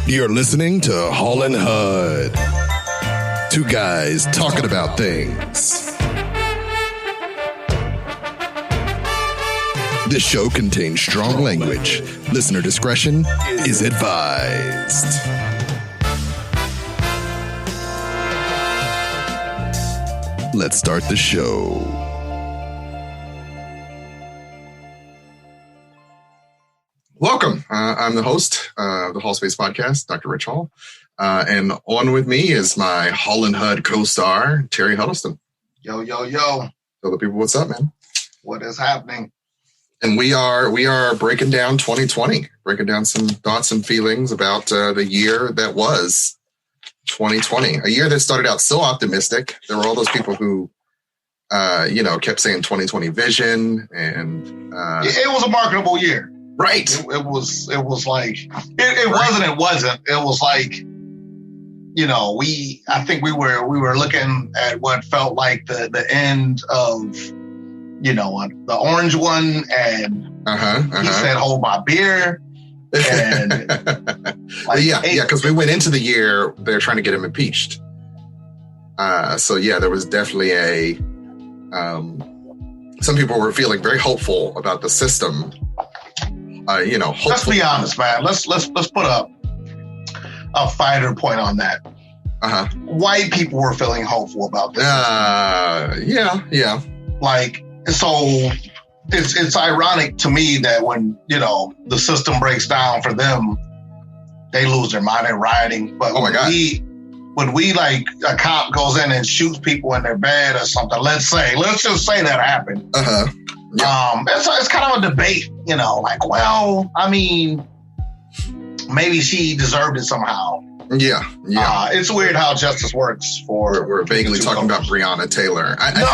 You're listening to Hall and Hudd. Two guys talking about things. This show contains strong language. Listener discretion is advised. Let's start the show. Welcome. I'm the host of the Hall Space Podcast, Dr. Rich Hall. And on with me is my Hall and Hudd co-star, Terry Huddleston. Yo. Tell the people what's up, man. What is happening? And we are breaking down 2020, breaking down some thoughts and feelings about the year that was 2020, a year that started out so optimistic. There were all those people who, kept saying 2020 vision, and it was a marketable year. Right. It was like it wasn't. It was like, I think we were looking at what felt like the end of, the orange one, and he said, "Hold my beer." And because we went into the year they're trying to get him impeached. There was definitely some people were feeling very hopeful about the system. Let's be honest, man. Let's put a finer point on that. White people were feeling hopeful about this. Like, so it's ironic to me that when, the system breaks down for them, they lose their mind and rioting. But when we like a cop goes in and shoots people in their bed or something, let's just say that happened. It's kind of a debate, maybe she deserved it somehow. It's weird how justice works for. We're vaguely talking about Breonna Taylor. No.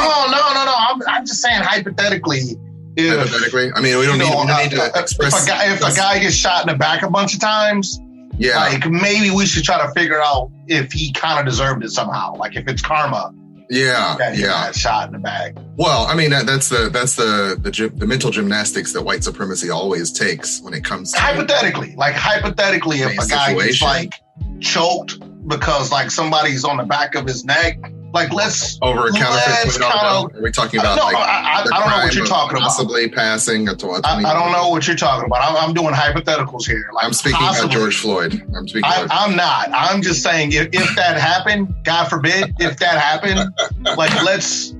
I'm just saying hypothetically. We don't need to express. If a guy gets shot in the back a bunch of times, maybe we should try to figure out if he kind of deserved it somehow. Like if it's karma. That he got shot in the back. Well, that's the mental gymnastics that white supremacy always takes when it comes to hypothetically, if a guy gets like choked because like somebody's on the back of his neck, like let's over a counterfeit. Are we talking about? I don't know what you're talking about. Possibly passing a 20. I don't know what you're talking about. I'm doing hypotheticals here. Like I'm speaking about George Floyd. I'm not. I'm just saying if that happened, God forbid, if that happened, like let's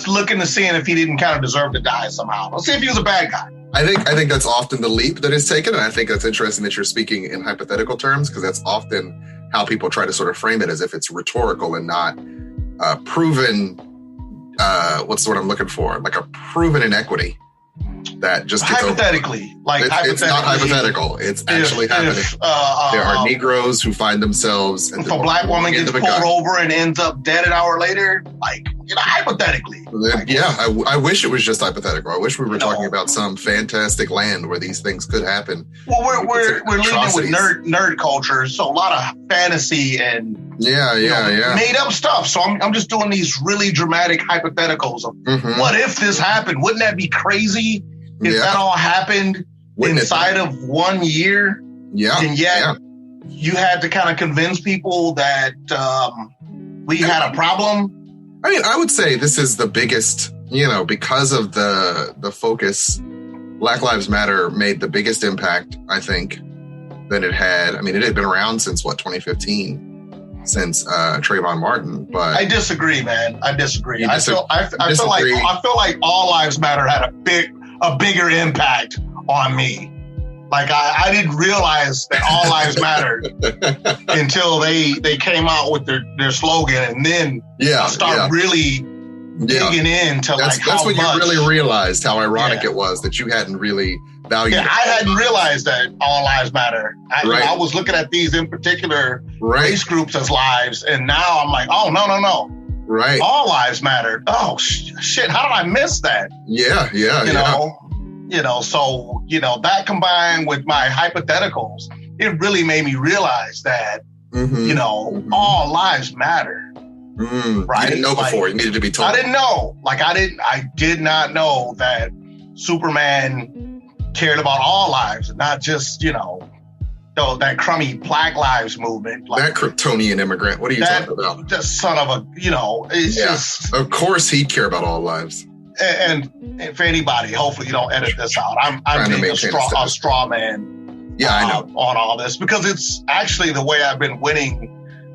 look into seeing if he didn't kind of deserve to die somehow. Let's see if he was a bad guy. I think that's often the leap that is taken, and I think that's interesting that you're speaking in hypothetical terms because that's often how people try to sort of frame it as if it's rhetorical and not proven. What's the word I'm looking for? Like a proven inequity that just gets hypothetically. It's not hypothetical. It's actually happening. There are Negroes who find themselves. If a black woman gets pulled over and ends up dead an hour later, hypothetically. I wish it was just hypothetical. I wish we were talking about some fantastic land where these things could happen. Well, we're living with nerd culture, so a lot of fantasy and made up stuff. So I'm just doing these really dramatic hypotheticals of what if this happened? Wouldn't that be crazy if that all happened inside of 1 year? And yet you had to kind of convince people that we had a problem. I would say this is the biggest, because of the focus, Black Lives Matter made the biggest impact, I think, that it had. It had been around since 2015, since Trayvon Martin. But I disagree, man. I disagree. I feel like All Lives Matter had a bigger impact on me. Like I didn't realize that All Lives Mattered until they came out with their slogan, and then I started really digging into that's when you really realized how ironic it was that you hadn't really valued. I hadn't realized that All Lives Matter. I was looking at these in particular race groups as lives, and now I'm like, oh no. Right. All Lives Matter. Oh shit! How did I miss that? So, that combined with my hypotheticals, it really made me realize that, all lives matter. Right? You didn't know before. You needed to be told. I didn't know. I did not know that Superman cared about all lives, not just, that crummy Black Lives movement. Like, that Kryptonian immigrant. What are you talking about? That son of a, it's just. Of course he'd care about all lives. And for anybody, hopefully you don't edit this out. I'm being a straw man I know. On all this, because it's actually the way I've been winning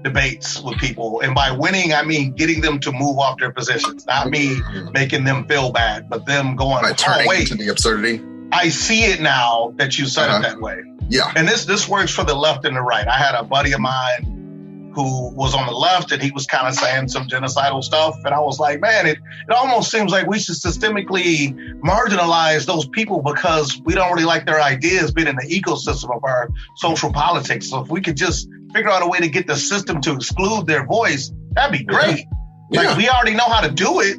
debates with people. And by winning, I mean getting them to move off their positions, not me making them feel bad, but them going, turning to the absurdity. I see it now that you said it that way. Yeah. And this works for the left and the right. I had a buddy of mine who was on the left, and he was kind of saying some genocidal stuff. And I was like, man, it almost seems like we should systemically marginalize those people because we don't really like their ideas being in the ecosystem of our social politics. So if we could just figure out a way to get the system to exclude their voice, that'd be great. Yeah. Like, we already know how to do it.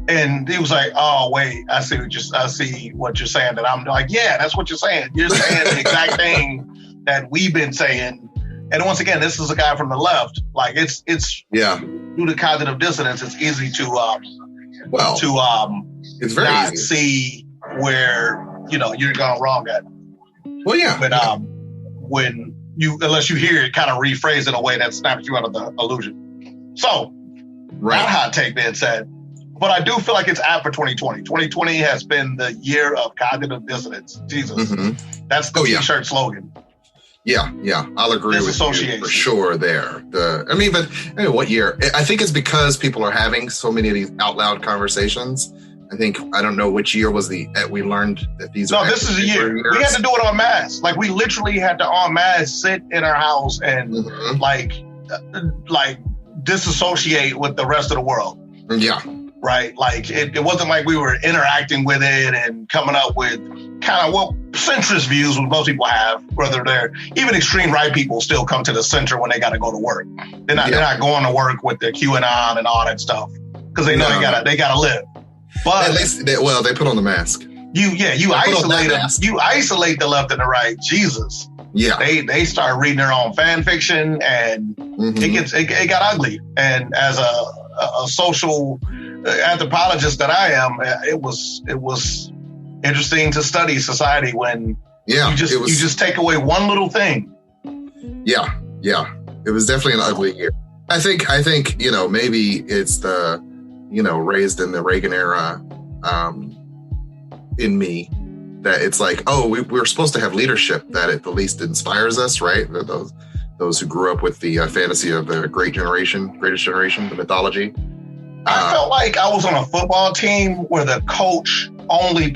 And he was like, oh, wait, I see what you're saying. And I'm like, yeah, that's what you're saying. You're saying the exact thing that we've been saying. And once again, this is a guy from the left. Like, it's due to cognitive dissonance, it's easy to it's very not easy. see where, you're going wrong at. Well, yeah. But when unless you hear it kind of rephrased in a way that snaps you out of the illusion. So, that hot take being said, but I do feel like it's apt for 2020. 2020 has been the year of cognitive dissonance. Jesus. Mm-hmm. That's the t-shirt slogan. Yeah, I'll agree with you for sure there. What year? I think it's because people are having so many of these out loud conversations. I don't know which year was we learned that these. No, this is a year. We had to do it en masse. Like, we literally had to en masse sit in our house and like disassociate with the rest of the world. Yeah. Right? Like, it wasn't like we were interacting with it and coming up with kind of centrist views, which most people have, whether they're even extreme right people still come to the center when they got to go to work. They're not going to work with their QAnon and all that stuff because they know they gotta live. But at least they put on the mask. You isolate them. You isolate the left and the right. Jesus. Yeah. They start reading their own fan fiction, and it got ugly. And as a social anthropologist that I am, it was interesting to study society when you just take away one little thing. Yeah. It was definitely an ugly year. I think maybe it's the raised in the Reagan era in me that it's like, oh, we're supposed to have leadership that at the least inspires us, right? Those who grew up with the fantasy of the greatest generation, the mythology. I felt like I was on a football team where the coach only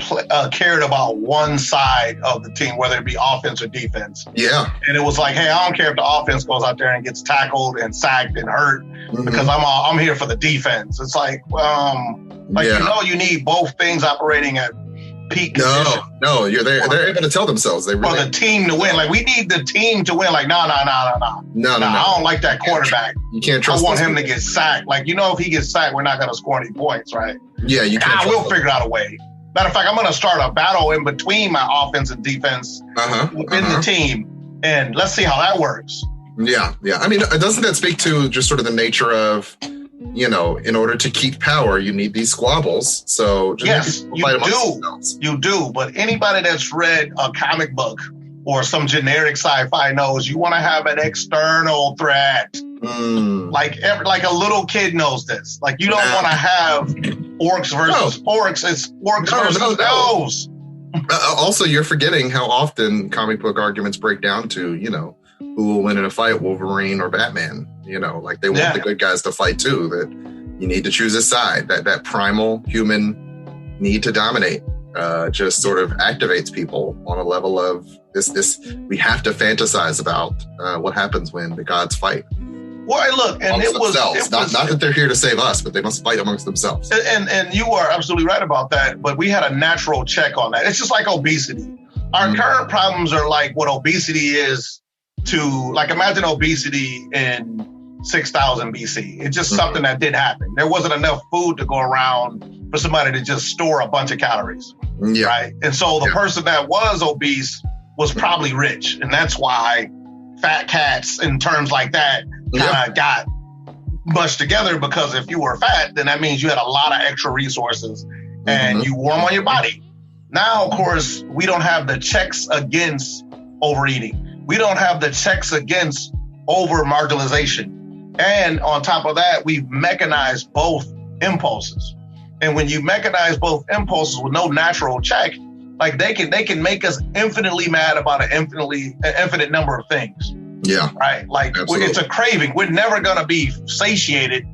cared about one side of the team, whether it be offense or defense. Yeah. And it was like, hey, I don't care if the offense goes out there and gets tackled and sacked and hurt because I'm here for the defense. It's like, you need both things operating at peak condition. No, they're able to tell themselves for the team to win. Like, we need the team to win. Like, no. I don't like that quarterback. You can't trust. I want him to get sacked. Like, if he gets sacked, we're not going to score any points, right? Yeah, you can't. We'll figure out a way. Matter of fact, I'm going to start a battle in between my offense and defense within the team, and let's see how that works. Yeah. I mean, doesn't that speak to just sort of the nature of, in order to keep power, you need these squabbles. So yes, you do. But anybody that's read a comic book or some generic sci-fi knows you want to have an external threat. Like a little kid knows this. Like, you don't want to have orcs versus orcs. It's orcs versus elves. Also, you're forgetting how often comic book arguments break down to, who will win in a fight, Wolverine or Batman. Like, they want the good guys to fight too. That you need to choose a side. That primal human need to dominate just sort of activates people on a level of this. We have to fantasize about what happens when the gods fight. Well, look, and it was not that they're here to save us, but they must fight amongst themselves. And you are absolutely right about that. But we had a natural check on that. It's just like obesity. Our current problems are like what obesity is to, like, imagine obesity in 6000 BC. It's just something that did happen. There wasn't enough food to go around for somebody to just store a bunch of calories. Yeah. Right. And so the person that was obese was probably rich. And that's why fat cats and terms like that kind of got mushed together, because if you were fat, then that means you had a lot of extra resources and you wore them on your body. Now, of course, we don't have the checks against overeating. we don't have the checks against over marginalization. And on top of that, we've mechanized both impulses. And when you mechanize both impulses with no natural check, like they can make us infinitely mad about an infinite number of things. Yeah. Right. Like it's a craving. We're never going to be satiated.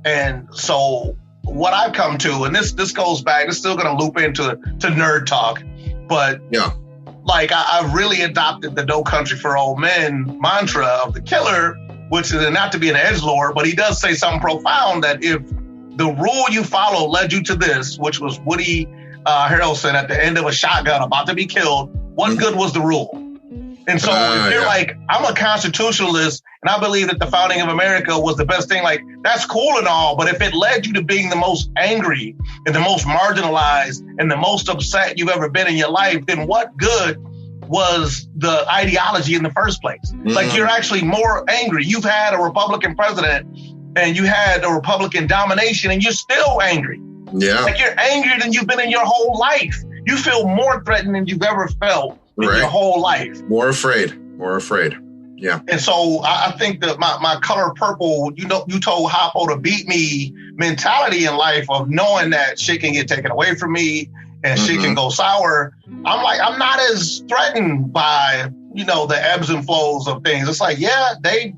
And so what I've come to, and this goes back, it's still going to loop into nerd talk, but yeah, like I've really adopted the No Country for Old Men mantra of the Killer, which is not to be an edgelord, but he does say something profound that if the rule you follow led you to this, which was Woody Harrelson at the end of a shotgun about to be killed, what good was the rule? And so if you're like, I'm a constitutionalist and I believe that the founding of America was the best thing, like that's cool and all, but if it led you to being the most angry and the most marginalized and the most upset you've ever been in your life, then what good was the ideology in the first place? Like you're actually more angry. You've had a Republican president and you had a Republican domination and you're still angry. Yeah. Like you're angrier than you've been in your whole life. You feel more threatened than you've ever felt in your whole life. More afraid. Yeah. And so I think that my color purple, you told Hoppo to beat me mentality in life of knowing that shit can get taken away from me and shit can go sour. I'm like, I'm not as threatened by, the ebbs and flows of things. It's like, yeah, they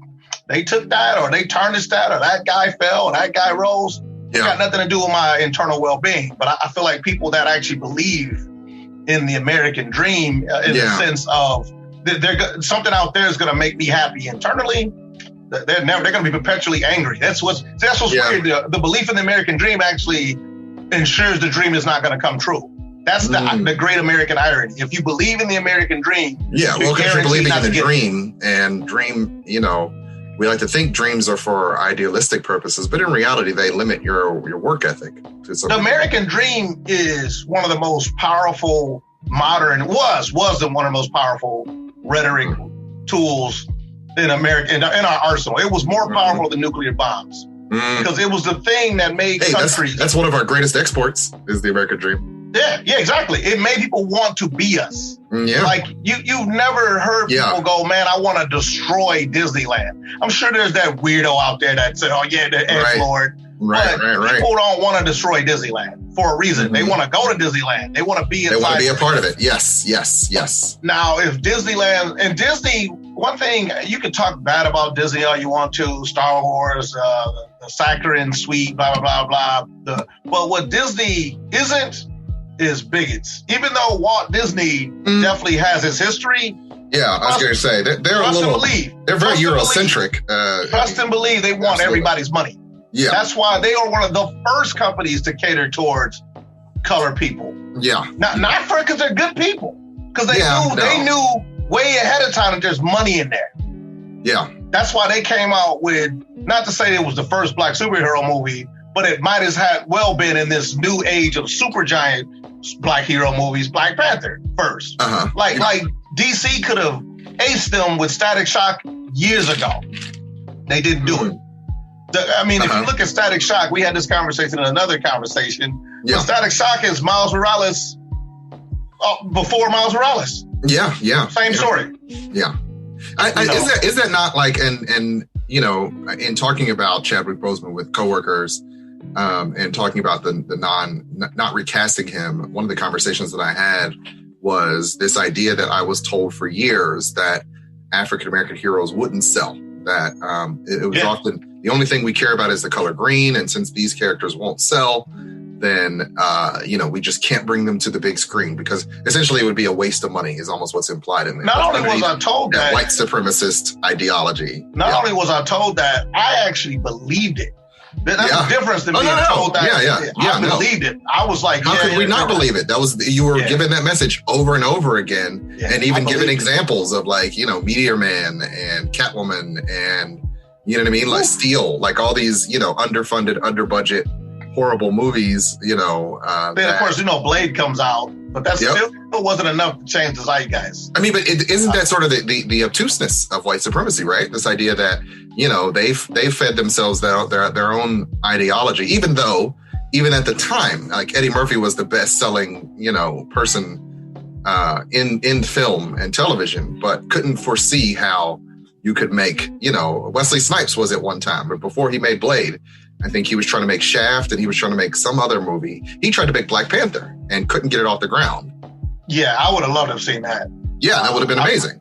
took that or they tarnished that or that guy fell or that guy rose. It's got nothing to do with my internal well-being. But I feel like people that actually believe in the American dream in the sense of something out there is going to make me happy internally. They're going to be perpetually angry. That's what's weird. The belief in the American dream actually ensures the dream is not going to come true. That's the great American irony. If you believe in the American dream, because you're believing in the dream and dream, we like to think dreams are for idealistic purposes, but in reality, they limit your work ethic. The American dream is one of the most powerful modern, was one of the most powerful rhetoric tools in America, in our arsenal. It was more powerful than nuclear bombs because it was the thing that made countries. That's one of our greatest exports is the American dream. Yeah, exactly. It made people want to be us. Yeah. Like you've never heard people go, man, I want to destroy Disneyland. I'm sure there's that weirdo out there that said, oh yeah, the edgelord. Right. People don't want to destroy Disneyland for a reason. They want to go to Disneyland. They want to be inside. They want to be a part of it. Yes. Now, if Disneyland and Disney, one thing you can talk bad about Disney all you want to, Star Wars, the saccharine sweet, blah blah blah blah. But what Disney isn't is bigots. Even though Walt Disney definitely has his history. Yeah, I was going to say they're a little. They're very Eurocentric. Trust and believe they want everybody's money. Yeah, that's why they are one of the first companies to cater towards colored people. Yeah, not because they're good people, because they knew way ahead of time that there's money in there. Yeah, that's why they came out with, not to say it was the first black superhero movie, but it might have well been in this new age of supergiant black hero movies, Black Panther first. Like DC could have aced them with Static Shock years ago. They didn't do it. If you look at Static Shock, we had this conversation in another conversation. Yeah. Static Shock is Miles Morales before Miles Morales. Yeah. Same story. Yeah. Is that not like, and in talking about Chadwick Boseman with coworkers, and talking about the not recasting him, one of the conversations that I had was this idea that I was told for years that African-American heroes wouldn't sell, that it was often the only thing we care about is the color green. And since these characters won't sell, then, we just can't bring them to the big screen because essentially it would be a waste of money is almost what's implied in there. Not only was I told that white supremacist ideology. Not only was I told that, I actually believed it. That's the difference than being told that. I believed it. I was like, how could we not believe it? That was, you were given that message over and over again, and even given examples of Meteor Man and Catwoman and, you know what I mean? Like Steel, like all these, underfunded, under budget, horrible movies, then of course, Blade comes out, but that still wasn't enough to change the zeitgeist. I mean, but isn't that sort of the obtuseness of white supremacy, right? This idea that, they fed themselves their own ideology, even at the time, like Eddie Murphy was the best selling, person in film and television, but couldn't foresee how you could make, Wesley Snipes was at one time, but before he made Blade, I think he was trying to make Shaft and he was trying to make some other movie. He tried to make Black Panther and couldn't get it off the ground. Yeah, I would have loved to have seen that. Yeah, that would have been amazing.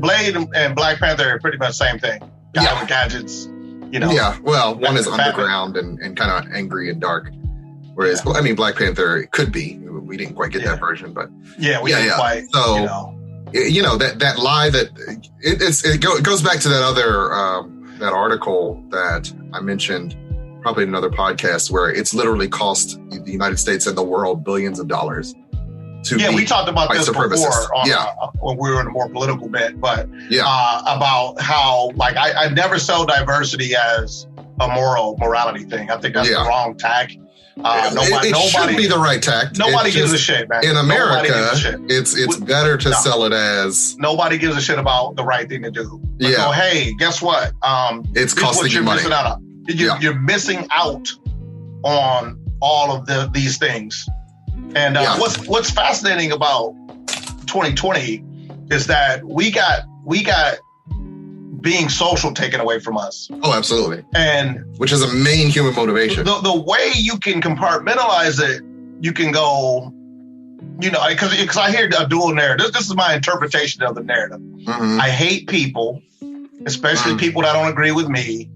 Blade and Black Panther are pretty much the same thing. With gadgets, Yeah, well, one is underground and kind of angry and dark. Whereas, Black Panther could be. We didn't quite get that version, but we didn't quite. So, that lie that it goes back to that other that article that I mentioned probably in another podcast where it's literally cost the United States and the world billions of dollars. We talked about this before when we were in a more political bit, but about how I never sell diversity as a morality thing. I think that's the wrong tack. Nobody should be the right tack. Nobody gives a shit, man. In America, it's better to sell it as nobody gives a shit about the right thing to do. But go, hey, guess what? It's costing you money. You're missing out on all of these things. And what's fascinating about 2020 is that we got being social taken away from us. Oh, absolutely. And which is a main human motivation. The way you can compartmentalize it, you can go, because I hear a dual narrative. This is my interpretation of the narrative. Mm-hmm. I hate people, especially people that don't agree with me.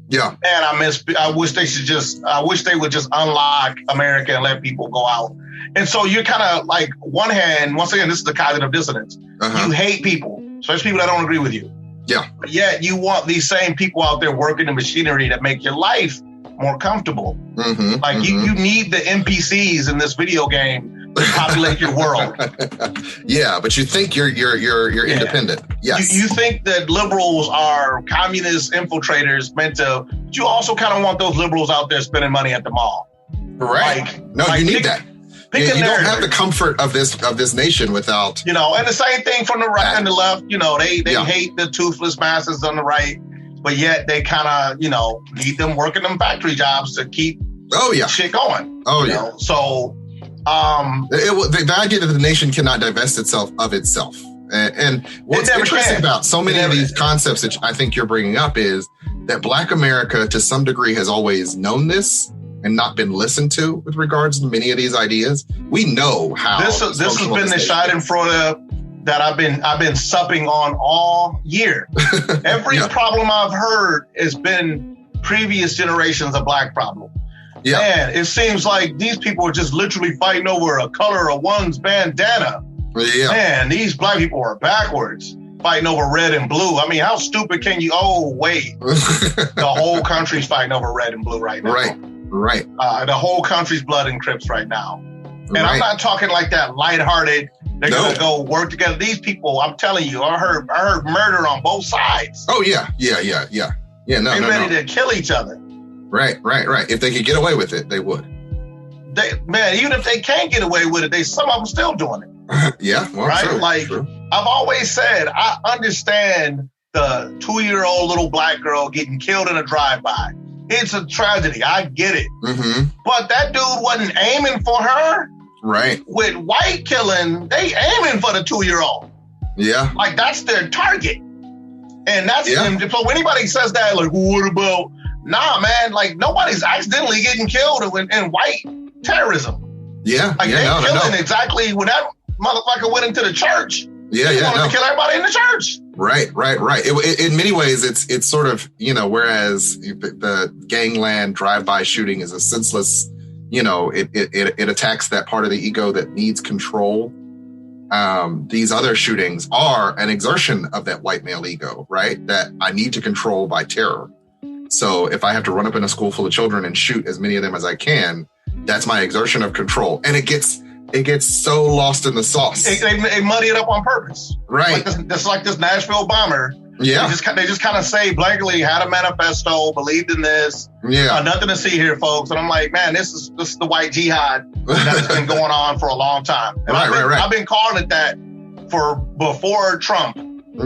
Yeah. And I wish they would just unlock America and let people go out. And so you're kind of like, one hand, once again, this is the cognitive dissonance. Uh-huh. You hate people, especially people that don't agree with you. Yeah. But yet you want these same people out there working the machinery that make your life more comfortable. Mm-hmm. You need the NPCs in this video game to populate your world. Yeah, but you think you're independent. Yes. You think that liberals are communist infiltrators but you also kind of want those liberals out there spending money at the mall. Right. You need that. You don't have the comfort of this nation without... and the same thing from the right and the left, they hate the toothless masses on the right, but yet they kind of, need them working them factory jobs to keep shit going. So... the idea that the nation cannot divest itself of itself. And what's interesting about so many of these concepts that I think you're bringing up is that Black America, to some degree, has always known this and not been listened to with regards to many of these ideas. We know how this has been the schadenfreude that I've been supping on all year. Every problem I've heard has been previous generations of Black problem. Yeah. Man, it seems like these people are just literally fighting over a color of one's bandana. Yeah. Man, these Black people are backwards, fighting over red and blue. I mean, how stupid can you? Oh, wait. The whole country's fighting over red and blue right now. Right. The whole country's blood and Crips right now. And I'm not talking like that lighthearted. They're going to go work together. These people, I'm telling you, I heard murder on both sides. Oh, yeah. Yeah, they're ready to kill each other. Right. If they could get away with it, they would. Even if they can't get away with it, some of them still doing it. Yeah, well, right? True. I've always said, I understand the 2-year-old little Black girl getting killed in a drive-by. It's a tragedy. I get it. Mm-hmm. But that dude wasn't aiming for her. Right. With white killing, they aiming for the 2-year-old. Yeah. That's their target. And that's them. So when anybody says that, what about... Nah, man, nobody's accidentally getting killed in white terrorism. Yeah. They're killing exactly when that motherfucker went into the church. He wanted to kill everybody in the church. Right. In many ways, it's sort of, whereas the gangland drive-by shooting is a senseless, it attacks that part of the ego that needs control. These other shootings are an exertion of that white male ego, right? That I need to control by terror. So if I have to run up in a school full of children and shoot as many of them as I can, that's my exertion of control. And it gets so lost in the sauce. They muddy it up on purpose. Right. This Nashville bomber. Yeah. They just kind of say blankly, had a manifesto, believed in this. Yeah. Nothing to see here, folks. And I'm like, man, this is the white jihad that's been going on for a long time. And I've been calling it that for before Trump.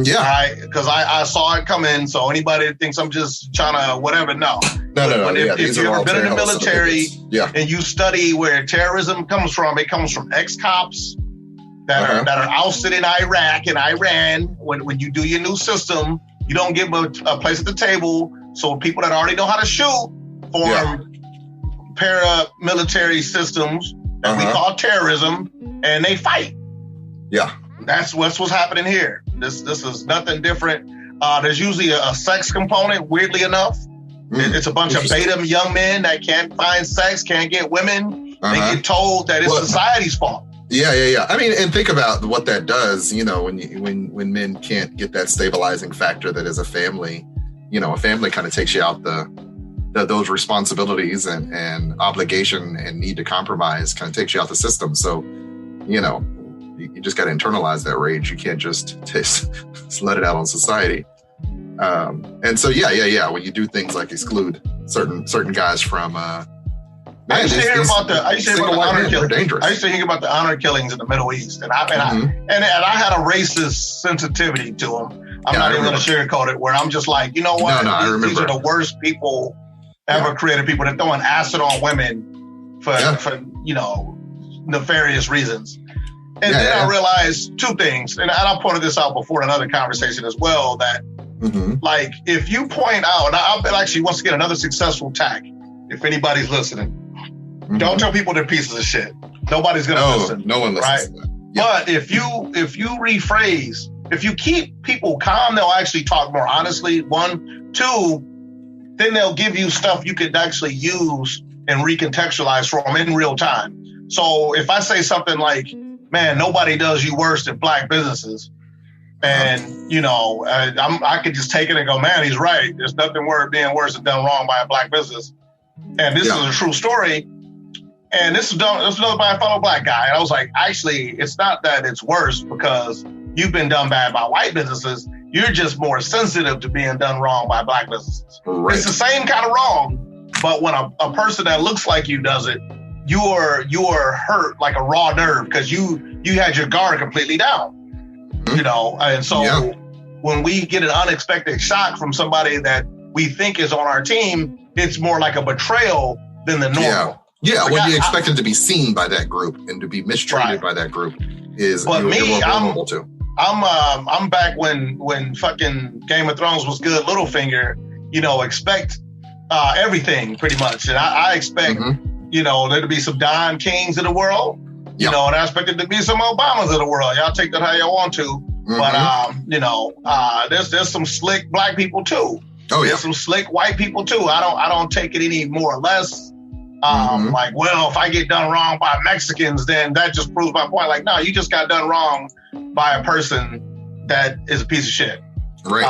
Yeah. Because I saw it coming. So anybody that thinks I'm just trying to whatever, no. No. If you've ever been in the military and you study where terrorism comes from, it comes from ex-cops that are ousted in Iraq and Iran. When you do your new system, you don't give them a place at the table. So people that already know how to shoot form paramilitary systems that we call terrorism, and they fight. Yeah, that's what's happening here. This is nothing different. There's usually a sex component. Weirdly enough, it's a bunch of beta young men that can't find sex, can't get women. They get told that it's society's fault. Yeah. I mean, and think about what that does. You know, when men can't get that stabilizing factor that is a family. You know, a family kind of takes you out those responsibilities and obligation and need to compromise kind of takes you out the system. So, you know, you just got to internalize that rage. You can't just let it out on society. And so, yeah. When you do things like exclude certain guys from, I used to hear about the honor killings. I used to hear about the honor killings in the Middle East, and I had a racist sensitivity to them. I'm not even going to sugarcoat it. Where I'm just like, you know what? These are the worst people ever created. People that throwing acid on women for nefarious reasons. And then I realized two things, and I pointed this out before in another conversation as well. That like if you point out, and I'll bet actually once again another successful tack. If anybody's listening. Don't tell people they're pieces of shit. Nobody's gonna listen. No one listens to that. Yep. But if you rephrase, if you keep people calm, they'll actually talk more honestly. 1, 2, then they'll give you stuff you could actually use and recontextualize for them in real time. So if I say something like, "Man, nobody does you worse than black businesses," and I could just take it and go, "Man, he's right. There's nothing being worse than done wrong by a black business," and this is a true story. And this is another by a fellow black guy. And I was like, actually, it's not that it's worse because you've been done bad by white businesses. You're just more sensitive to being done wrong by black businesses. Right. It's the same kind of wrong, but when a person that looks like you does it, you are hurt like a raw nerve because you had your guard completely down. And so when we get an unexpected shock from somebody that we think is on our team, it's more like a betrayal than the normal. Yeah, when you expect it to be seen by that group and to be mistreated by that group is you're more vulnerable to. I'm back when fucking Game of Thrones was good. Littlefinger, expect everything pretty much, and I expect there to be some Don Kings of the world, and I expect it to be some Obamas of the world. Y'all take that how y'all want to, but there's some slick black people too. There's some slick white people too. I don't take it any more or less. Like, well, if I get done wrong by Mexicans, then that just proves my point. Like, no, you just got done wrong by a person that is a piece of shit. Right.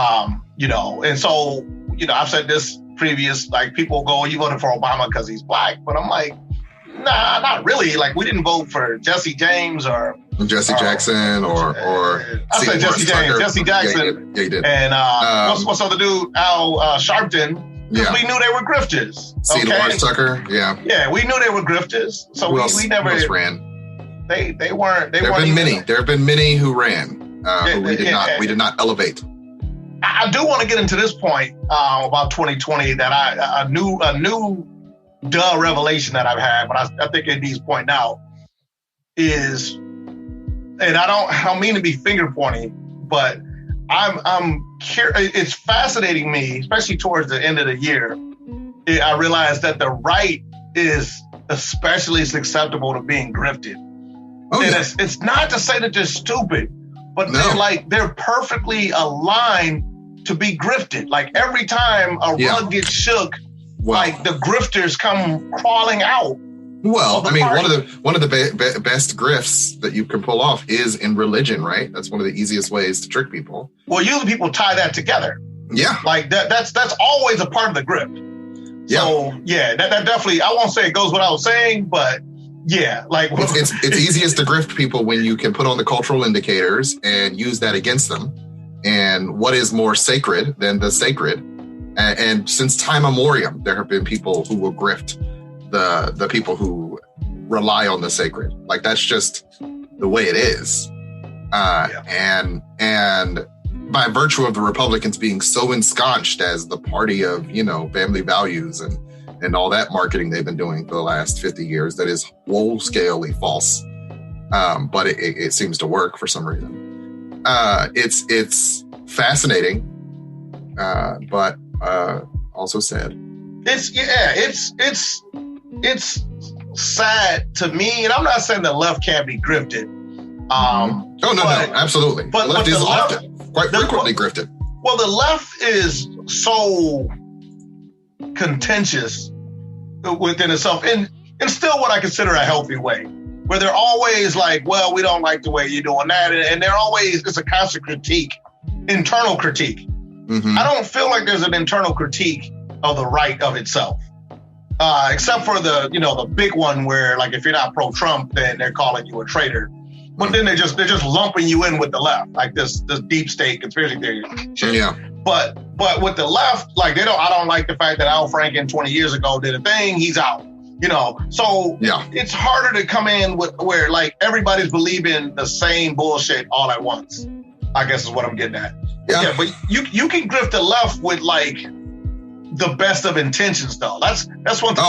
And so, I've said this previous, like people go, you voted for Obama because he's black. But I'm like, nah, not really. Like we didn't vote for Jesse James or Jesse Jackson or I said Jesse James, Jesse Jackson. Yeah, you did. And what's the other dude? Al Sharpton. Because we knew they were grifters. Lawrence Tucker, Yeah, we knew they were grifters. So we never ran. They weren't. There have been many who ran. Who we did not elevate. I do want to get into this point about 2020 that a new revelation that I've had, but I think it needs pointing out is, and I don't mean to be finger pointing, but I'm curious. It's fascinating me, especially towards the end of the year. I realized that the right is especially susceptible to being grifted. And it's not to say that they're stupid, but they're perfectly aligned to be grifted. Like every time a rug gets shook, like the grifters come crawling out. Well, I mean, one of the best grifts that you can pull off is in religion, right? That's one of the easiest ways to trick people. Well, usually people tie that together. Yeah, like that's always a part of the grift. So that definitely, I won't say it goes without saying, but like it's easiest to grift people when you can put on the cultural indicators and use that against them. And what is more sacred than the sacred? And since time immemorial, there have been people who will grift the people who rely on the sacred. Like that's just the way it is. And by virtue of the Republicans being so ensconced as the party of, family values and all that marketing they've been doing for the last 50 years, that is whole-scalely false. but it seems to work for some reason. It's fascinating, but also sad. It's sad to me, and I'm not saying the left can't be grifted. No, absolutely. But left is often quite frequently grifted. Well, the left is so contentious within itself, and still what I consider a healthy way, where they're always like, well, we don't like the way you're doing that, and they're always, it's a constant critique, internal critique. I don't feel like there's an internal critique of the right of itself, except for the big one where, like, if you're not pro-Trump, then they're calling you a traitor. But then they're just lumping you in with the left, like this deep state conspiracy theory shit. Yeah. But with the left, like, I don't like the fact that Al Franken 20 years ago did a thing, he's out. So it's harder to come in with where, like, everybody's believing the same bullshit all at once, I guess is what I'm getting at. Yeah, but you can grift the left with, like, the best of intentions, though. That's one thing.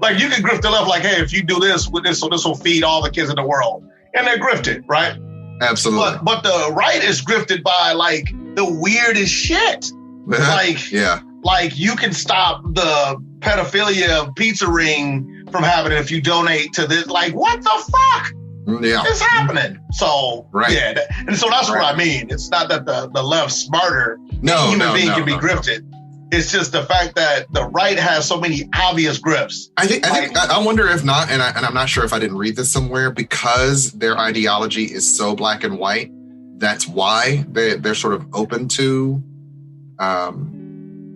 Like, you can grift the left like, hey, if you do this with this, so this will feed all the kids in the world. And they're grifted, right? Absolutely. But the right is grifted by, like, the weirdest shit. Like you can stop the pedophilia pizza ring from happening if you donate to this. Like, what the fuck? Yeah, it's happening. So and so that's what I mean. It's not that the left's smarter. No, human being can be grifted. It's just the fact that the right has so many obvious grifts. I wonder if not, and I'm not sure if I didn't read this somewhere, because their ideology is so black and white. That's why they're sort of open to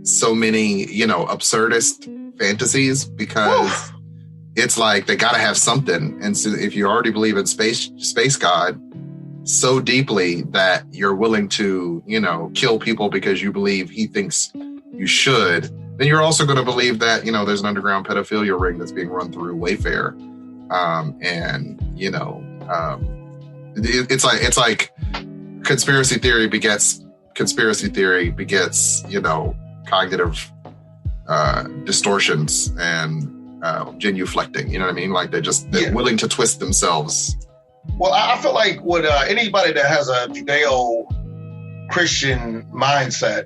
so many, absurdist fantasies, because it's like they got to have something. And so if you already believe in space God so deeply that you're willing to, kill people because you believe he thinks you should, then you're also going to believe that, there's an underground pedophilia ring that's being run through Wayfair. It's like conspiracy theory begets, cognitive distortions and genuflecting. You know what I mean? Like they're willing to twist themselves. Well, I feel like with anybody that has a Judeo-Christian mindset,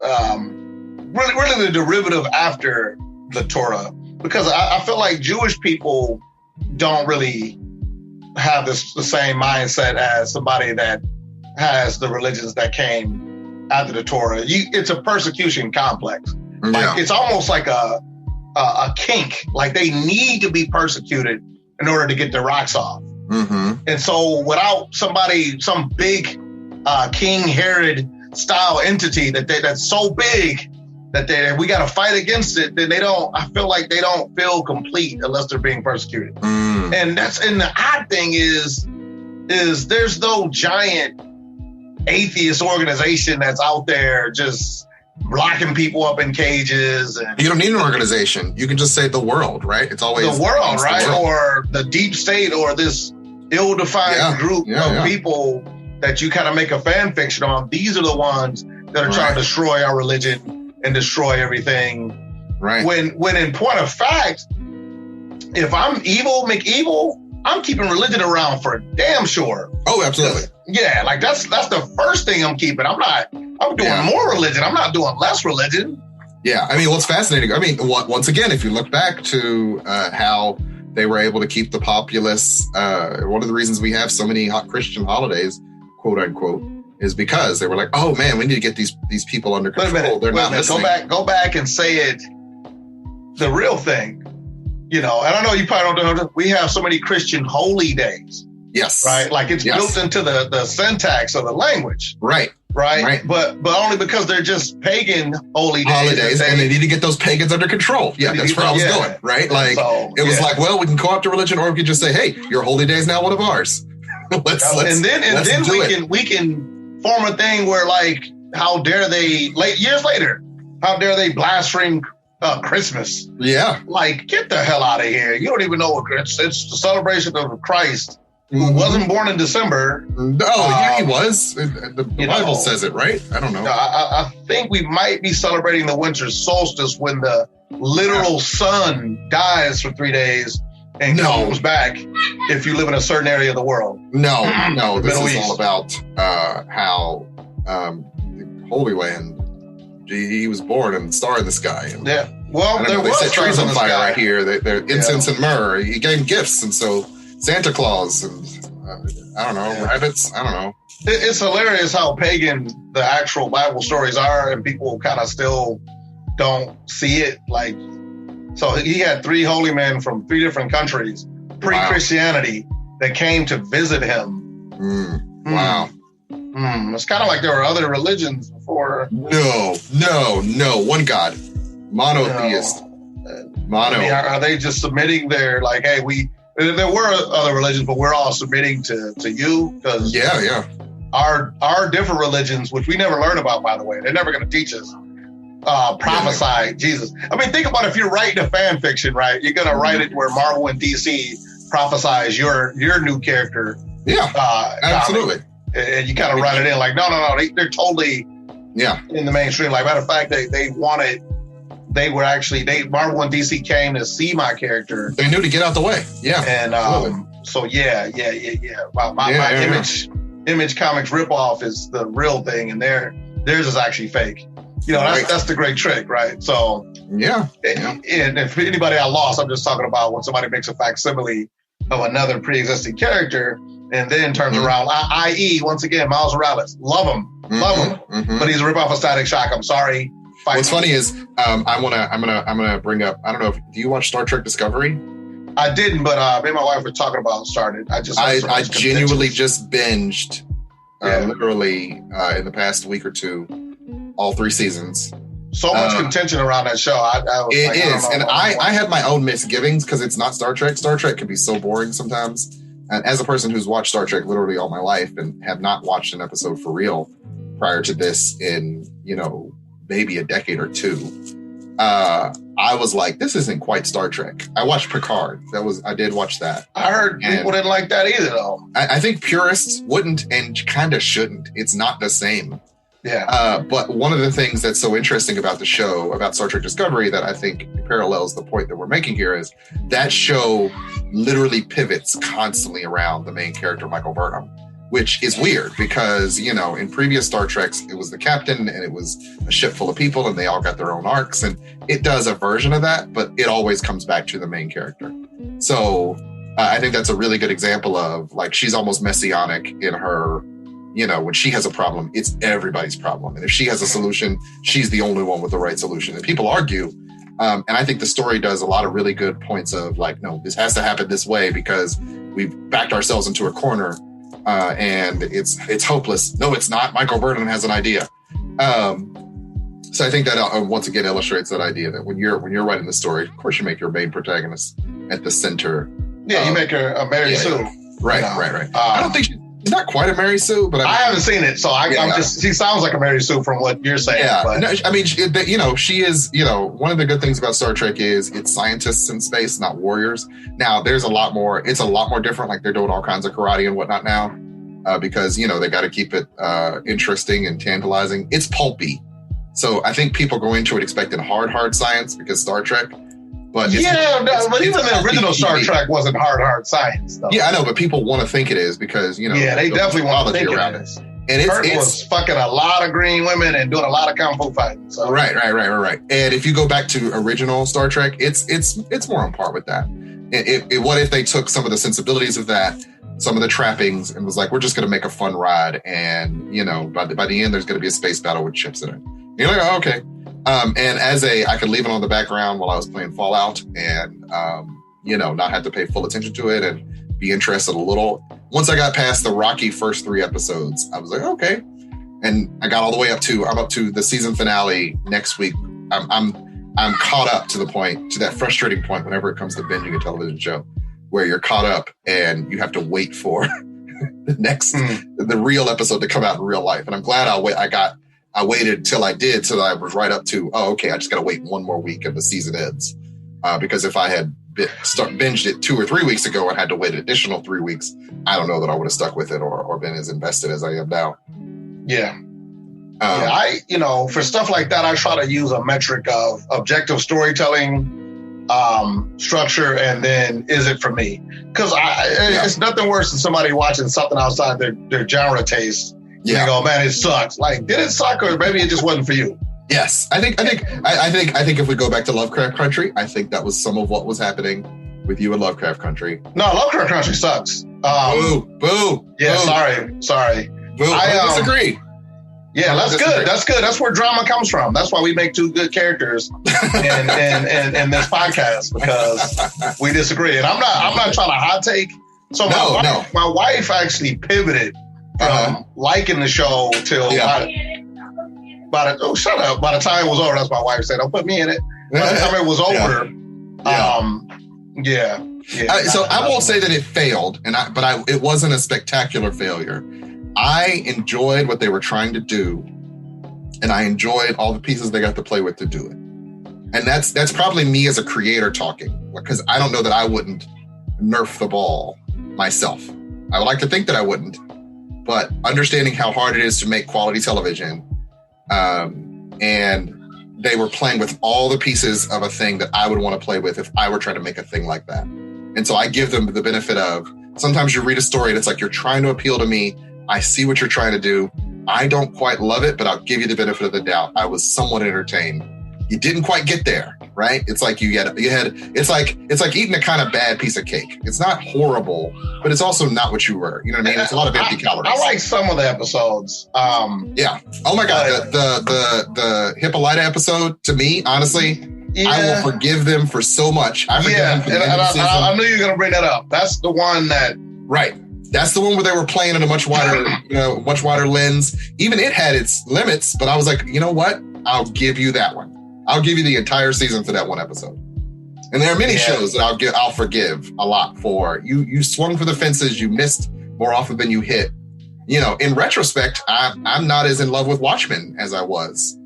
really the derivative after the Torah, because I feel like Jewish people don't really have the same mindset as somebody that has the religions that came after the Torah. It's a persecution complex. Like, it's almost like a kink. Like, they need to be persecuted in order to get their rocks off. And so without some big King Herod style entity that's so big that we got to fight against it, then I feel like they don't feel complete unless they're being persecuted. And the odd thing is there's no giant atheist organization that's out there just locking people up in cages. And you don't need an organization. You can just say the world, right? It's always the world, right? The world. Or the deep state, or this ill-defined group of people that you kind of make a fan fiction on. These are the ones that are trying to destroy our religion and destroy everything. Right. When in point of fact, if I'm evil, McEvil, I'm keeping religion around for damn sure. Oh, absolutely. Yeah, like that's the first thing I'm keeping. I'm doing more religion. I'm not doing less religion. Yeah, I mean, what's fascinating, once again, if you look back to how they were able to keep the populace, one of the reasons we have so many Christian holidays, quote unquote, is because they were like, oh man, we need to get these people under control. They're not listening. Go back and say it, the real thing. And I know you probably don't know, we have so many Christian holy days. Yes. Right? Like it's built into the syntax of the language. Right. But only because they're just pagan holidays. And they need to get those pagans under control. Yeah, that's where I was going, right? Like, so, it was like, well, we can co-opt a religion, or we can just say, hey, your holy day is now one of ours. And then we can form a thing where, like, how dare they, years later, how dare they blaspheme Christmas? Yeah. Like, get the hell out of here. You don't even know what it's the celebration of Christ, who wasn't born in December. No, he was. The Bible says it, right? I don't know. I think we might be celebrating the winter solstice when the literal sun dies for 3 days and comes back if you live in a certain area of the world. No. This is all about how the Holy Land. He was born and star in the sky. And, well, they set trees on fire right here. They're incense and myrrh. He gave gifts, and so Santa Claus and I don't know, rabbits. I don't know. It's hilarious how pagan the actual Bible stories are, and people kind of still don't see it. Like, so he had 3 holy men from 3 different countries, pre-Christianity, that came to visit him. Wow. It's kind of like there were other religions before. No. One God. Monotheist. Mono. I mean, are they just submitting their, like, hey, there were other religions, but we're all submitting to you? Because our different religions, which we never learn about, by the way, they're never going to teach us, prophesy Jesus. I mean, think about if you're writing a fan fiction, right? You're going to write it where Marvel and DC prophesize your new character. Yeah, absolutely. And you kind of write it in like, no, they're totally in the mainstream. Like, matter of fact, Marvel and DC came to see my character. They knew to get out the way. Yeah. And so my Image Comics ripoff is the real thing, and theirs is actually fake. You know, that's the great trick, right? So and if anybody I lost, I'm just talking about when somebody makes a facsimile of another pre-existing character and then turns around, i.e., once again, Miles Morales. Love him, but he's a ripoff of Static Shock. I'm sorry. What's funny is I'm gonna bring up. I don't know if do you watch Star Trek Discovery? I didn't, but me and my wife were talking about starting. I genuinely just binged, literally in the past week or two, all 3 seasons. So much contention around that show. I had my own misgivings because it's not Star Trek. Star Trek can be so boring sometimes. And as a person who's watched Star Trek literally all my life and have not watched an episode for real prior to this in, maybe a decade or 2, I was like, this isn't quite Star Trek. I watched Picard. I did watch that. I heard people didn't like that either, though. I think purists wouldn't and kind of shouldn't. It's not the same. Yeah. But one of the things that's so interesting about the show, about Star Trek Discovery, that I think parallels the point that we're making here is that show literally pivots constantly around the main character, Michael Burnham, which is weird because, in previous Star Treks, it was the captain and it was a ship full of people and they all got their own arcs. And it does a version of that, but it always comes back to the main character. So I think that's a really good example of, like, she's almost messianic in her, when she has a problem, it's everybody's problem. And if she has a solution, she's the only one with the right solution. And people argue. And I think the story does a lot of really good points of, like, no, this has to happen this way because we've backed ourselves into a corner. And it's hopeless. No, it's not. Michael Burnham has an idea. So I think that once again illustrates that idea that when you're writing the story, of course you make your main protagonist at the center. Yeah, you make her a Mary Sue. Right. I don't think she's not quite a Mary Sue, but I haven't seen it, so she sounds like a Mary Sue from what you're saying. Yeah, but. No, I mean, she is. One of the good things about Star Trek is it's scientists in space, not warriors. Now, there's a lot more. It's a lot more different. Like, they're doing all kinds of karate and whatnot now, because they got to keep it interesting and tantalizing. It's pulpy, so I think people go into it expecting hard science because Star Trek. But but even the original Star Trek wasn't hard science, though. Yeah, I know, but people want to think it is because, Yeah, they definitely want to think it is. And Kirk was fucking a lot of green women and doing a lot of kung fu fighting. So. Right. And if you go back to original Star Trek, it's more on par with that. What if they took some of the sensibilities of that, some of the trappings, and was like, we're just going to make a fun ride, and by the end there's going to be a space battle with ships in it. And you're like, oh, okay. And I could leave it on the background while I was playing Fallout and, not have to pay full attention to it and be interested a little. Once I got past the rocky first 3 episodes, I was like, okay. And I got all the way I'm up to the season finale next week. I'm caught up to that frustrating point whenever it comes to binging a television show where you're caught up and you have to wait for the real episode to come out in real life. And I'm glad I waited till I was right up to, oh, okay, I just got to wait 1 more week and the season ends. Because if I had binged it 2 or 3 weeks ago and had to wait an additional 3 weeks, I don't know that I would have stuck with it or been as invested as I am now. Yeah. For stuff like that, I try to use a metric of objective storytelling structure, and then is it for me? Because it's nothing worse than somebody watching something outside their genre taste. Yeah. They go, man, it sucks. Like, did it suck, or maybe it just wasn't for you? Yes, I think if we go back to Lovecraft Country, I think that was some of what was happening with you in Lovecraft Country. No, Lovecraft Country sucks. Boo. Yeah, sorry. Boo. I disagree. Yeah, that's good. That's good. That's where drama comes from. That's why we make two good characters in this podcast, because we disagree. And I'm not trying to hot take. So my wife actually pivoted from liking the show till by the time it was over, that's my wife said, don't put me in it. By the time it was over, so I won't say that it failed, but it wasn't a spectacular failure. I enjoyed what they were trying to do, and I enjoyed all the pieces they got to play with to do it. And that's probably me as a creator talking, because I don't know that I wouldn't nerf the ball myself. I would like to think that I wouldn't, but understanding how hard it is to make quality television, and they were playing with all the pieces of a thing that I would want to play with if I were trying to make a thing like that. And so I give them the benefit of, sometimes you read a story and it's like, you're trying to appeal to me. I see what you're trying to do. I don't quite love it, but I'll give you the benefit of the doubt. I was somewhat entertained. You didn't quite get there, right? It's like it's like eating a kind of bad piece of cake. It's not horrible, but it's also not what you were. You know what I mean? It's a lot of empty calories. I like some of the episodes. Yeah. Oh my God. The Hippolyta episode, to me, honestly, I will forgive them for so much. I forgive them for the end of the season. I knew you were going to bring that up. That's the one that... Right. That's the one where they were playing in a much wider lens. Even it had its limits, but I was like, you know what? I'll give you that one. I'll give you the entire season for that one episode. And there are many shows that I'll forgive a lot for. You swung for the fences. You missed more often than you hit. You know, in retrospect, I'm not as in love with Watchmen as I was.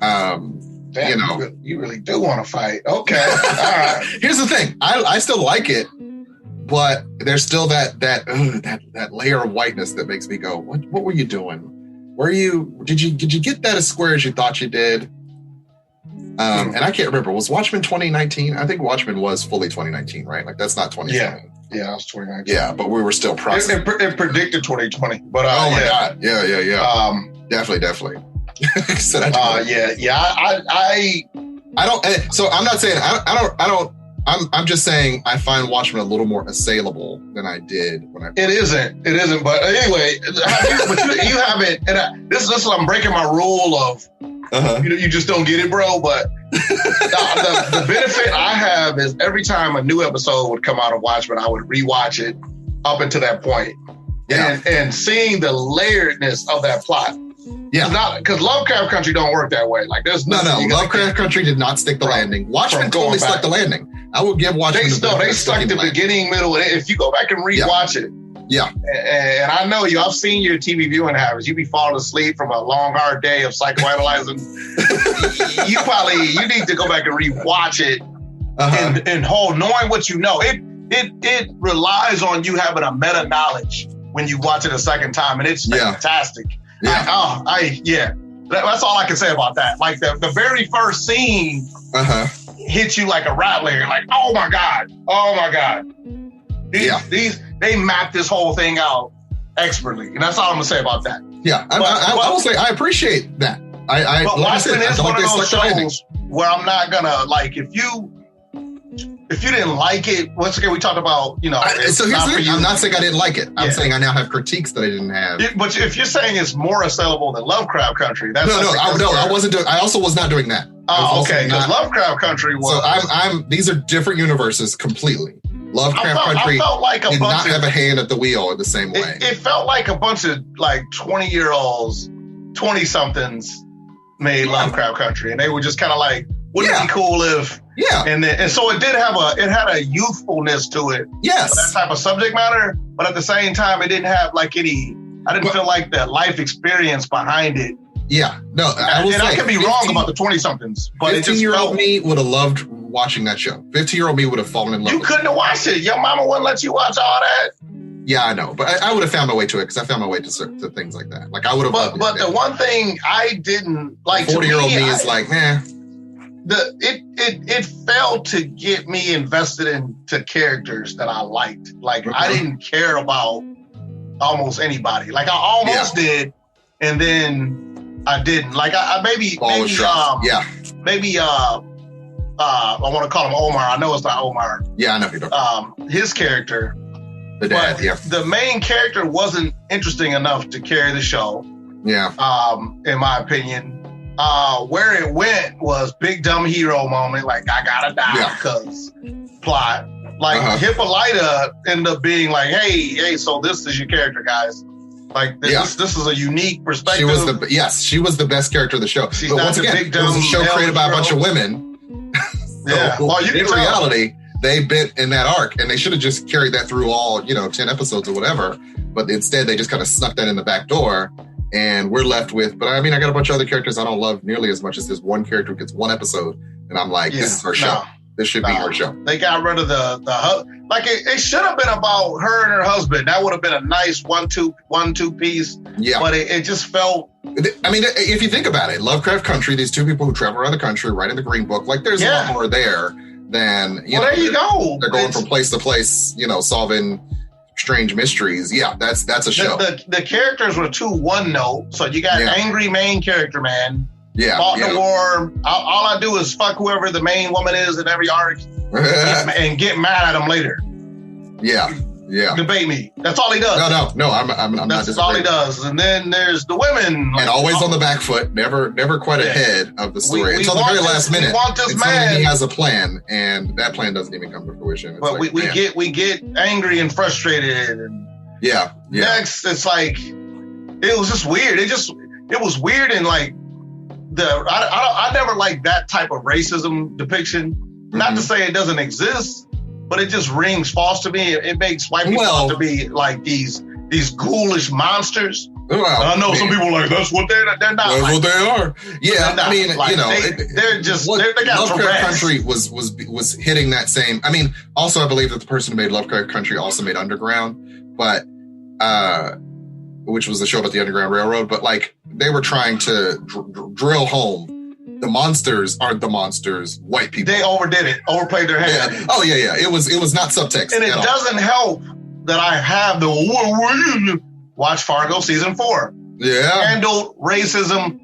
Damn, you really do want to fight. Okay, all right. Here's the thing: I still like it, but there's still that layer of whiteness that makes me go, what were you doing? Did you get that as square as you thought you did? And I can't remember. Was Watchmen 2019? I think Watchmen was fully 2019, right? Like, that's not 2020. Yeah, it was 2019. Yeah, but we were still processing. It predicted 2020. But oh my God, yeah. Definitely. I don't. So I'm not saying I don't. I'm just saying I find Watchmen a little more assailable than I did when I. It isn't. But anyway, you haven't. And this is I'm breaking my rule of. You just don't get it, bro. But the benefit I have is every time a new episode would come out of Watchmen, I would rewatch it up until that point. Yeah. And seeing the layeredness of that plot. Yeah. Because Lovecraft Country don't work that way. Like, there's no. Lovecraft Country did not stick the landing. Watchmen totally stuck the landing. I will give Watchmen. They stuck the beginning, middle, and if you go back and rewatch it. Yeah. And I know I've seen your TV viewing habits. You be falling asleep from a long, hard day of psychoanalyzing. you need to go back and rewatch it and hold, knowing what you know. It relies on you having a meta knowledge when you watch it a second time, and it's fantastic. Yeah. That's all I can say about that. Like the very first scene hits you like a rattler. You're like, oh my God. They mapped this whole thing out expertly, and that's all I'm gonna say about that. Yeah, I will say I appreciate that. But Watchmen is one of those shows where I'm not gonna like if you didn't like it. Once again, we talked about so here's the thing. I'm not saying I didn't like it. I'm saying I now have critiques that I didn't have. But if you're saying it's more assailable than Lovecraft Country, that's I wasn't doing. I also was not doing that. Oh, okay. Because Lovecraft Country was. So These are different universes completely. Lovecraft Country did not have a hand at the wheel in the same way. It felt like a bunch of like 20-year-olds, 20-somethings made Lovecraft Country, and they were just kind of like, wouldn't it be cool if? Yeah. And so it had a youthfulness to it. Yes. That type of subject matter, but at the same time, it didn't have like I didn't feel like the life experience behind it. Yeah. No, I could be wrong about the 20-somethings, but 15-year-old me would have loved watching that show. 15-year-old me would have fallen in love. You couldn't have watched it. Your mama wouldn't let you watch all that. Yeah, I know, but I would have found my way to it because I found my way to things like that. Like I would have. But the one thing I didn't like. 40-year-old me is like, nah. it failed to get me invested into characters that I liked. Like I didn't care about almost anybody. Like I almost did, and then I didn't. Like I maybe I want to call him Omar. I know it's not Omar. Yeah, I know who you're talking about. His character, the dad. The main character wasn't interesting enough to carry the show. Yeah. In my opinion. Where it went was big dumb hero moment, like I gotta die because plot. Like Hippolyta ended up being like, hey, so this is your character, guys. Like this is a unique perspective. She was the best character of the show. She's but not once again, big it was a show created by a bunch of women. So well, in reality, they bit in that arc, and they should have just carried that through all 10 episodes or whatever. But instead, they just kind of snuck that in the back door. And we're left with, but I mean, I got a bunch of other characters I don't love nearly as much as this one character who gets one episode. And I'm like, this is her show. This should be her show. They got rid of the like it should have been about her and her husband. That would have been a nice 1-2 piece. Yeah. But it just felt. I mean, if you think about it, Lovecraft Country, these two people who travel around the country, writing the Green Book, like there's a lot more there than, there you go. They're going from place to place, solving strange mysteries. Yeah, that's a show. The characters were too one note. So you got angry main character man. Yeah. Fought in the war. All I do is fuck whoever the main woman is in every arc and get mad at him later. Yeah. Yeah. Debate me. That's all he does. No. I'm not. That's all he does. And then there's the women, and always on the back foot, never quite ahead of the story until the very last minute. We want this man. He has a plan, and that plan doesn't even come to fruition. It's but we get angry and frustrated, and next it's like it was just weird. It was weird, and like I never liked that type of racism depiction. Mm-hmm. Not to say it doesn't exist. But it just rings false to me. It makes white people out to be like these ghoulish monsters. Well, I know some people are like, that's what they're not. That's like, what they are. Yeah, I mean, like, they're just they got Lovecraft Country was hitting that same. I mean, also I believe that the person who made Lovecraft Country also made Underground, but which was the show about the Underground Railroad. But like they were trying to drill home. The monsters aren't the monsters. White people. They overdid it. Overplayed their hand. Yeah. Oh yeah. It was not subtext. And it doesn't help that I have the watch Fargo season 4. Yeah. Handled racism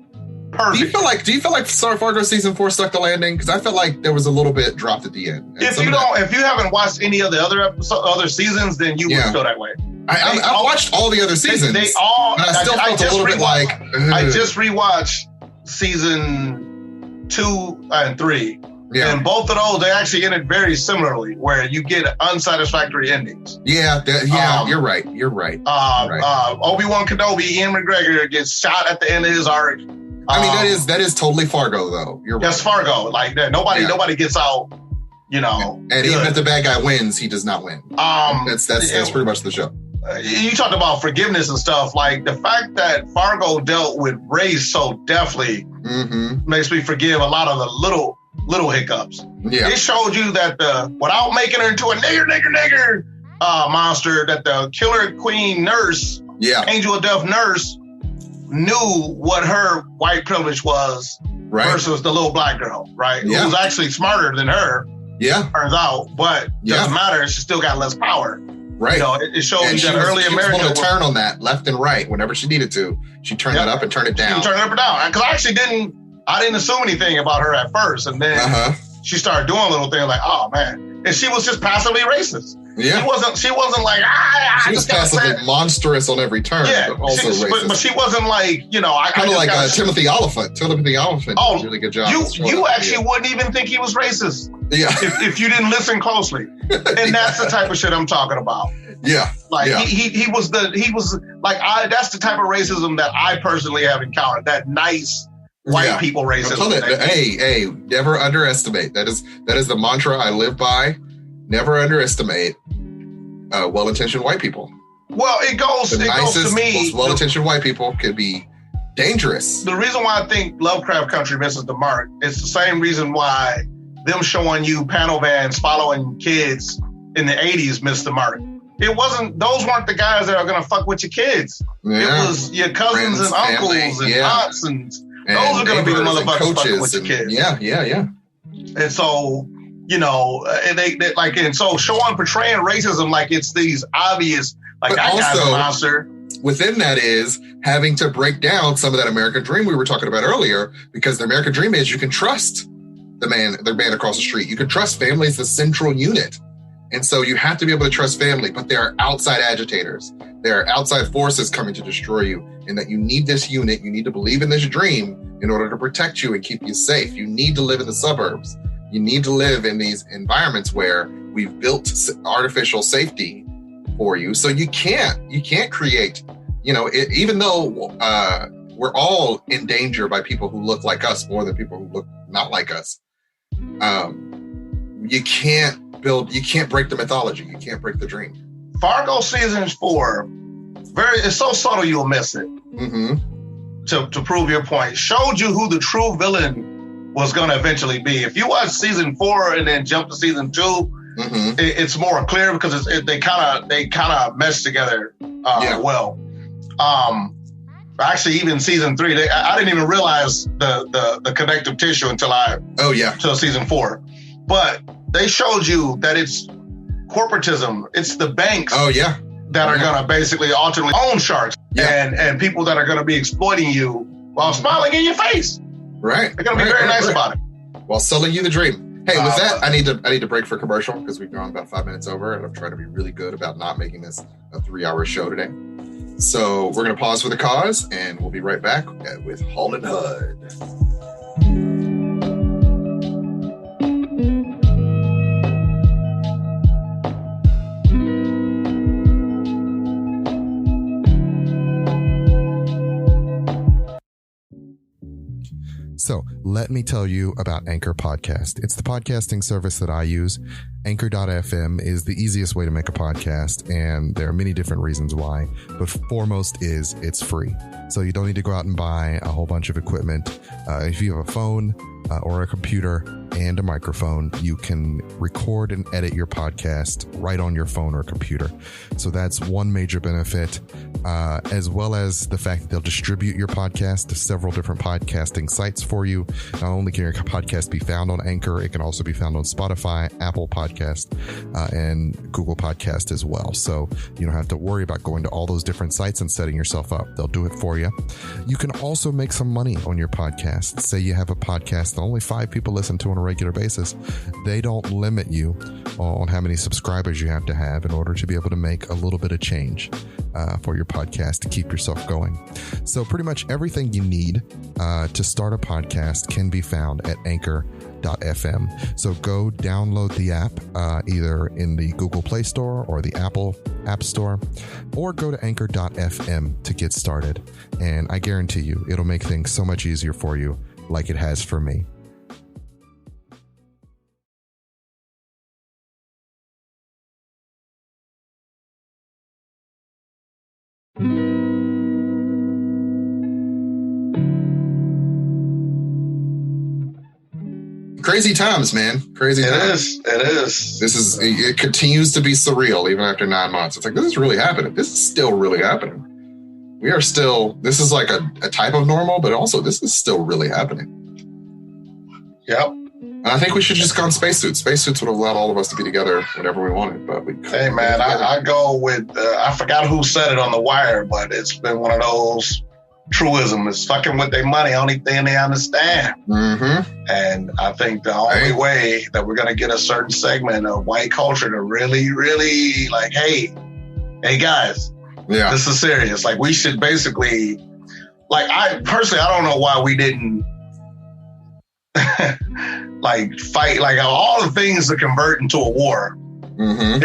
perfect. Do you feel like Fargo season 4 stuck the landing? Because I felt like there was a little bit dropped at the end. If you haven't watched any of the other seasons, then you would feel that way. I watched all the other seasons. They all. And I still felt a little bit like. I just rewatched season 2 and 3. Yeah. And both of those, they actually ended very similarly, where you get unsatisfactory endings. Yeah, you're right. Obi-Wan Kenobi, Ian McGregor gets shot at the end of his arc. I mean, that is totally Fargo, though. You're right. That's Fargo. Like that, nobody gets out. And even if the bad guy wins, he does not win. That's pretty much the show. You talked about forgiveness and stuff. Like the fact that Fargo dealt with race so deftly makes me forgive a lot of the little hiccups. Yeah. It showed you that without making her into a nigger monster, that the killer queen nurse, angel of death nurse, knew what her white privilege was versus the little black girl, right? Who was actually smarter than her. Yeah, turns out, but doesn't matter. She still got less power. Right. It showed me that early America was turn on that left and right whenever she needed to. She turned it up and turned it down. She turned it up and down. Because I actually didn't assume anything about her at first. And then she started doing little things like, oh man. And she was just passively racist. Yeah. She wasn't like, she was passively monstrous on every turn, but also racist. But she wasn't like, kind of like Timothy Oliphant. Timothy Oliphant did a really good job. You actually wouldn't even think he was racist. Yeah. If you didn't listen closely. And that's the type of shit I'm talking about. Yeah. Like he was like that's the type of racism that I personally have encountered. That nice white people racism. Hey, never underestimate. That is the mantra I live by. Never underestimate well-intentioned white people. Well, it goes to me. Most well-intentioned white people could be dangerous. The reason why I think Lovecraft Country misses the mark is the same reason why them showing you panel vans following kids in the 80s missed the mark. Those weren't the guys that are going to fuck with your kids. Yeah. It was your cousins, friends, and uncles, family, and aunts, and those are going to be the motherfuckers fucking with your kids. Yeah. And so, and they like, and so portraying racism like it's these obvious, like but that guy's a monster. Within that is having to break down some of that American dream we were talking about earlier, because the American dream is you can trust the man across the street. You can trust family is the central unit. And so you have to be able to trust family, but there are outside agitators. There are outside forces coming to destroy you, and that you need this unit. You need to believe in this dream in order to protect you and keep you safe. You need to live in the suburbs. You need to live in these environments where we've built artificial safety for you. So you can't create, even though we're all in danger by people who look like us more than people who look not like us. You can't break the mythology. You can't break the dream. Fargo season 4, it's so subtle you'll miss it. Mm-hmm. To prove your point, showed you who the true villain was going to eventually be. If you watch season 4 and then jump to season 2, mm-hmm. it's more clear because they kind of mesh together well. Actually, even season 3, I didn't even realize the connective tissue until season 4, but they showed you that it's corporatism. It's the banks that are going to basically ultimately own sharks and people that are going to be exploiting you while smiling in your face. Right. They're going to be very nice about it. While selling you the dream. Hey, with that, I need to break for commercial because we've gone about 5 minutes over, and I'm trying to be really good about not making this a 3-hour show today. So we're going to pause for the cause, and we'll be right back with Hull and Hudd. So let me tell you about Anchor Podcast. It's the podcasting service that I use. Anchor.fm is the easiest way to make a podcast, and there are many different reasons why, but foremost is it's free. So you don't need to go out and buy a whole bunch of equipment. If you have a phone or a computer and a microphone, you can record and edit your podcast right on your phone or computer. So that's one major benefit, as well as the fact that they'll distribute your podcast to several different podcasting sites for you. Not only can your podcast be found on Anchor, it can also be found on Spotify, Apple Podcast, and Google Podcast as well. So you don't have to worry about going to all those different sites and setting yourself up. They'll do it for you. You can also make some money on your podcast. Say you have a podcast that only 5 people listen to on a regular basis. They don't limit you on how many subscribers you have to have in order to be able to make a little bit of change for your podcast to keep yourself going. So pretty much everything you need to start a podcast can be found at Anchor.fm. So go download the app either in the Google Play Store or the Apple App Store, or go to Anchor.fm to get started. And I guarantee you, it'll make things so much easier for you, like it has for me. Crazy times, man. Crazy times. It is. It continues to be surreal even after 9 months. It's like, this is really happening. This is still really happening. This is like a type of normal, but also this is still really happening. Yep. And I think we should just go on spacesuits. Spacesuits would have allowed all of us to be together whenever we wanted, but we couldn't. Hey, man, I go with, I forgot who said it on The Wire, but it's been one of those truism. It's fucking with their money, only thing they understand. Mm-hmm. And I think the only way that we're going to get a certain segment of white culture to really, really like, hey guys, this is serious. Like, we should basically, like, I don't know why we didn't like fight, like all the things to convert into a war. Mm-hmm.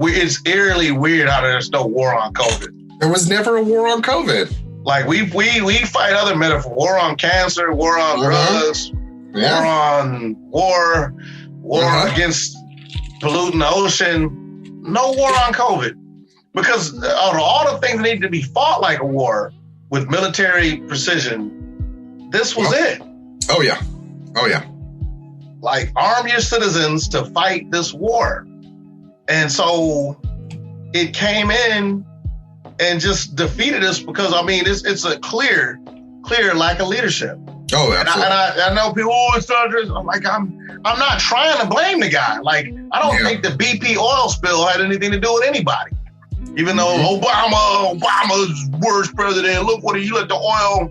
It's eerily weird how there's no war on COVID. There was never a war on COVID. Like we fight other metaphors: war on cancer, war on drugs, war against polluting the ocean. No war on COVID, because of all the things that need to be fought like a war with military precision, this was it. Oh yeah. Like, arm your citizens to fight this war, and so it came in and just defeated us because, I mean, it's a clear lack of leadership. Oh, absolutely. And I know people always start. I'm like, I'm I'm not trying to blame the guy. Like, I don't think the BP oil spill had anything to do with anybody. Even though Obama's worst president, look what he let the oil.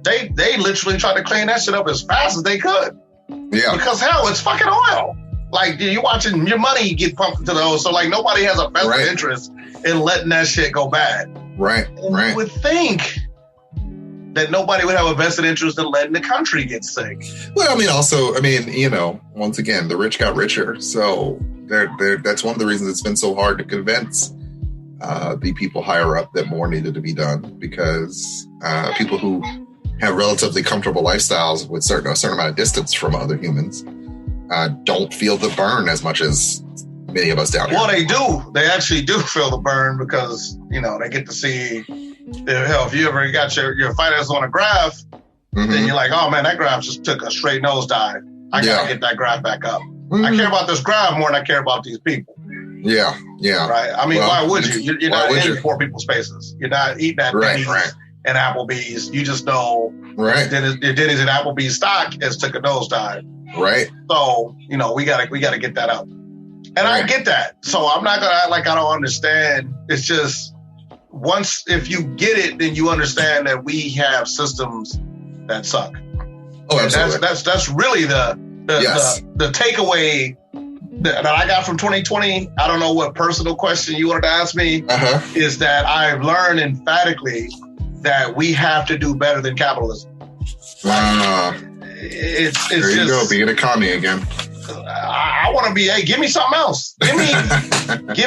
They literally tried to clean that shit up as fast as they could. Yeah. Because hell, it's fucking oil. Like, you're watching your money get pumped into the oil. So like nobody has a vested interest in letting that shit go bad. Right. And you would think that nobody would have a vested interest in letting the country get sick. Well, I mean, you know, once again, the rich got richer. So that's one of the reasons it's been so hard to convince the people higher up that more needed to be done, because people who have relatively comfortable lifestyles with a certain amount of distance from other humans don't feel the burn as much as many of us down here. Well, they do. They actually do feel the burn because, you know, they get to see, hell, if you ever got your finances on a graph, then you're like, oh man, that graph just took a straight nosedive. I gotta get that graph back up. I care about this graph more than I care about these people. Yeah. Right. I mean, why would you? You're not in poor people's spaces. You're not eating at Denny's and Applebee's. You just know your Denny's and Applebee's stock has took a nosedive. Right. So, you know, we gotta get that up. And I get that. So I'm not gonna act like I don't understand. It's just if you get it, then you understand that we have systems that suck. Oh, absolutely. That's really the takeaway that I got from 2020. I don't know what personal question you wanted to ask me. Is that I've learned emphatically that we have to do better than capitalism. It's there you go, being a commie again. I want to be. Hey, give me something else. Give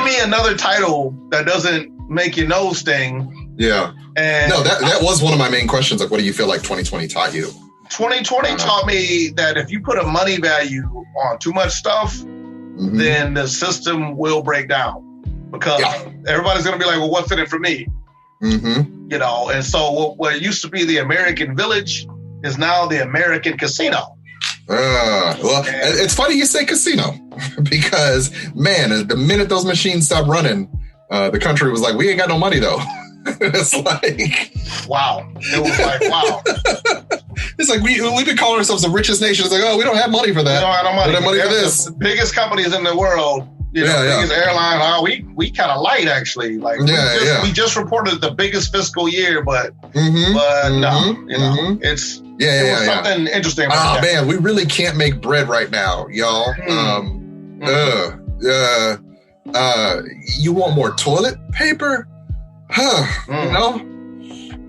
me another title that doesn't make your nose sting. Yeah. And no, that was one of my main questions. Like, what do you feel like 2020 taught you? 2020 taught me that if you put a money value on too much stuff, then the system will break down, because everybody's going to be like, well, what's in it for me? You know, and so what used to be the American village is now the American casino. Well, it's funny you say casino, because, man, the minute those machines stopped running, the country was like, we ain't got no money, though. It's like, wow. It was like, wow. It's like we've been calling ourselves the richest nation. It's like, oh, we don't have money for that. We don't have no money. We don't have money for this. The biggest companies in the world, biggest airline. We kind of light, actually. Like, we just reported the biggest fiscal year, but no, it's something interesting about that. Man, we really can't make bread right now, y'all. You want more toilet paper? You know?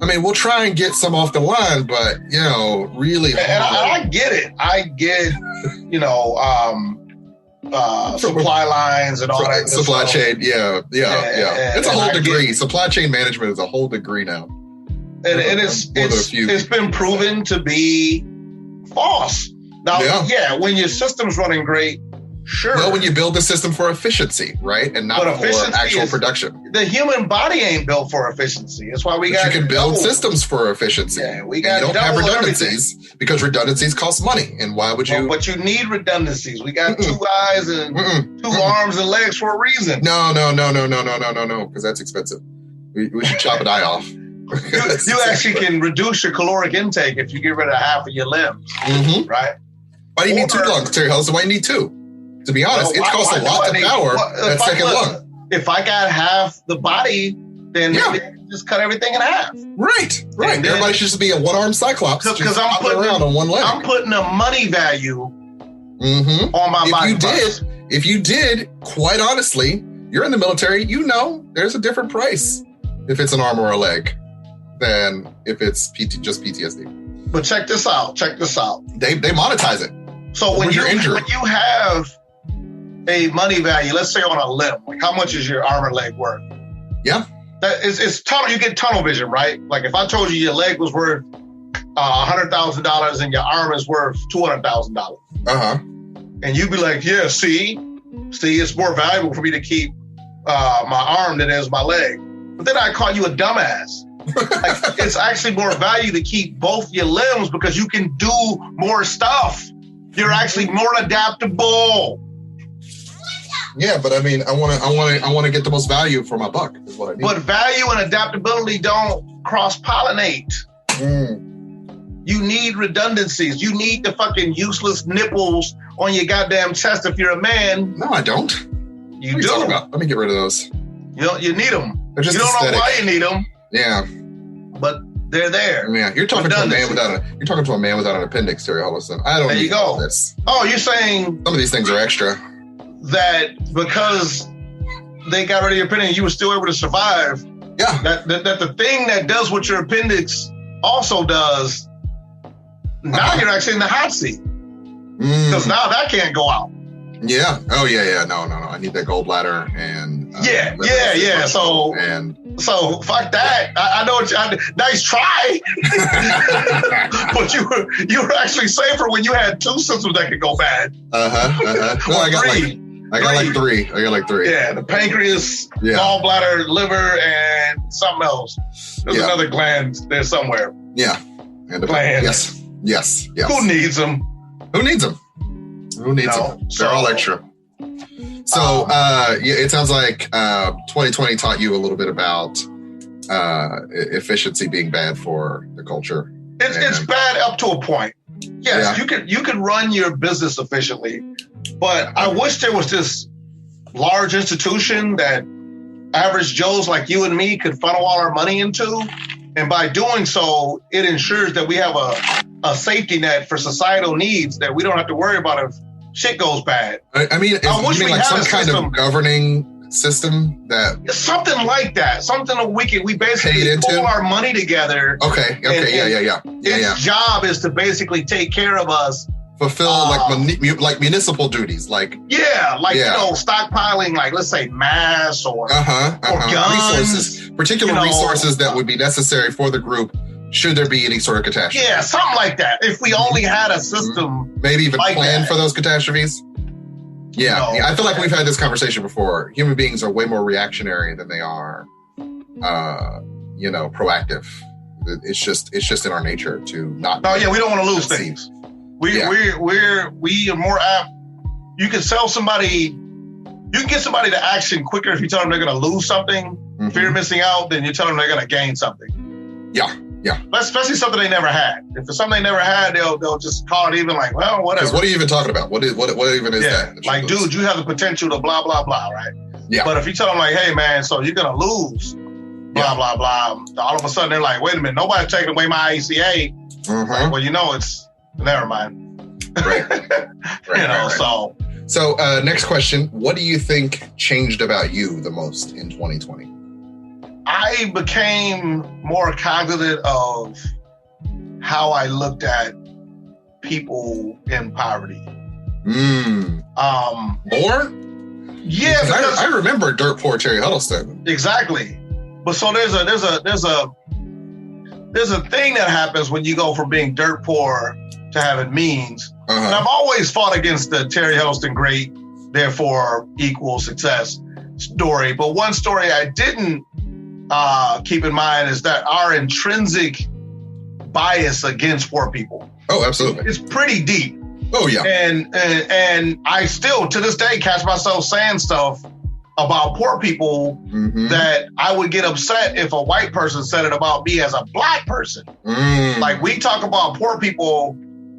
I mean, we'll try and get some off the line, but, you know, really. And I get it. I get, supply lines and all that. Supply chain, yeah. It's a whole degree. Supply chain management is a whole degree now. And it's been proven to be false. Now, when your system's running great, sure. Well, when you build the system for efficiency, right? And not for actual production. The human body ain't built for efficiency. That's why you can build systems for efficiency. Yeah, you don't have redundancies because redundancies cost money. And why would you? But you need redundancies. We got two eyes and two arms and legs for a reason. No, because that's expensive. We should chop an eye off. You actually can reduce your caloric intake if you get rid of half of your limbs, right? Why do you need two lungs, Terry Hudson? Why do you need two? To be honest, it costs a lot to power that second lung. If I got half the body, then maybe I can just cut everything in half. Right. Everybody should just be a one-armed cyclops. Because I'm putting around on one leg. I'm putting a money value on my body. If you did, quite honestly, you're in the military, you know there's a different price if it's an arm or a leg than if it's just PTSD. But check this out. They monetize it. So when you have a money value, let's say on a limb, like how much is your arm or leg worth? Yeah. That is tunnel. You get tunnel vision, right? Like if I told you your leg was worth $100,000 and your arm is worth $200,000. And you'd be like, yeah, see, it's more valuable for me to keep my arm than it is my leg. But then I call you a dumbass. Like, it's actually more value to keep both your limbs because you can do more stuff. You're actually more adaptable. Yeah, but I mean, I want to get the most value for my buck. Is what I need. But value and adaptability don't cross-pollinate. You need redundancies. You need the fucking useless nipples on your goddamn chest if you're a man. No, I don't. You what are do. Talking about? Let me get rid of those. You need them. They're just you don't aesthetic. know why you need them. Yeah. But they're there. Yeah, you're talking to a man without an appendix, Terry Huddleston. I don't there need you go. all this. Oh, you're saying some of these things are extra. That because they got rid of your appendix, you were still able to survive. Yeah. That the thing that does what your appendix also does, now you're actually in the hot seat. Because now that can't go out. Yeah. Oh, yeah. No. I need that gallbladder and yeah. So fuck that. I know. Nice try. But you were actually safer when you had two systems that could go bad. Well, I got like three. Yeah, the pancreas, gallbladder, liver, and something else. There's another gland there somewhere. Yeah, and the gland. Yes. Who needs them? Who needs them? They're all extra. So it sounds like 2020 taught you a little bit about efficiency being bad for the culture. It's bad up to a point. Yes, you can run your business efficiently, but I wish there was this large institution that average Joes like you and me could funnel all our money into. And by doing so, it ensures that we have a safety net for societal needs that we don't have to worry about if shit goes bad. I mean, you mean like some kind of governing system that... Something like that. Something we basically pull our money together. Okay. Yeah. Its job is to basically take care of us. Fulfill like municipal duties, like stockpiling, like let's say mass or guns, resources, particular resources that would be necessary for the group should there be any sort of catastrophe. Yeah, something like that. If we only had a system, maybe even like plan for those catastrophes. Yeah, I feel like we've had this conversation before. Human beings are way more reactionary than they are, proactive. It's just in our nature to not. Oh yeah, we don't want to lose things. We are more apt. You can sell somebody. You can get somebody to action quicker if you tell them they're going to lose something, fear of missing out, than you tell them they're going to gain something. Yeah. Especially something they never had. If it's something they never had, they'll just call it even like, well, whatever. Because what are you even talking about? What even is that? Like, dude, you have the potential to blah blah blah, right? Yeah. But if you tell them like, hey man, so you're going to lose, blah blah blah, all of a sudden they're like, wait a minute, nobody's taking away my ACA. Like, well, it's. Never mind. Right. So next question. What do you think changed about you the most in 2020? I became more cognizant of how I looked at people in poverty. More? Yeah, because I remember dirt poor Terry Huddleston. Exactly. But so there's a thing that happens when you go from being dirt poor to having means. And I've always fought against the Terry Huddleston great, therefore equal success story. But one story I didn't keep in mind is that our intrinsic bias against poor people. Oh, absolutely. It's pretty deep. Oh, yeah. And I still, to this day, catch myself saying stuff about poor people that I would get upset if a white person said it about me as a black person. Like, we talk about poor people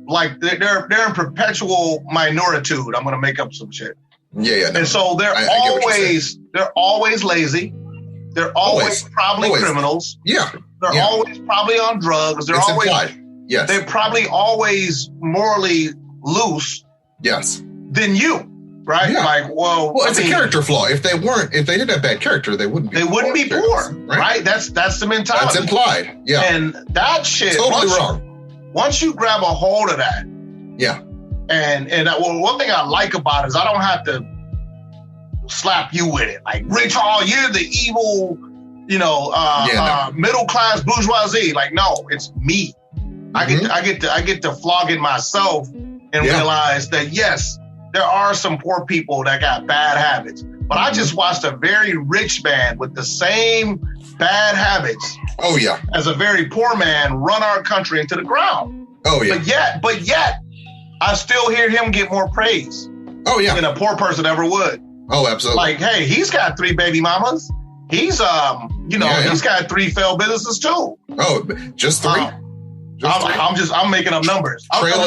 like they're in perpetual minoritude. I'm going to make up some shit. Yeah. No, and so they're always lazy. They're always probably criminals. Yeah. They're always probably on drugs. They're always implied. Yes. They're probably always morally loose. Yes. Than you. Right? Yeah. Like, it's a character flaw. If they didn't have bad character, they wouldn't be poor. Right? That's the mentality. That's implied. Yeah. And that shit totally wrong. Once you grab a hold of that. Yeah. And one thing I like about it is I don't have to slap you with it. Like, Rich Hall, you're the evil, middle class bourgeoisie. Like, no, it's me. I get to flog it myself and realize that yes, there are some poor people that got bad habits. But I just watched a very rich man with the same bad habits. Oh yeah. As a very poor man run our country into the ground. Oh yeah. But yet, I still hear him get more praise. Oh yeah. Than a poor person ever would. Oh, absolutely. Like, hey, he's got 3 baby mamas. He's he's got 3 failed businesses too. Oh, just 3? I'm making up numbers. Trail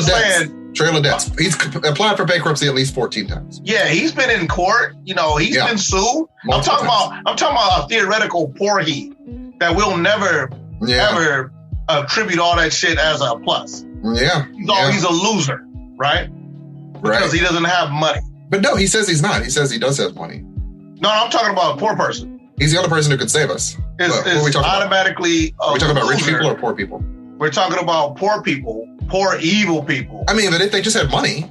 of debts. He's applied for bankruptcy at least 14 times. Yeah, he's been in court. He's been sued. I'm talking about a theoretical poor he that will never ever attribute all that shit as a plus. Yeah. He's a loser, right? Because he doesn't have money. But no, he says he's not. He says he does have money. No, I'm talking about a poor person. He's the only person who could save us. What are we talking automatically about? Are we talking about rich people or poor people? We're talking about poor people, poor, evil people. I mean, but if they just had money,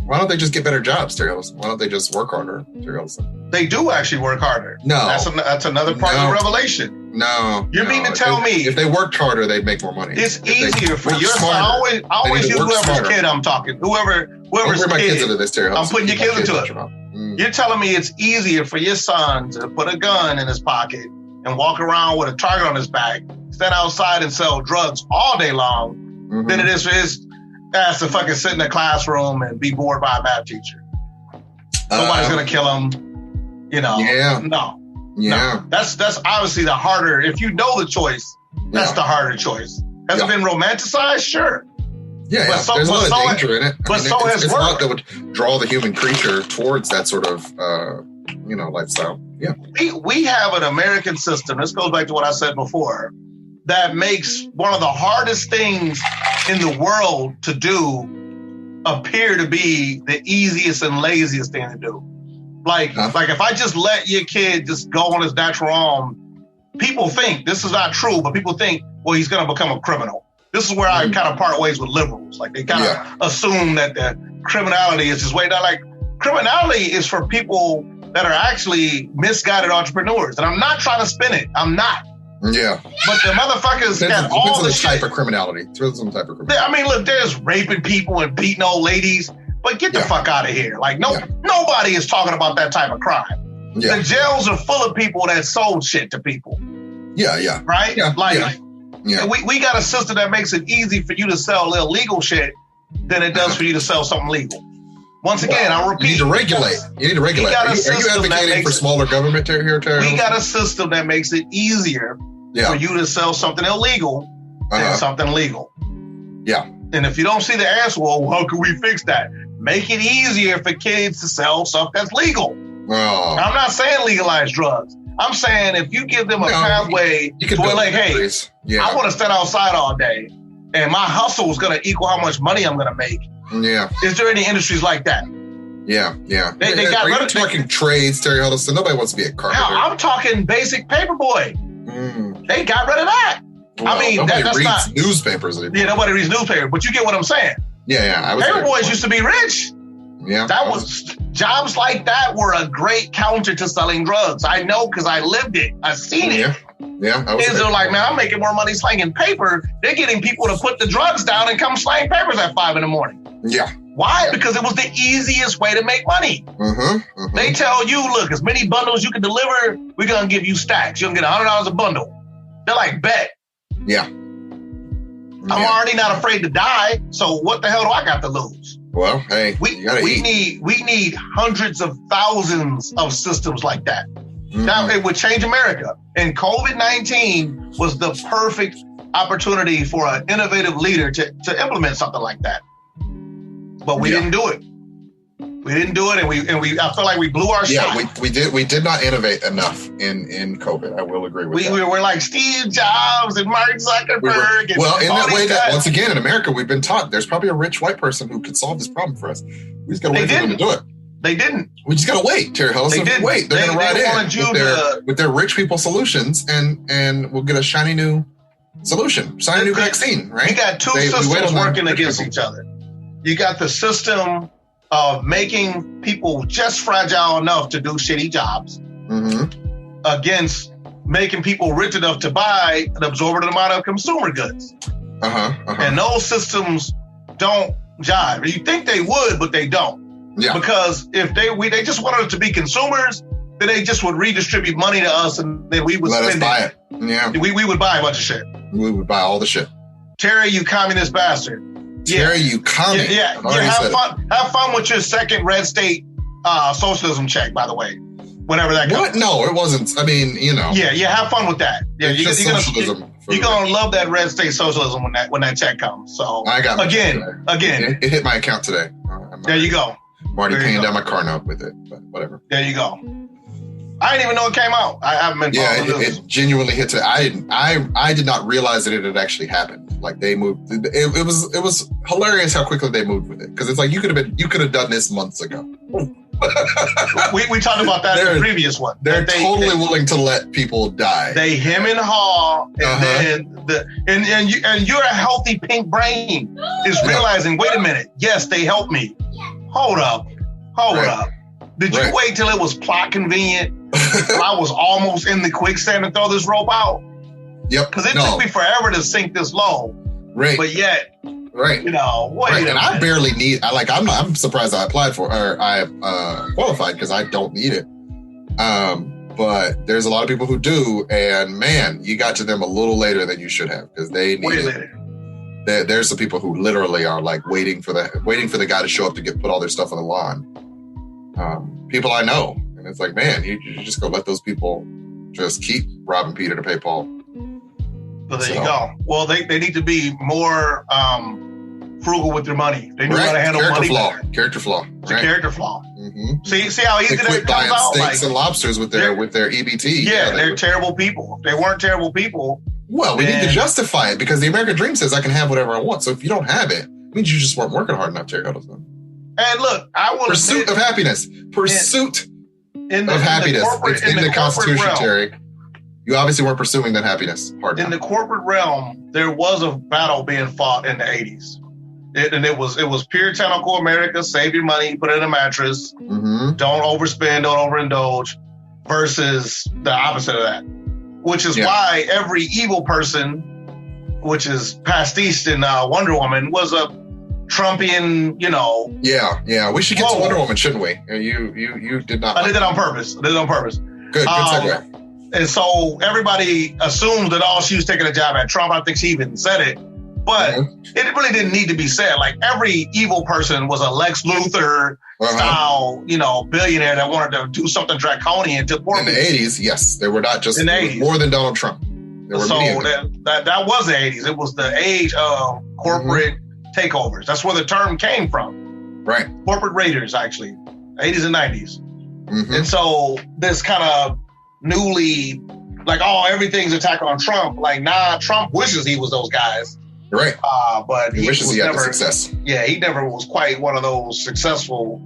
why don't they just get better jobs, Terry Ellison? Why don't they just work harder, Terry Ellison? They do actually work harder. No. That's another part of the revelation. No. You mean to tell me if they worked harder, they'd make more money. It's easier for your son. I always use whoever's kid I'm talking. Whoever's kid. My kids into this, Terry Ellison. I'm putting your kids into it. You're telling me it's easier for your son to put a gun in his pocket and walk around with a target on his back, stand outside and sell drugs all day long, than it is for his ass to fucking sit in a classroom and be bored by a math teacher. Nobody's gonna kill him. Yeah. No. Yeah. No. That's obviously the harder. If you know the choice, that's the harder choice. Has it been romanticized? Sure. Yeah, there's a lot of danger in it. It's a lot that would draw the human creature towards that sort of, lifestyle. Yeah. We have an American system, this goes back to what I said before, that makes one of the hardest things in the world to do appear to be the easiest and laziest thing to do. Like if I just let your kid just go on his natural arm, people think, this is not true, but people think, well, he's going to become a criminal. This is where I kind of part ways with liberals. Like they kind of assume that the criminality is just way down. Like criminality is for people that are actually misguided entrepreneurs. And I'm not trying to spin it. I'm not. Yeah. But the motherfuckers got all the type of criminality. Some type of criminality. I mean, look, there's raping people and beating old ladies, but get the fuck out of here. Like nobody is talking about that type of crime. Yeah. The jails are full of people that sold shit to people. Yeah. Right? Yeah. Yeah. We got a system that makes it easy for you to sell illegal shit than it does for you to sell something legal. Once again, I repeat. You need to regulate. Are you advocating for smaller government here, Terry? We got a system that makes it easier for you to sell something illegal than something legal. Yeah. And if you don't see the answer, well, how can we fix that? Make it easier for kids to sell stuff that's legal. Oh. I'm not saying legalize drugs. I'm saying if you give them a pathway to where, like, hey, I want to stand outside all day and my hustle is going to equal how much money I'm going to make. Yeah. Is there any industries like that? Yeah. They got rid of talking trades, Terry Ellison. Nobody wants to be a carpenter. No, I'm talking basic paperboy. They got rid of that. Well, I mean, nobody reads not newspapers anymore. Yeah, nobody reads newspapers, but you get what I'm saying. Yeah. Paperboys used to be rich. Yeah. Jobs like that were a great counter to selling drugs. I know because I lived it. I've seen it. Yeah. Kids are like, man, I'm making more money slanging paper. They're getting people to put the drugs down and come slang papers at 5 a.m. Yeah. Why? Because it was the easiest way to make money. They tell you, look, as many bundles you can deliver, we're going to give you stacks. You're going to get $100 a bundle. They're like, bet. Yeah. I'm already not afraid to die. So what the hell do I got to lose? Well, hey, we need hundreds of thousands of systems like that. Now it would change America. And COVID-19 was the perfect opportunity for an innovative leader to implement something like that. But we didn't do it. We didn't do it, and we I feel like we blew our shot. Yeah, we did not innovate enough in COVID. I will agree with that. We were like Steve Jobs and Mark Zuckerberg. In that way, that once again in America we've been taught there's probably a rich white person who could solve this problem for us. We just got to wait for them to do it. They didn't. We just got to wait, Terry Ellison. They didn't wait. They're going to ride in with their rich people solutions, and we'll get a shiny new solution, shiny new vaccine. Right? You got two systems working against each other. You got the system of making people just fragile enough to do shitty jobs against making people rich enough to buy an absorbent amount of consumer goods. And those systems don't jive. You think they would, but they don't. Yeah. Because if they just wanted us to be consumers, then they just would redistribute money to us and then we would let spend us buy it. Yeah. We would buy a bunch of shit. We would buy all the shit. Terry, you communist bastard. Terry, you communist. Yeah. Have fun with your second red state socialism check, by the way. Whenever that comes. What? No, it wasn't. I mean, Yeah, have fun with that. Yeah, it's just socialism You're gonna love that red state socialism when that check comes. So I got again. It hit my account today. There you go. I'm already paying down my car note with it, but whatever. There you go. I didn't even know it came out. I haven't been. Yeah, it genuinely hit today. I did not realize that it had actually happened. Like they moved. It was hilarious how quickly they moved with it, because it's like you could have done this months ago. we talked about that in the previous one. They're totally willing to let people die. They hem and haw, and you're a healthy pink brain is realizing, wait a minute, yes, they helped me. Hold up. Did you wait till it was plot convenient? I was almost in the quicksand to throw this rope out. Yep. Because it took me forever to sink this low. Right. But yet. Right. You know, and I barely need. I'm surprised I applied for, or I qualified, because I don't need it. But there's a lot of people who do, and man, you got to them a little later than you should have, because they need it. There's some people who literally are like waiting for the guy to show up to put all their stuff on the lawn. People I know, and it's like, man, you just go let those people just keep robbing Peter to pay Paul. So there you go. Well, they need to be more frugal with their money. They know how to handle money better. Character flaw. It's a character flaw. Mm-hmm. See how easy that comes out? Steaks and lobsters with their EBT. Yeah, they're terrible people. If they weren't terrible people. Well, we need to justify it, because the American dream says I can have whatever I want. So if you don't have it means you just weren't working hard enough to take out those things. And look, I will Pursuit of happiness. Pursuit of happiness. It's in the Constitution, Terry. You obviously weren't pursuing that happiness hard enough. In the corporate realm, there was a battle being fought in the 80s. It was puritanical America, save your money, put it in a mattress, don't overspend, don't overindulge, versus the opposite of that. Which is why every evil person, which is pastiche in Wonder Woman, was a Trumpian, you know. Yeah. We should get to Wonder Woman, shouldn't we? You did not. I did that on purpose. Good segue. And so everybody assumes that she was taking a job at Trump. I think she even said it. But it really didn't need to be said. Like, every evil person was a Lex Luthor style, billionaire that wanted to do something draconian to poor people. In the 80s, yes. They were not just more than Donald Trump. So that was the 80s. It was the age of corporate takeovers. That's where the term came from. Right. Corporate raiders, actually. 80s and 90s. And so this kind of newly, like, everything's attack on Trump. Like, Trump wishes he was those guys. Right. But he wishes he had the success. Yeah, he never was quite one of those successful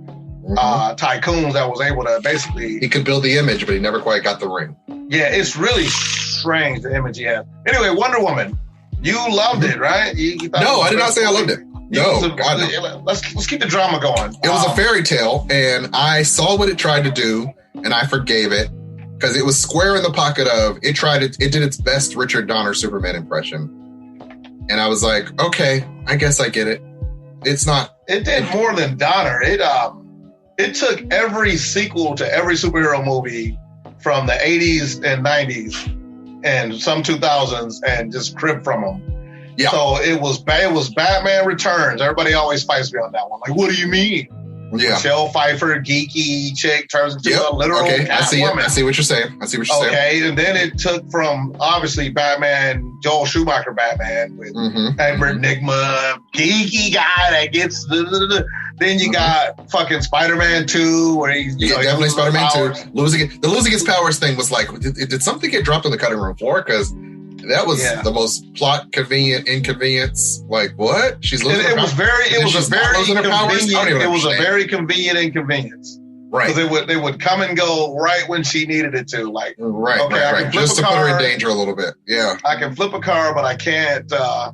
tycoons that was able to basically... He could build the image, but he never quite got the ring. Yeah, it's really strange, the image he had. Anyway, Wonder Woman. You loved it, right? No, I did not say I loved it. No, God, no. Let's keep the drama going. It was a fairy tale, and I saw what it tried to do, and I forgave it, because it was square in the pocket of, it did its best Richard Donner Superman impression. And I was like, okay, I guess I get it. It's not. It did more than Donner. It took every sequel to every superhero movie from the 80s and 90s and some 2000s and just cribbed from them. Yeah. So it was Batman Returns. Everybody always fights me on that one. Like, what do you mean? Yeah. Michelle Pfeiffer, geeky chick, turns into a literal Catwoman. I see what you're saying. Okay, and then it took from, obviously, Batman, Joel Schumacher Batman with Edward Enigma, geeky guy that gets... Then you got fucking Spider-Man 2, where he's... definitely Spider-Man 2. The losing his powers thing was like, did something get dropped on the cutting room floor? Because... that was the most plot convenient inconvenience. Like, what? She's losing her powers. It was a very convenient inconvenience. Right. Because they would come and go right when she needed it to. Like, right. Just to put her in danger a little bit. Yeah. I can flip a car, but I can't. I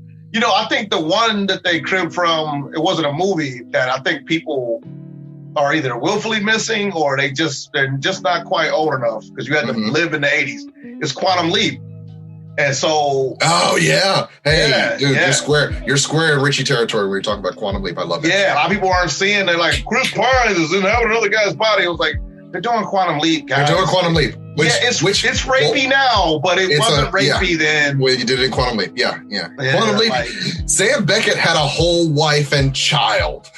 think the one that they cribbed from, it wasn't a movie, that I think people are either willfully missing or they're just not quite old enough, because you had to live in the 80s. It's Quantum Leap. And so... Oh, yeah. Hey, dude, you're square in Richie territory when you're talking about Quantum Leap. I love it. Yeah, a lot of people aren't seeing. They're like, Chris Pine is in another guy's body. I was like, they're doing Quantum Leap, guys. They're doing Quantum Leap. It's rapey now, but it wasn't rapey then. Well, you did it in Quantum Leap. Yeah. Quantum Leap. Sam Beckett had a whole wife and child.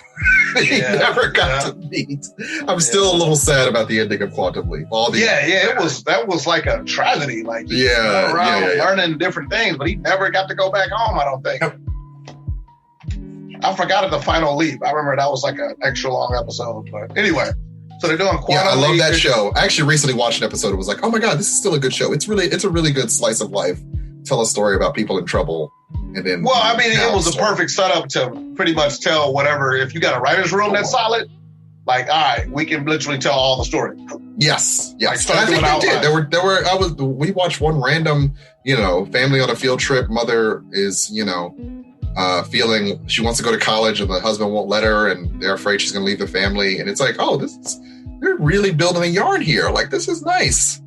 He never got to meet. I'm still a little sad about the ending of Quantum Leap. That was like a tragedy. Like he went around learning different things, but he never got to go back home, I don't think. I forgot the final leap. I remember that was like an extra long episode. But anyway, so they're doing Quantum Leap. I love that show. I actually recently watched an episode and was like, oh my God, this is still a good show. It's a really good slice of life. Tell a story about people in trouble. And then, it was a perfect setup to pretty much tell whatever. If you got a writer's room that's solid, like, all right, we can literally tell all the story. Yes. Like, I think they did. We watched one random, family on a field trip. Mother is, feeling she wants to go to college and the husband won't let her and they're afraid she's going to leave the family. And it's like, they're really building a yarn here. Like, this is nice.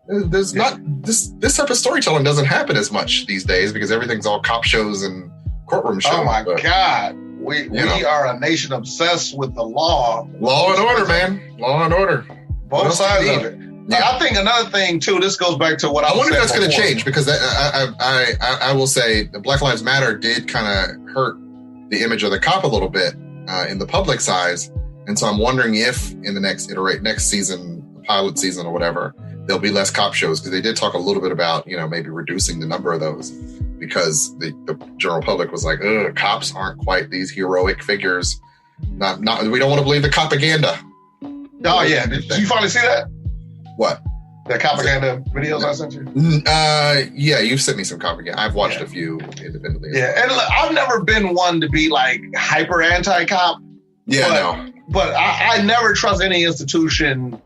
There's not this type of storytelling doesn't happen as much these days because everything's all cop shows and courtroom shows. Oh my God. We are a nation obsessed with the law. Law and order, man. Law and order. Both sides of it. Yeah. I think another thing too, this goes back to what I wonder if that's going to change because I will say the Black Lives Matter did kind of hurt the image of the cop a little bit in the public's eyes. And so I'm wondering if in the next season, pilot season or whatever, there'll be less cop shows because they did talk a little bit about, maybe reducing the number of those because the general public was like, cops aren't quite these heroic figures. We don't want to believe the propaganda. Oh yeah. Did you finally see that? What? The propaganda videos I sent you? Yeah, you've sent me some propaganda. I've watched a few independently. Yeah, and look, I've never been one to be like hyper anti-cop. Yeah, But I never trust any institution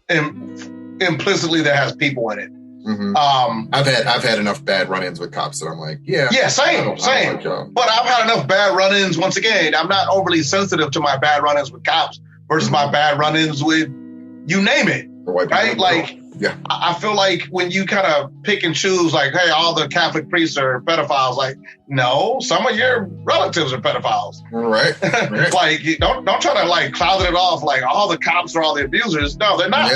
implicitly that has people in it. Mm-hmm. I've had enough bad run-ins with cops that I'm like, same. But I've had enough bad run-ins. Once again, I'm not overly sensitive to my bad run-ins with cops versus my bad run-ins with you name it. Right? Like, I feel like when you kind of pick and choose, like, hey, all the Catholic priests are pedophiles. Like, no, some of your relatives are pedophiles. Right. Like, don't try to like cloud it off like all the cops are all the abusers. No, they're not.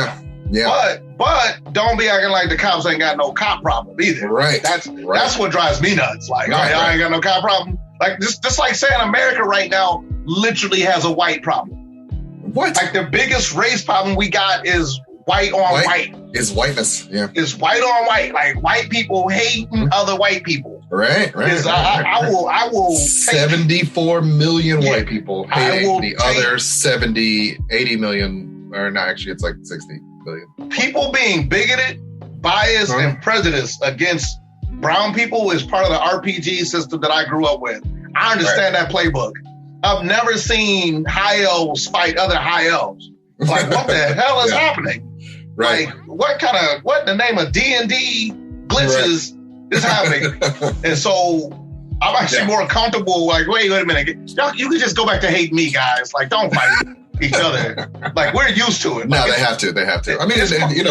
Yeah. But don't be acting like the cops ain't got no cop problem either. Right. That's what drives me nuts. Like, y'all ain't got no cop problem. Like, just like saying America right now literally has a white problem. What? Like, the biggest race problem we got is white on white. Is whiteness. Yeah. It's white on white. Like, white people hating other white people. Right. I will 74 million white people hating the other 70, 80 million, or no, actually it's like 60 million. People being bigoted, biased, and prejudiced against brown people is part of the RPG system that I grew up with. I understand that playbook. I've never seen high elves fight other high elves. Like, what the hell is happening? Right. Like, what in the name of D&D glitches is happening? And so I'm actually more comfortable. Like, wait a minute. You could just go back to hate me, guys. Like, don't fight each other. Like, we're used to it. No, like, they have to. I mean,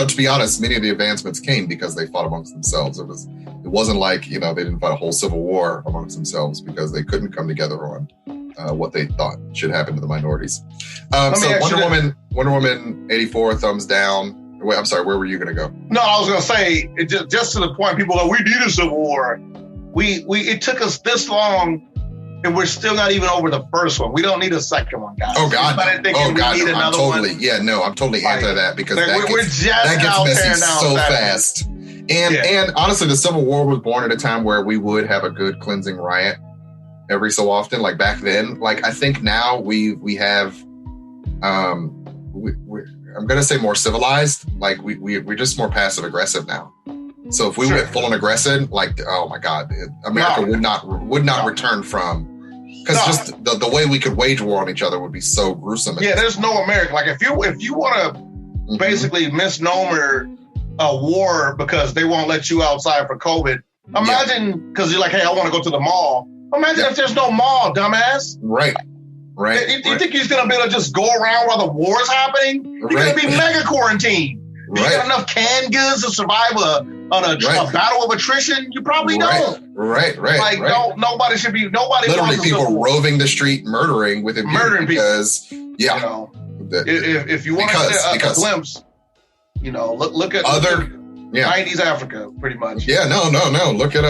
to be honest, many of the advancements came because they fought amongst themselves. It wasn't like, they didn't fight a whole civil war amongst themselves because they couldn't come together on what they thought should happen to the minorities. So Wonder Woman 84, thumbs down. Wait, I'm sorry, where were you going to go? No, I was going to say, just to the point, people are like, we need a civil war. It took us this long, and we're still not even over the first one. We don't need a second one, guys. Oh, God. I'm totally anti that because that gets messy so fast. And honestly, the Civil War was born at a time where we would have a good cleansing riot every so often. Like back then, like I think now we have, I'm going to say more civilized. Like we're just more passive aggressive now. So if we went full on aggressive, like, oh my God, America would not return from, because just the way we could wage war on each other would be so gruesome. There's no America. Like if you want to basically misnomer a war because they won't let you outside for COVID, imagine, because you're like, hey, I want to go to the mall. Imagine if there's no mall, dumbass. Right. You think he's going to be able to just go around while the war's happening? You're going to be mega quarantined. Do you got enough canned goods to survive a battle of attrition? You probably don't. Right. Like, nobody should be. Nobody. Literally, people roving the street, murdering with impunity because, if you want to get a glimpse, look at other 90s Africa, pretty much. Yeah, no. Look at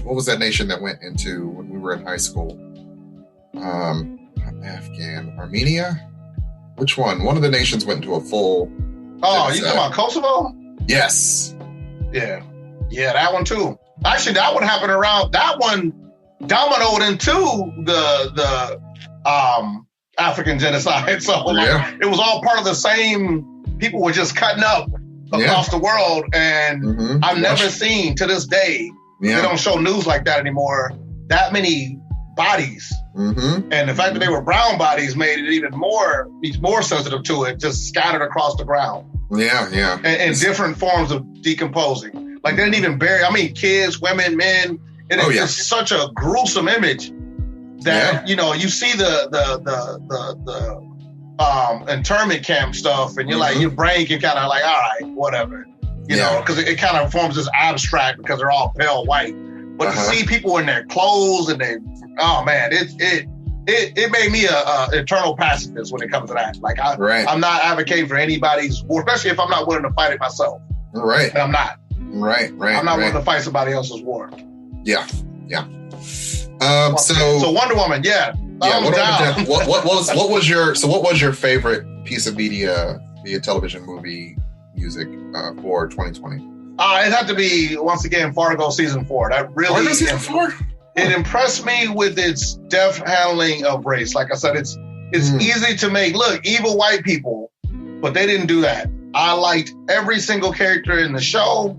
what was that nation that went into when we were in high school? Armenia? Which one? One of the nations went into a full... Oh, you talking about Kosovo? Yes. Yeah. Yeah, that one too. Actually, that one happened around... That one dominoed into the African genocide. So it was all part of the same... People were just cutting up across the world. And I've never seen, to this day, they don't show news like that anymore, that many bodies. And the fact that they were brown bodies made it even more sensitive to it, just scattered across the ground. And different forms of decomposing. Like they didn't even bury, kids, women, men. And it's just such a gruesome image that, you see the internment camp stuff and you're like, your brain can kind of like, all right, whatever. You know, because it kind of forms this abstract because they're all pale white. But to see people in their clothes and it made me a eternal pacifist when it comes to that. Like I'm not advocating for anybody's war, especially if I'm not willing to fight it myself. Right. And I'm not. Right. I'm not willing to fight somebody else's war. Yeah. So Wonder Woman, What was your favorite piece of media, via television, movie, music for 2020? It had to be, once again, Fargo season 4. That really Fargo season 4? It impressed me with its deft handling of race. Like I said, it's easy to make look evil white people, but they didn't do that. I liked every single character in the show,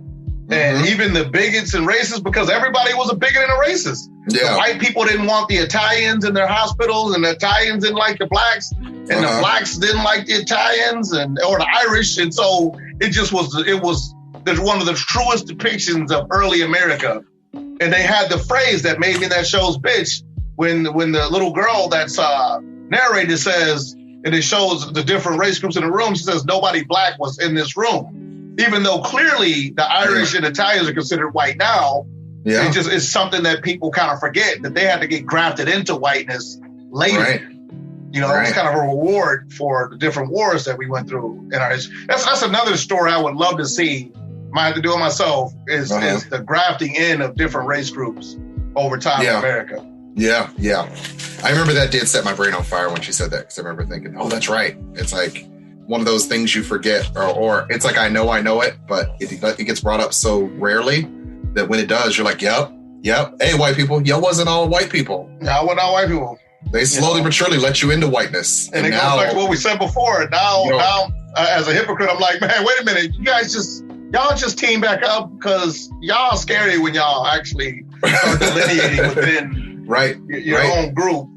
and even the bigots and racists, because everybody was a bigot and a racist. The white people didn't want the Italians in their hospitals, and the Italians didn't like the blacks, and the blacks didn't like the Italians or the Irish, and so it was one of the truest depictions of early America. And they had the phrase that made me that show's bitch when the little girl that's narrated says, and it shows the different race groups in the room, she says nobody black was in this room. Even though clearly the Irish and Italians are considered white now, it's something that people kind of forget, that they had to get grafted into whiteness later. Right. It was kind of a reward for the different wars that we went through in our history. That's another story I would love to see. Might have to do it myself, is the grafting in of different race groups over time in America. Yeah. I remember that did set my brain on fire when she said that, because I remember thinking, oh, that's right. It's like one of those things you forget, or it's like I know it, but it gets brought up so rarely that when it does, you're like, yep. Hey, white people, y'all wasn't all white people. Y'all wasn't all white people. They slowly but surely let you into whiteness. And it goes back to what we said before. Now, as a hypocrite, I'm like, man, wait a minute. Y'all just team back up because y'all scary when y'all actually start delineating within your own group.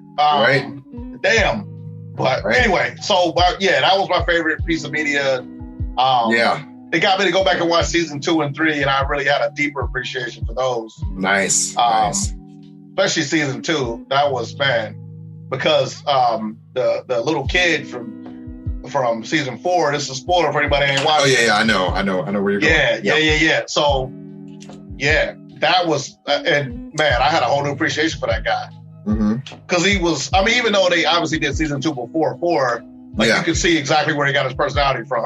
Damn. But anyway, so that was my favorite piece of media. It got me to go back and watch season 2 and 3, and I really had a deeper appreciation for those. Nice. Especially season 2. That was, because the little kid from season 4. This is a spoiler for anybody who ain't watching. Oh yeah, I know where you're going. Yeah. So that was, and man, I had a whole new appreciation for that guy. Because he was, even though they obviously did season 2 before 4, you could see exactly where he got his personality from.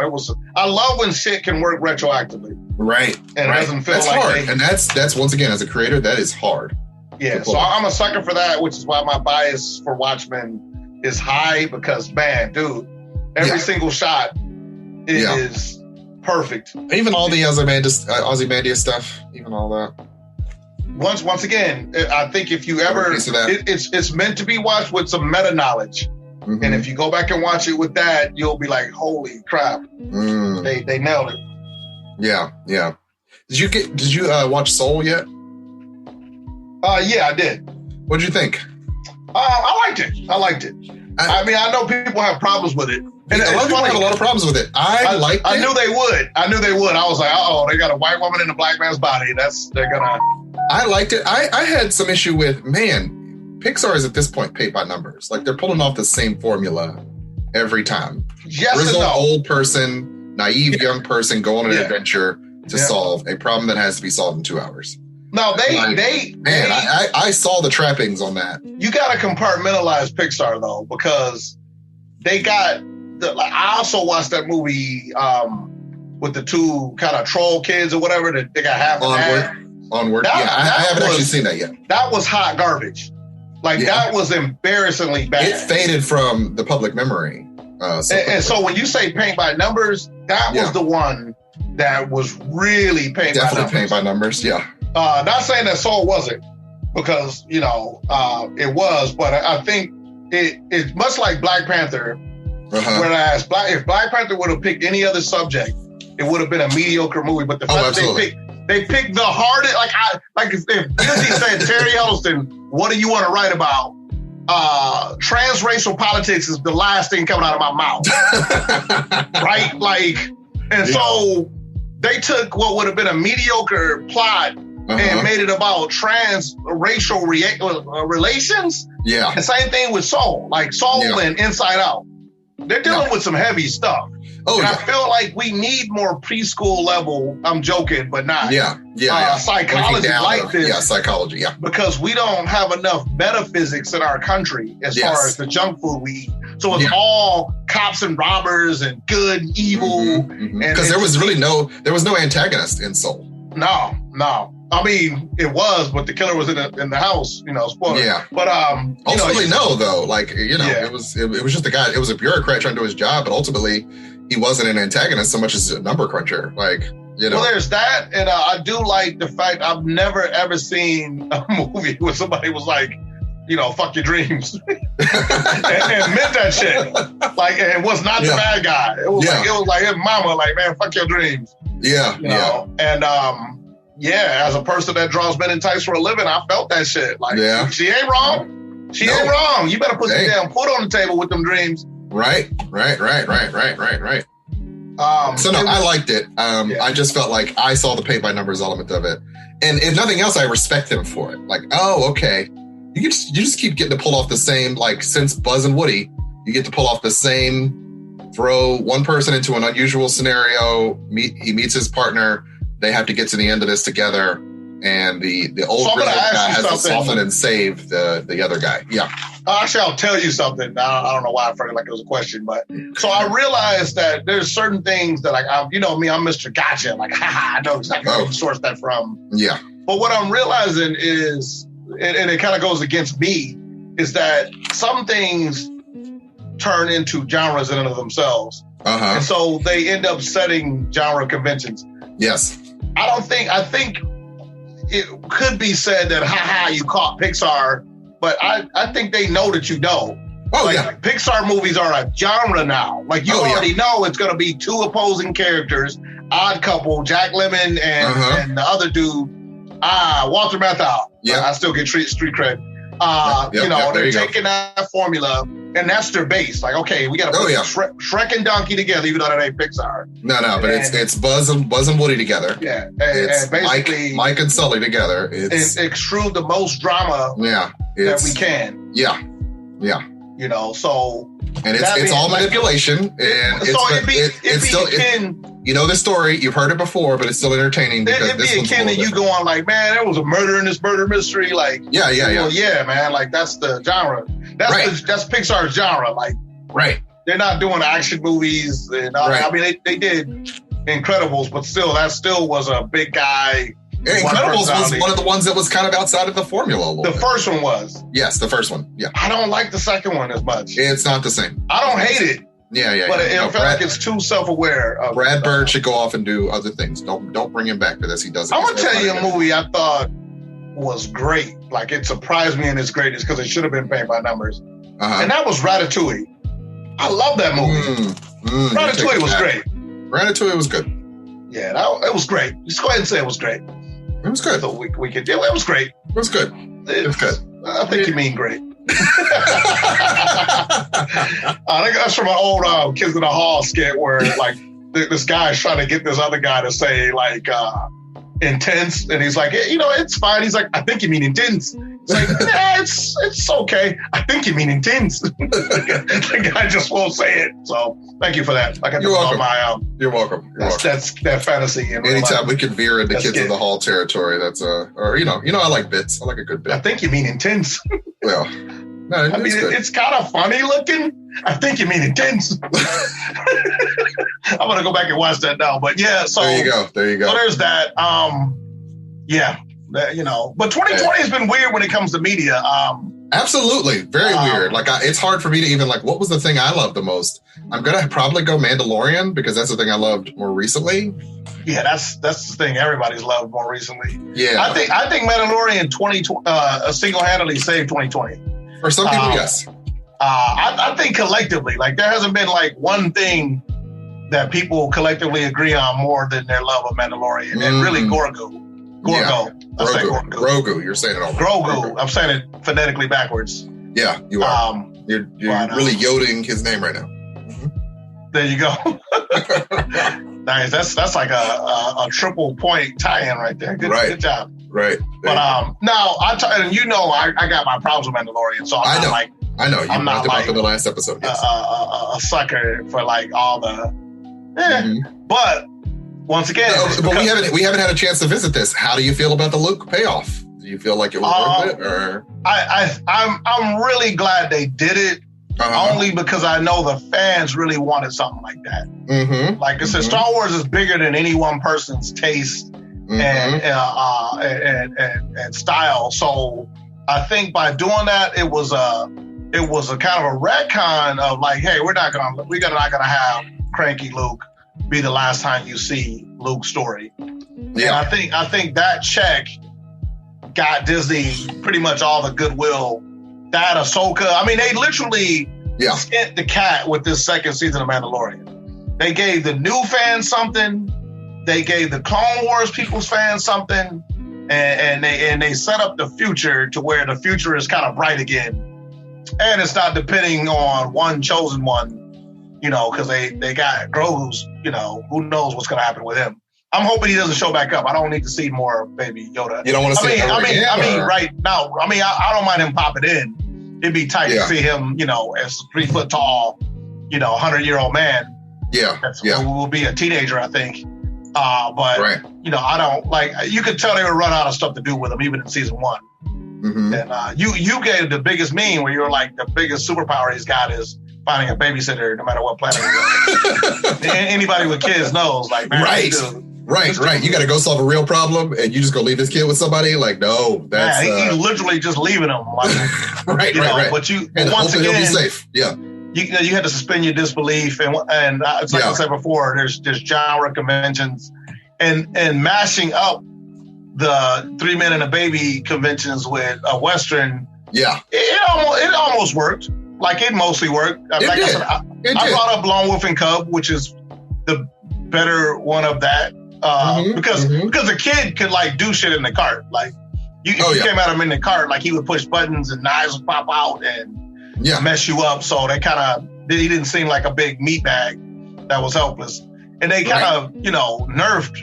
I love when shit can work retroactively. Right. And it doesn't feel that's like hard. And that's once again, as a creator, that is hard. Yeah. So I'm a sucker for that, which is why my bias for Watchmen is high, because man, dude, every single shot is perfect. Even all the Ozymandias stuff, even all that. Once again, I think if you ever, it's meant to be watched with some meta knowledge. And if you go back and watch it with that, you'll be like, holy crap. They nailed it. Yeah. Did you watch Soul yet? Yeah, I did. What did you think? I liked it. I know people have problems with it. And a lot of people have a lot of problems with it. I liked it. I knew they would. I was like, they got a white woman in a black man's body. They're gonna. I liked it. I had some issue with, Pixar is at this point paid by numbers. Like they're pulling off the same formula every time. Yes, grizzled old person, naive young person go on an adventure to solve a problem that has to be solved in 2 hours. No, I saw the trappings on that. You got to compartmentalize Pixar though, because they got. I also watched that movie with the 2 kind of troll kids or whatever that they got half. Onward. I haven't actually seen that yet. That was hot garbage. Like that was embarrassingly bad. It faded from the public memory. And so when you say paint by numbers, that was the one that was really paint by numbers. Definitely paint by numbers, yeah. Not saying that Soul wasn't, because, you know, it was, but I think it's much like Black Panther. Whereas if Black Panther would have picked any other subject, it would have been a mediocre movie. But the fact they picked the hardest, like if Disney said, Terry Huddleston, what do you want to write about? Transracial politics is the last thing coming out of my mouth. Right? Like, and so they took what would have been a mediocre plot and made it about transracial relations. Yeah. The same thing with Soul, like Soul and Inside Out. They're dealing with some heavy stuff. I feel like we need more preschool level. I'm joking, but not. Psychology like this. Yeah, psychology. Yeah. Because we don't have enough metaphysics in our country as far as the junk food we eat. So it's all cops and robbers and good and evil. Because there was no antagonist in Soul. No. I mean, it was, but the killer was in the house, you know, spoiler. Yeah. But ultimately, no, though. Like, you know, it was just a guy. It was a bureaucrat trying to do his job, but ultimately, he wasn't an antagonist so much as a number cruncher. Like, you know. Well, there's that, and I do like the fact I've never ever seen a movie where somebody was like, you know, fuck your dreams, and meant that shit. Like, and was not the bad guy. It was like his mama, like, man, fuck your dreams. Yeah. You know? And as a person that draws men in tights for a living, I felt that shit. Like, she ain't wrong. She ain't wrong. You better put some damn foot on the table with them dreams. Right. I liked it. I just felt like I saw the paint by numbers element of it. And if nothing else, I respect him for it. Like, oh, okay. You just keep getting to pull off the same, like, since Buzz and Woody, you get to pull off the same, throw one person into an unusual scenario, he meets his partner, they have to get to the end of this together, and the old guy has to soften and save the other guy. Yeah. Actually, I'll tell you something. I don't know why I felt like it was a question, but so I realized that there's certain things that, like, you know me, I'm Mr. Gotcha. Like, I know exactly where to source that from. Yeah. But what I'm realizing is, and it kind of goes against me, is that some things turn into genres in and of themselves. And so they end up setting genre conventions. Yes. I think it could be said that, you caught Pixar, but I think they know that you know. Pixar movies are a genre now. Like, you already know it's going to be two opposing characters, Odd Couple, Jack Lemmon and the other dude, Walter Matthau. Yeah. I still get street cred. They're taking that formula, and that's their base. Like, okay, we got to put Shrek and Donkey together, even though that ain't Pixar. No, but it's Buzz and Woody together. Yeah, and basically Mike and Sully together. It's extrude the most drama that we can. Yeah. You know, so and it's all manipulation, and it's still you know the story, you've heard it before, but it's still entertaining because it'd be akin to you going like, man, there was a murder in this murder mystery, like yeah, man, like that's the genre, that's Pixar's genre, like they're not doing action movies, and I mean they did Incredibles, but still that still was a big guy. Incredibles was one of the ones that was kind of outside of the formula a little bit. First one was. Yes, the first one. Yeah. I don't like the second one as much. It's not the same. I don't hate it. Yeah. But it felt like it's too self-aware. Brad Bird should go off and do other things. Don't bring him back to this. He doesn't. I'm going to tell you a movie I thought was great. Like, it surprised me in its greatness because it should have been paint by numbers. And that was Ratatouille. I love that movie. Ratatouille was great. Ratatouille was good. Yeah, it was great. Just go ahead and say it was great. It was good. So we could do it. It was great. It was good. It was good. I think you mean great. I think that's from an old Kids in the Hall skit where, like, this guy's trying to get this other guy to say, like, intense, and he's like, you know, it's fine. He's like, I think you mean intense. It's like, nah, it's okay. I think you mean intense. The guy just won't say it. So thank you for that. You're welcome. You're welcome. That's that fantasy. Anytime we can veer into Kids in the Hall territory, that's or you know, I like bits. I like a good bit. I think you mean intense. Well, no, I mean, it's kind of funny looking. I think you mean intense. I'm gonna go back and watch that now. But yeah, so there you go. So there's that. You know, but 2020 has been weird when it comes to media. Absolutely. Very weird. Like, it's hard for me to even, like, what was the thing I loved the most? I'm going to probably go Mandalorian because that's the thing I loved more recently. Yeah, that's the thing everybody's loved more recently. Yeah. I think Mandalorian single-handedly saved 2020. For some people, yes. I think collectively, like, there hasn't been, like, one thing that people collectively agree on more than their love of Mandalorian. And really Grogu. Yeah. Grogu. You're saying it all. Grogu. I'm saying it phonetically backwards. Yeah, you are. You're really yoding his name right now. There you go. Nice. That's like a triple point tie-in right there. Good job. Right. But now I got my problems with Mandalorian, so I know. You talked about in the last episode. Yes. A sucker for like all the. But once again, but we haven't had a chance to visit this. How do you feel about the Luke payoff? Do you feel like it was worth it, or? I'm really glad they did it. Only because I know the fans really wanted something like that. Like I said, Star Wars is bigger than any one person's taste and style. So I think by doing that, it was a kind of a retcon of like, hey, we're not gonna have cranky Luke be the last time you see Luke's story. Yeah, and I think that check got Disney pretty much all the goodwill. That Ahsoka, I mean, they literally skint the cat with this second season of Mandalorian. They gave the new fans something. They gave the Clone Wars people's fans something, and they set up the future to where the future is kind of bright again, and it's not depending on one chosen one, because they got Grogu's, who knows what's going to happen with him. I'm hoping he doesn't show back up. I don't need to see more Baby Yoda. You don't want to see him? Right now, I don't mind him popping in. It'd be tight to see him, as a 3 foot tall, 100-year-old man. Yeah. Who will be a teenager, I think. But I don't like. You could tell they would run out of stuff to do with him, even in season 1. And you gave the biggest meme where you were like, the biggest superpower he's got is finding a babysitter, no matter what planet he's on. Anybody with kids knows, like, man, Right. You got to go solve a real problem, and you just go leave this kid with somebody. Like, no, that's he's literally just leaving him. Like, right. But once again, he'll be safe. Yeah. You had to suspend your disbelief, and it's like I said before. There's genre conventions, and mashing up the 3 Men and a Baby conventions with a Western. Yeah. It almost worked. Like, it mostly worked. I brought up Lone Wolf and Cub, which is the better one of that. Because the kid could like do shit in the cart. Like you came at him in the cart, like he would push buttons and knives would pop out and mess you up. So he didn't seem like a big meat bag that was helpless. And they kind of, nerfed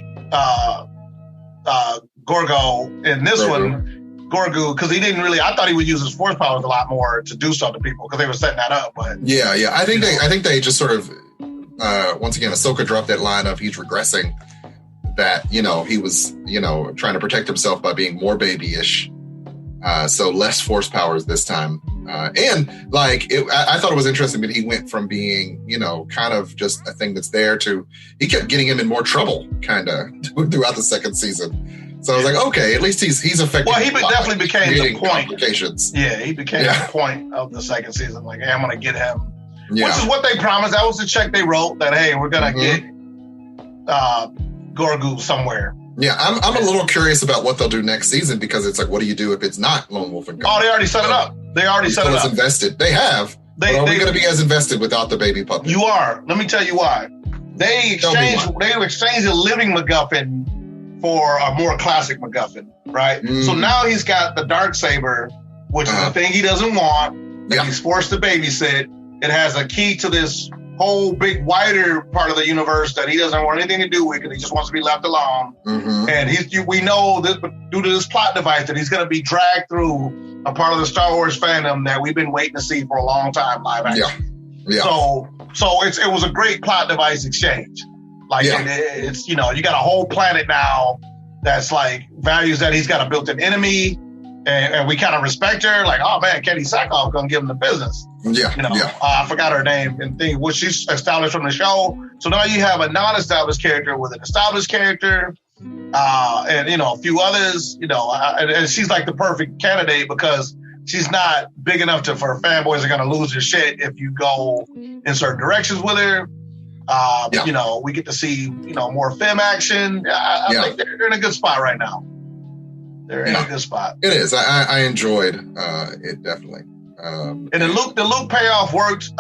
Grogu in this one, because he didn't really. I thought he would use his force powers a lot more to do stuff to people because they were setting that up. But I think they just sort of once again, Ahsoka dropped that line of he's regressing. That he was trying to protect himself by being more babyish, so less force powers this time, and like I thought it was interesting that he went from being kind of just a thing that's there to he kept getting him in more trouble kind of throughout the second season. So I was like, okay, at least he's effective. Well, he definitely became the point. Complications. Yeah, he became the point of the second season. Like, hey, I'm gonna get him, which is what they promised. That was the check they wrote. That hey, we're gonna get Grogu somewhere. Yeah, I'm a little curious about what they'll do next season because it's like, what do you do if it's not Lone Wolf and Cub? Oh, they already set it up. They already set it up. Invested. They have. Are we going to be as invested without the baby puppet? You are. Let me tell you why. They exchanged a living MacGuffin for a more classic MacGuffin, right? So now he's got the Darksaber, which is the thing he doesn't want. That he's forced to babysit. It has a key to this whole big wider part of the universe that he doesn't want anything to do with because he just wants to be left alone. And we know this, due to this plot device, that he's going to be dragged through a part of the Star Wars fandom that we've been waiting to see for a long time, live action. So it was a great plot device exchange. Like it's you got a whole planet now that's like values that he's got a built-in enemy. And we kind of respect her, like, oh man, Katie Sackhoff gonna give him the business. I forgot her name and thing, which she's established from the show. So now you have a non-established character with an established character, and a few others. And she's like the perfect candidate because she's not big enough for fanboys are going to lose their shit if you go in certain directions with her. You know, we get to see, you know, more femme action. I think they're in a good spot right now. They're in a good spot. It is. I enjoyed it definitely. And the Luke payoff worked.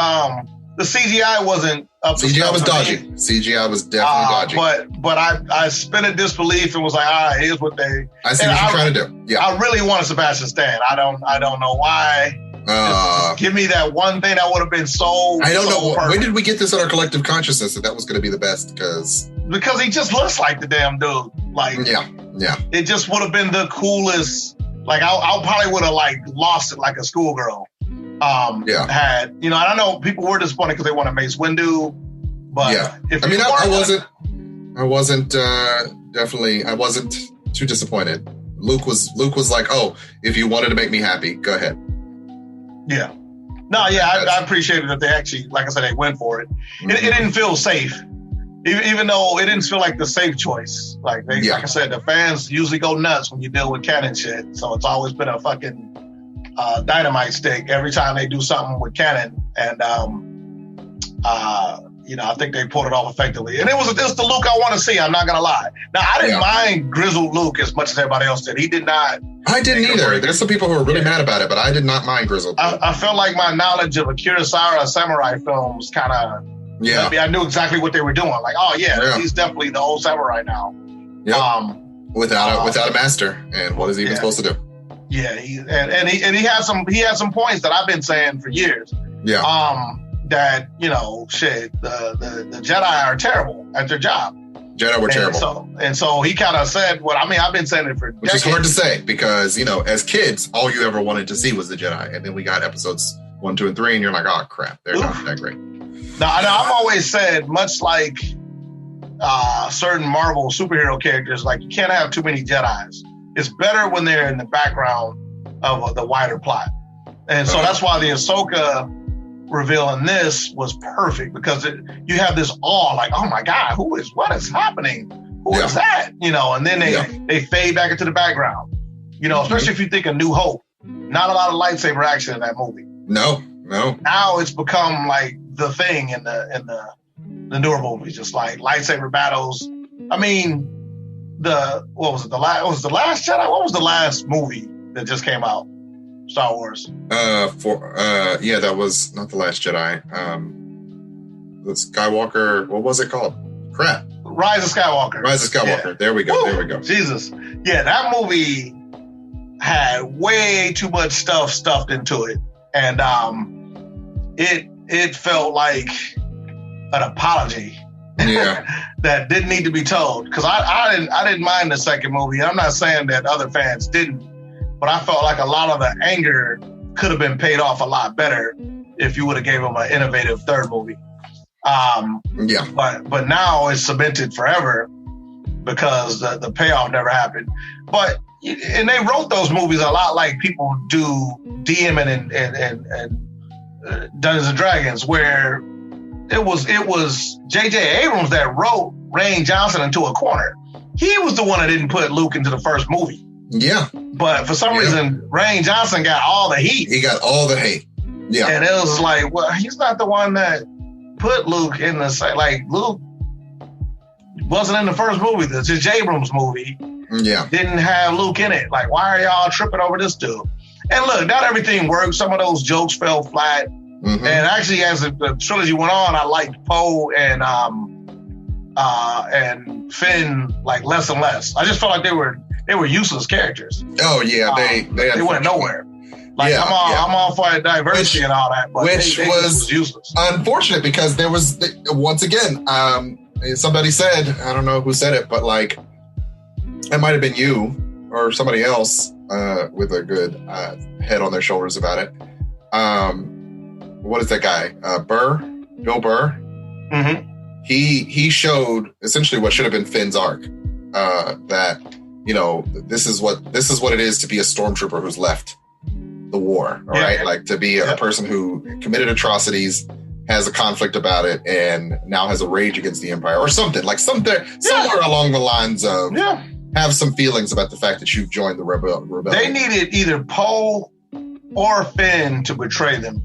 The CGI wasn't up to CGI was dodgy. CGI was definitely dodgy. But I suspended disbelief and was like, all right, here's what they. I see what you're trying to do. Yeah. I really wanted Sebastian Stan. I don't know why. Just give me that one thing that would have been so. I don't know. Perfect. When did we get this in our collective consciousness that was going to be the best? Because he just looks like the damn dude. Like yeah. It just would have been the coolest. Like I probably would have like lost it like a schoolgirl. Had, you know, I don't know, people were disappointed because they wanted Mace Windu, but I wasn't too disappointed. Luke was like, oh, if you wanted to make me happy, go ahead. Yeah. No, yeah, I appreciated that they actually, like I said, they went for it. Mm-hmm. It didn't feel safe, even though it didn't feel like the safe choice. Like like I said, the fans usually go nuts when you deal with canon shit, so it's always been a fucking dynamite stick every time they do something with canon, and you know, I think they pulled it off effectively. And it's the Luke I want to see. I'm not gonna lie. Now I didn't mind grizzled Luke as much as everybody else did. He did not. I didn't either. There's some people who are really mad about it, but I did not mind grizzled Luke. I felt like my knowledge of Akira Kurosawa samurai films kind of. Yeah. I knew exactly what they were doing. Like, oh he's definitely the old samurai now. Yeah. Without a master, and what is he even supposed to do? Yeah, he had some points that I've been saying for years. Yeah. That, you know, shit, the Jedi are terrible at their job. Jedi were terrible. And so he kind of said I've been saying it for decades. Which is hard to say because, you know, as kids, all you ever wanted to see was the Jedi. And then we got episodes 1, 2, and 3, and you're like, oh crap, they're not that great. Now, I've always said, much like certain Marvel superhero characters, like you can't have too many Jedis. It's better when they're in the background of the wider plot. And so that's why the Ahsoka reveal in this was perfect, because you have this awe, like, oh my God, what is happening? Who is that? You know, and then they fade back into the background. You know, especially if you think of New Hope, not a lot of lightsaber action in that movie. No. Now it's become like the thing in the newer movies, just like lightsaber battles. I mean, what was it? The Last Jedi? What was the last movie that just came out? Star Wars. That was not The Last Jedi. The Skywalker. What was it called? Crap. Rise of Skywalker. Yeah. There we go. There we go. Jesus. Yeah, that movie had way too much stuff stuffed into it, and it felt like an apology. That didn't need to be told, because I didn't mind the second movie. I'm not saying that other fans didn't, but I felt like a lot of the anger could have been paid off a lot better if you would have gave them an innovative third movie. But now it's cemented forever because the payoff never happened. And they wrote those movies a lot like people do DM and Dungeons and Dragons, where it was J.J. Abrams that wrote Rian Johnson into a corner. He was the one that didn't put Luke into the first movie. Yeah. But for some reason, Rian Johnson got all the heat. He got all the hate. Yeah. And it was like, well, he's not the one that put Luke in the... Like, Luke wasn't in the first movie. The J.J. Abrams movie didn't have Luke in it. Like, why are y'all tripping over this dude? And look, not everything worked. Some of those jokes fell flat. Mm-hmm. And actually, as the trilogy went on, I liked Poe and Finn like less and less. I just felt like they were useless characters. Oh yeah, they went nowhere. Like I'm all for diversity and all that, but which was useless. Unfortunate, because there was once again somebody said, I don't know who said it, but like it might have been you or somebody else with a good head on their shoulders about it. What is that guy? Bill Burr. Mm-hmm. He showed essentially what should have been Finn's arc. That, you know, this is what it is to be a stormtrooper who's left the war. All right, like to be a person who committed atrocities, has a conflict about it, and now has a rage against the Empire or something. Like somewhere along the lines of have some feelings about the fact that you've joined the rebellion. They needed either Poe or Finn to betray them.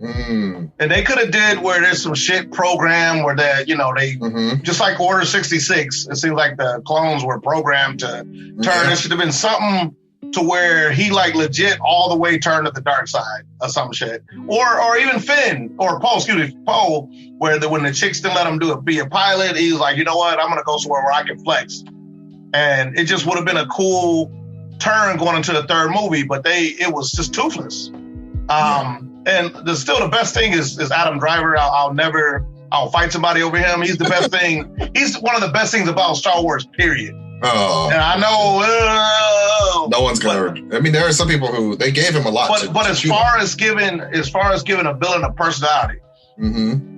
Mm. And they could have did where there's some shit programmed where they just like Order 66. It seems like the clones were programmed to turn. There should have been something to where he like legit all the way turned to the dark side or some shit, or even Finn or Poe, where when the chicks didn't let him be a pilot, he was like, you know what, I'm gonna go somewhere where I can flex, and it just would have been a cool turn going into the third movie, but it was just toothless. And still the best thing is Adam Driver. I'll fight somebody over him. He's the best thing. He's one of the best things about Star Wars, period. Oh. And I know no one's gonna. I mean, there are some people who they gave him a lot. But as far as giving a villain a personality,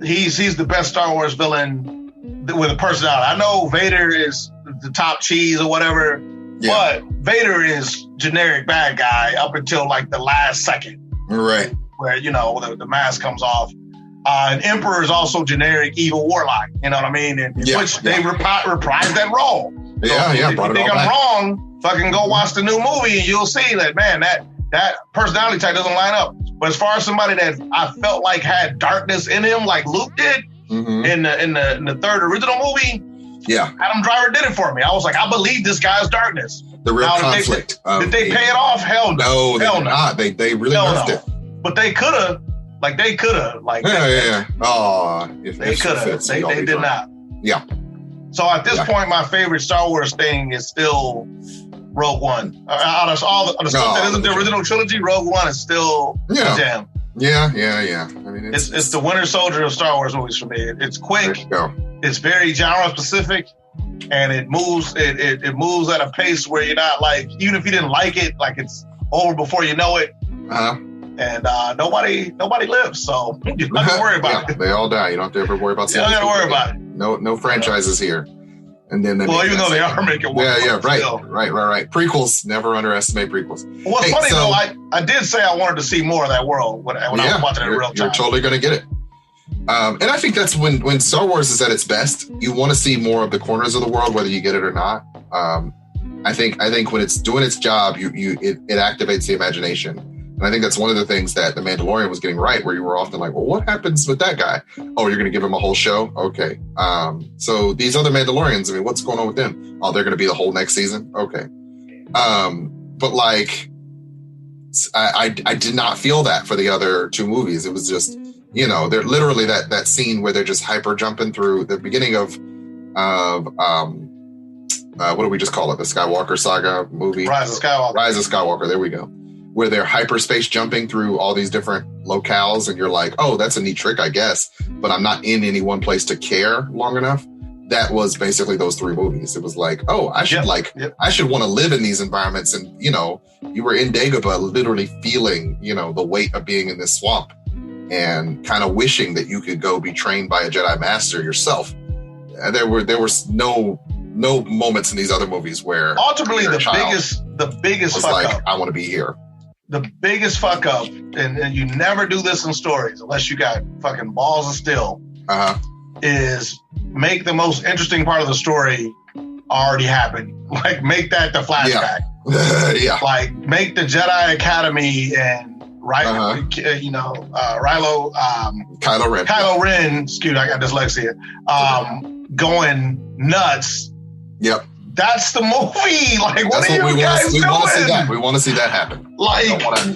he's the best Star Wars villain with a personality. I know Vader is the top cheese or whatever, but Vader is generic bad guy up until like the last second, right? Where the mask comes off. And Emperor is also generic evil warlock. You know what I mean? And which they reprised that role. So if you think I'm wrong, fucking go watch the new movie and you'll see that, man, that personality type doesn't line up. But as far as somebody that I felt like had darkness in him, like Luke did in the third original movie, Adam Driver did it for me. I was like, I believe this guy's darkness. The real conflict. Did they pay it off? Hell no. No, they did not. They really nerfed it. But they could have. Oh, if they could have. They did not. Yeah. So at this point, my favorite Star Wars thing is still Rogue One. Out of all the stuff that isn't the original trilogy, Rogue One is still a jam. Yeah. I mean, it's the Winter Soldier of Star Wars movies for me. It's quick. It's very genre specific, and it moves. It moves at a pace where you're not like, even if you didn't like it, like it's over before you know it. And nobody lives, so you don't have to worry about it. They all die. You don't have to ever worry about. You don't have to worry about it. No franchises here. And then even though they are making one. Right. Prequels, never underestimate prequels. Well, what's funny though, I did say I wanted to see more of that world when I was watching it in real time. You're totally going to get it. And I think that's when Star Wars is at its best. You want to see more of the corners of the world, whether you get it or not. I think when it's doing its job, it activates the imagination. And I think that's one of the things that The Mandalorian was getting right, where you were often like, well, what happens with that guy? Oh, you're going to give him a whole show? Okay. So these other Mandalorians, I mean, what's going on with them? Oh, they're going to be the whole next season? Okay. But like, I did not feel that for the other two movies. It was just, they're literally that scene where they're just hyper jumping through the beginning of what do we just call it? The Skywalker saga movie? Rise of Skywalker. There we go. Where they're hyperspace jumping through all these different locales, and you're like, oh, that's a neat trick, I guess, but I'm not in any one place to care long enough. That was basically those three movies. It was like, oh, I should I should want to live in these environments. And, you were in Dagobah literally feeling, the weight of being in this swamp and kind of wishing that you could go be trained by a Jedi Master yourself. There was no moments in these other movies where ultimately the biggest fuck up. I want to be here. The biggest fuck up, and you never do this in stories unless you got fucking balls of steel, is make the most interesting part of the story already happen. Like, make that the flashback. Yeah. Like, make the Jedi Academy and Kylo Ren, excuse me, I got dyslexia, going nuts. Yep. That's the movie. Like, what are you guys doing? We want to see that happen. Like,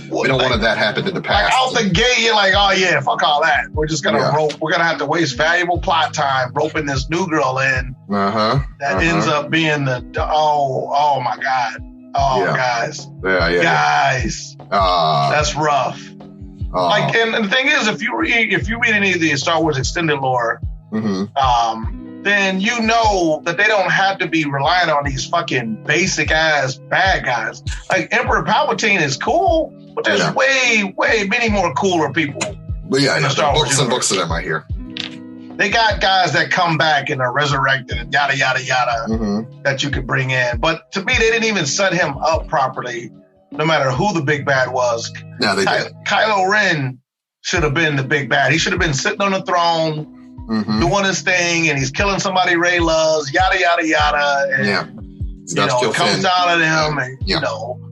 we don't want that happen in the past. Like, out the gate, you're like, oh yeah, fuck all that. We're just gonna rope. We're gonna have to waste valuable plot time roping this new girl in. That ends up being the oh my god. Oh, guys. Guys. That's rough. Like, and the thing is, if you read any of the Star Wars extended lore, then you know that they don't have to be relying on these fucking basic ass bad guys. Like, Emperor Palpatine is cool, but there's way many more cooler people. But in the Star Wars universe. Books of them I hear. They got guys that come back and are resurrected and yada yada yada that you could bring in. But to me, they didn't even set him up properly. No matter who the big bad was. No, they did. Kylo Ren should have been the big bad. He should have been sitting on the throne. Doing his thing, and he's killing somebody Rey loves, yada yada yada, and it comes down to him, and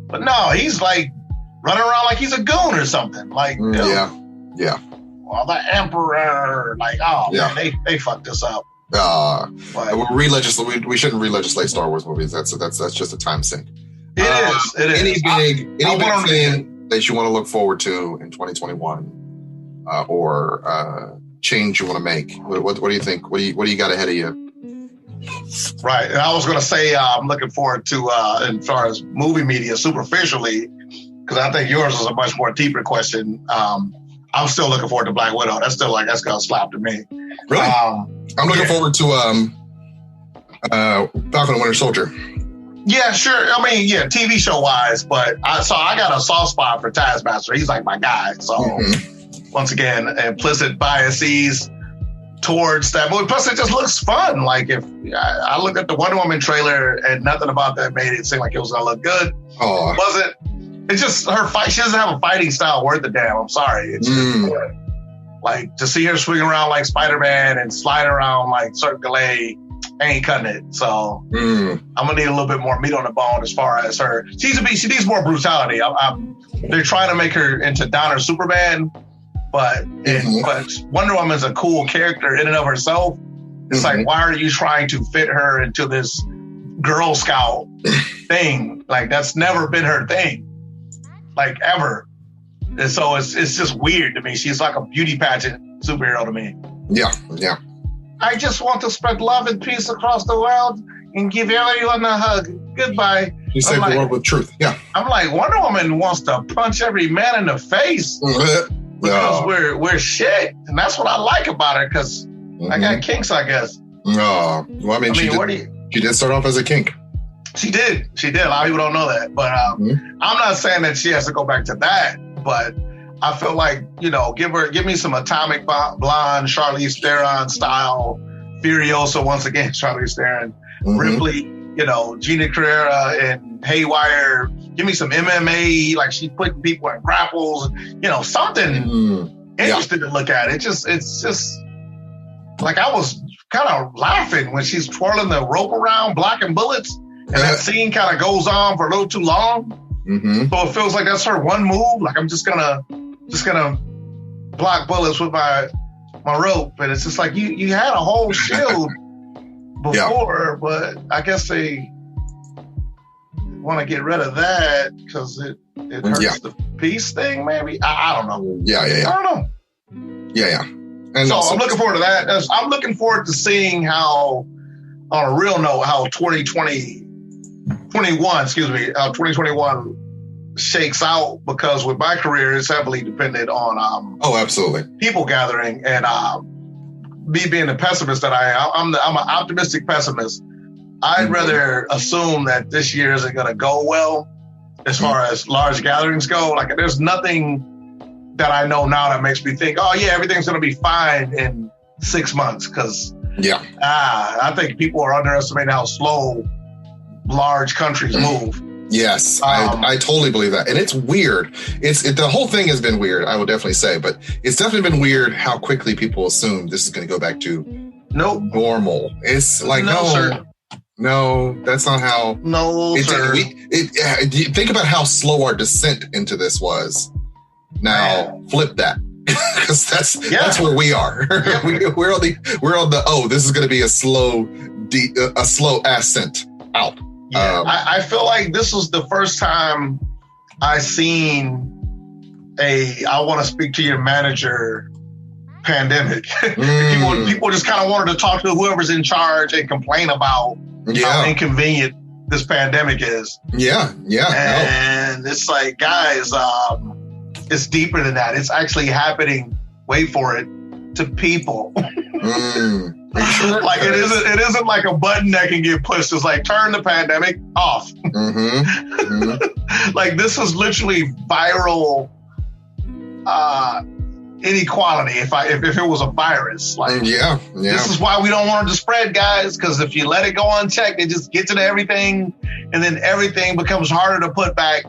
but no, he's like running around like he's a goon or something. Like, dude, yeah. Well, the Emperor, like, man, they fucked this up. We shouldn't re-legislate Star Wars movies. That's just a time sink. It is. Any big thing that you want to look forward to in 2021, or change you want to make? What do you think? What do you got ahead of you? Right. And I was going to say, I'm looking forward to, as far as movie media, superficially, because I think yours is a much more deeper question. I'm still looking forward to Black Widow. That's going to slap to me. Really? I'm looking forward to Falcon and Winter Soldier. Yeah, sure. I mean, yeah, TV show wise, but I got a soft spot for Taskmaster. He's like my guy. So once again, implicit biases towards that movie. Plus, it just looks fun. Like if I looked at the Wonder Woman trailer and nothing about that made it seem like it was gonna look good. Oh, it wasn't. It's just her fight. She doesn't have a fighting style worth a damn. I'm sorry. It's just like to see her swing around like Spider-Man and slide around like Cirque du Soleil. Ain't cutting it. So I'm gonna need a little bit more meat on the bone as far as her. She needs more brutality. They're trying to make her into Donner Superman, but Wonder Woman's a cool character in and of herself. It's like, why are you trying to fit her into this Girl Scout thing? Like that's never been her thing, like ever. And so it's just weird to me. She's like a beauty pageant superhero to me. Yeah. I just want to spread love and peace across the world and give everyone a hug. Goodbye. You save the world with truth. Yeah. I'm like, Wonder Woman wants to punch every man in the face because we're shit. And that's what I like about her, because I got kinks, I guess. Well, I mean she did start off as a kink. She did. A lot of people don't know that. But I'm not saying that she has to go back to that. But I feel like, give me some Atomic Blonde, Charlize Theron style, Furiosa once again, Charlize Theron, Ripley, Gina Carrera and Haywire. Give me some MMA, like she's putting people in grapples, something interesting to look at. It's just like I was kind of laughing when she's twirling the rope around, blocking bullets, and that scene kind of goes on for a little too long. So it feels like that's her one move. Like I'm just gonna block bullets with my rope, and it's just like you had a whole shield before, but I guess they want to get rid of that because it hurts the peace thing. Maybe I don't know. I don't know. And so I'm looking forward to that. I'm looking forward to seeing how, on a real note, how 2021 shakes out, because with my career, it's heavily dependent on absolutely people gathering, and me being the pessimist that I am. I'm an optimistic pessimist. I'd rather assume that this year isn't going to go well as far as large gatherings go. Like there's nothing that I know now that makes me think, everything's going to be fine in 6 months, because I think people are underestimating how slow large countries move. Yes, I totally believe that. And it's weird. The whole thing has been weird, I would definitely say, but it's definitely been weird how quickly people assume this is going to go back to normal. It's like, no, that's not how. No, sir. Think about how slow our descent into this was. Now, flip that. Because that's where we are. We're on the this is going to be a slow ascent out. Yeah, I feel like this was the first time I seen I want to speak to your manager pandemic. People just kind of wanted to talk to whoever's in charge and complain about how inconvenient this pandemic is. Yeah. And it's like, guys, it's deeper than that. It's actually happening, wait for it, to people. Like it isn't like a button that can get pushed. It's like turn the pandemic off. Like this is literally viral inequality. If it was a virus, like this is why we don't want it to spread, guys. Because if you let it go unchecked, it just gets into everything, and then everything becomes harder to put back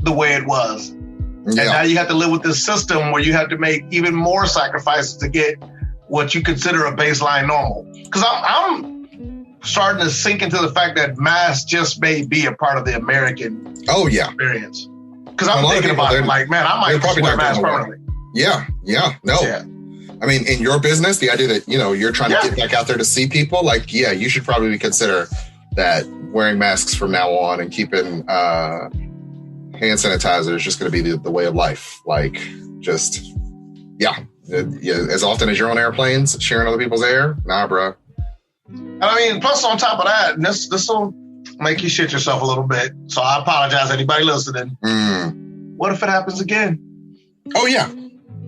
the way it was. And now you have to live with this system where you have to make even more sacrifices to get what you consider a baseline normal. Because I'm starting to sink into the fact that masks just may be a part of the American experience. Because I'm thinking about it like, man, I might probably wear a mask permanently. Yeah. No. Yeah. I mean, in your business, the idea that, you're trying to get back out there to see people, like, you should probably consider that wearing masks from now on and keeping hand sanitizer is just going to be the way of life. Like, just, as often as you're on airplanes, sharing other people's air, nah, bro. I mean, plus on top of that, this will make you shit yourself a little bit. So I apologize, anybody listening. What if it happens again? Oh, yeah.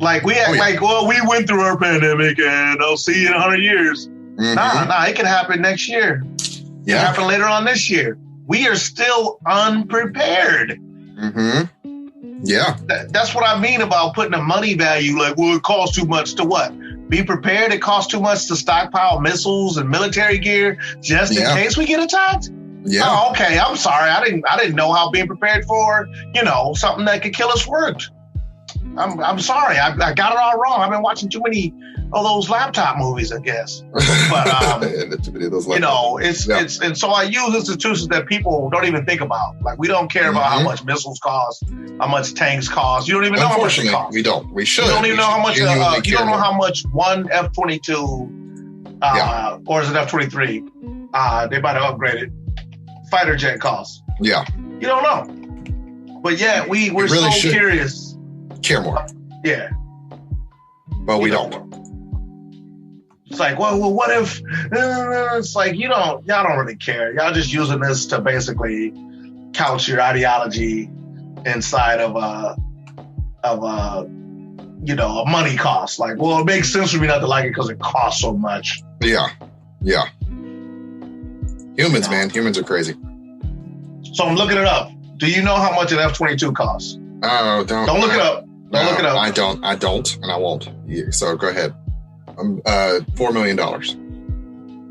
Like, we act like, well, we went through our pandemic and I'll see you in 100 years. Nah, it can happen next year. It can happen later on this year. We are still unprepared. Yeah. That's what I mean about putting a money value. Like, well, it costs too much to what? Be prepared. It costs too much to stockpile missiles and military gear just in case we get attacked. Yeah. Oh, okay. I'm sorry. I didn't know how being prepared for, something that could kill us worked. I'm sorry. I got it all wrong. I've been watching too many of those laptop movies, I guess. But it's and so I use institutions that people don't even think about. Like, we don't care about how much missiles cost, how much tanks cost. You don't even know how much it costs. We don't. We should. You don't even know how much. You don't know how much one F-22 or is it F-23? They might have upgraded fighter jet costs. Yeah. You don't know. But we're really so curious. Care more. Yeah. But we don't. It's like, well, what if? It's like, y'all don't really care. Y'all just using this to basically couch your ideology inside of a money cost. Like, well, it makes sense for me not to like it because it costs so much. Yeah. Humans, man. Humans are crazy. So I'm looking it up. Do you know how much an F-22 costs? Oh, don't look it up. Look it up. I don't, and I won't. So go ahead. $4 million.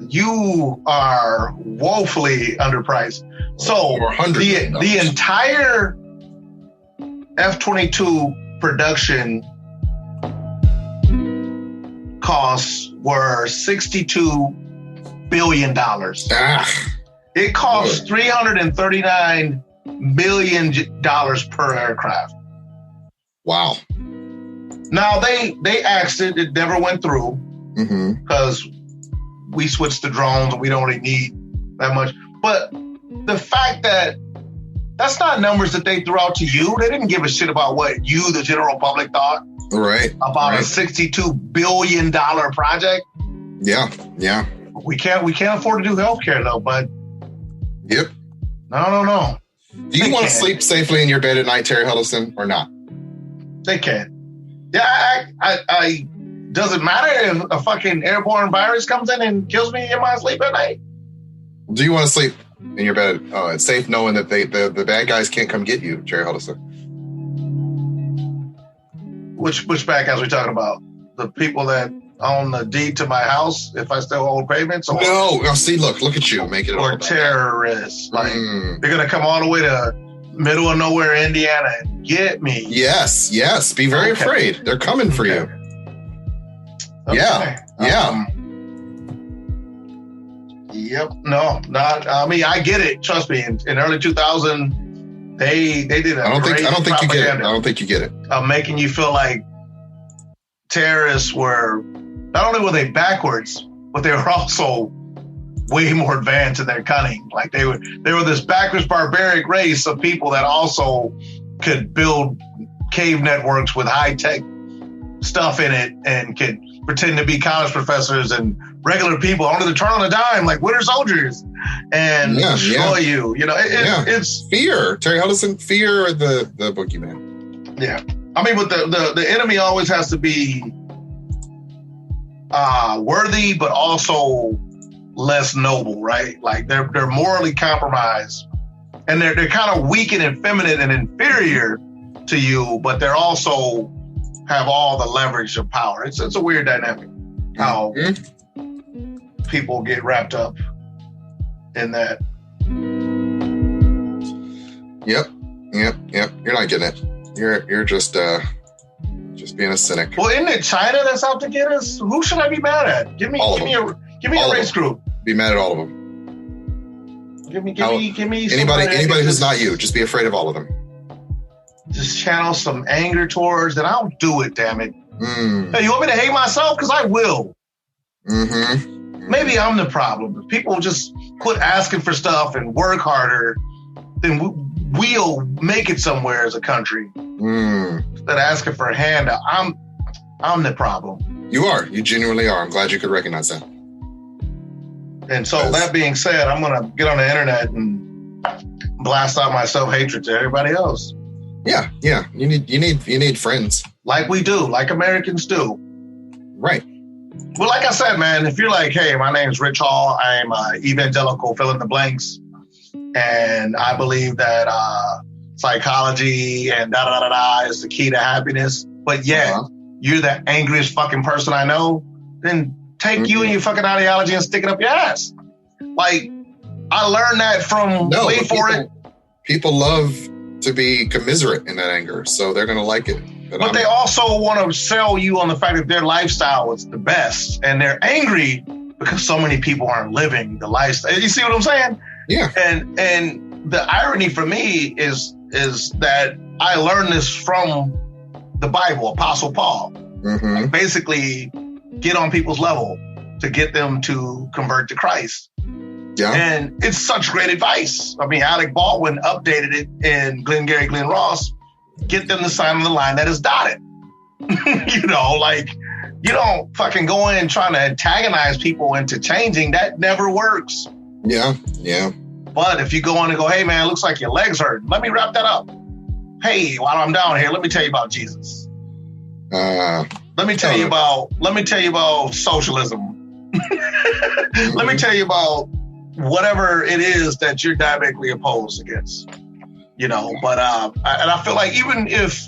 You are woefully underpriced. So the entire F-22 production costs were $62 billion. It costs $339 million per aircraft. Wow. Now they axed it. It never went through because we switched to drones and we don't really need that much. But the fact that that's not numbers that they threw out to you. They didn't give a shit about what you, the general public, thought. Right. About a $62 billion project. Yeah. We can't afford to do healthcare though, bud. Yep. No. Do you want to sleep safely in your bed at night, Terry Huddleston, or not? They can. Yeah, I does it matter if a fucking airborne virus comes in and kills me in my sleep at night? Do you want to sleep in your bed? It's safe knowing that the bad guys can't come get you, Terry Huddleston. Which bad guys are we talking about? The people that own the deed to my house if I still own payments? Or, no, see, look at you making it all about terrorists. Like, they're going to come all the way to middle of nowhere, Indiana, and get me. Yes. Be very afraid. They're coming for you. Okay. Yeah. Yep. No, not. I mean, I get it. Trust me. In early 2000, they did I don't think you get it. I don't think you get it. Making you feel like terrorists were not only were they backwards, but they were also way more advanced in their cunning. Like they were this backwards barbaric race of people that also could build cave networks with high tech stuff in it and could pretend to be college professors and regular people, only to turn on a dime like Winter Soldiers and destroy you. It's fear. Terry Huddleston, fear the boogeyman. Yeah. I mean, but the enemy always has to be worthy, but also less noble, right? Like they're morally compromised, and they're kind of weak and effeminate and inferior to you, but they're also have all the leverage of power. It's a weird dynamic how people get wrapped up in that. Yep. You're not getting it. You're just being a cynic. Well, isn't it China that's out to get us? Who should I be mad at? Give me a race group. Be mad at all of them. Give me anybody who's not you. Just be afraid of all of them. just channel some anger towards, then I'll do it, damn it. Hey, you want me to hate myself? Because I will. Maybe I'm the problem. If people just quit asking for stuff and work harder, then we'll make it somewhere as a country. Instead of asking for a handout, I'm the problem. You are. You genuinely are. I'm glad you could recognize that. And so that being said, I'm gonna get on the internet and blast out my self-hatred to everybody else. Yeah. You need friends. Like we do, like Americans do. Right. Well, like I said, man, if you're like, hey, my name's Rich Hall, I'm evangelical, fill in the blanks, and I believe that psychology and da-da-da-da is the key to happiness, but yet you're the angriest fucking person I know, then take you and your fucking ideology and stick it up your ass. Like, I learned that from People love to be commiserate in that anger, so they're going to like it. But they also want to sell you on the fact that their lifestyle is the best, and they're angry because so many people aren't living the lifestyle. You see what I'm saying? Yeah. And the irony for me is that I learned this from the Bible, Apostle Paul. Like basically get on people's level to get them to convert to Christ. Yeah. And it's such great advice. I mean, Alec Baldwin updated it in Glengarry Glen Ross. Get them to sign on the line that is dotted. You don't fucking go in trying to antagonize people into changing. That never works. Yeah. But if you go in and go, hey man, it looks like your legs hurt. Let me wrap that up. Hey, while I'm down here, let me tell you about Jesus. Let me tell you about socialism. Let me tell you about whatever it is that you're diametrically opposed against. But I feel like even if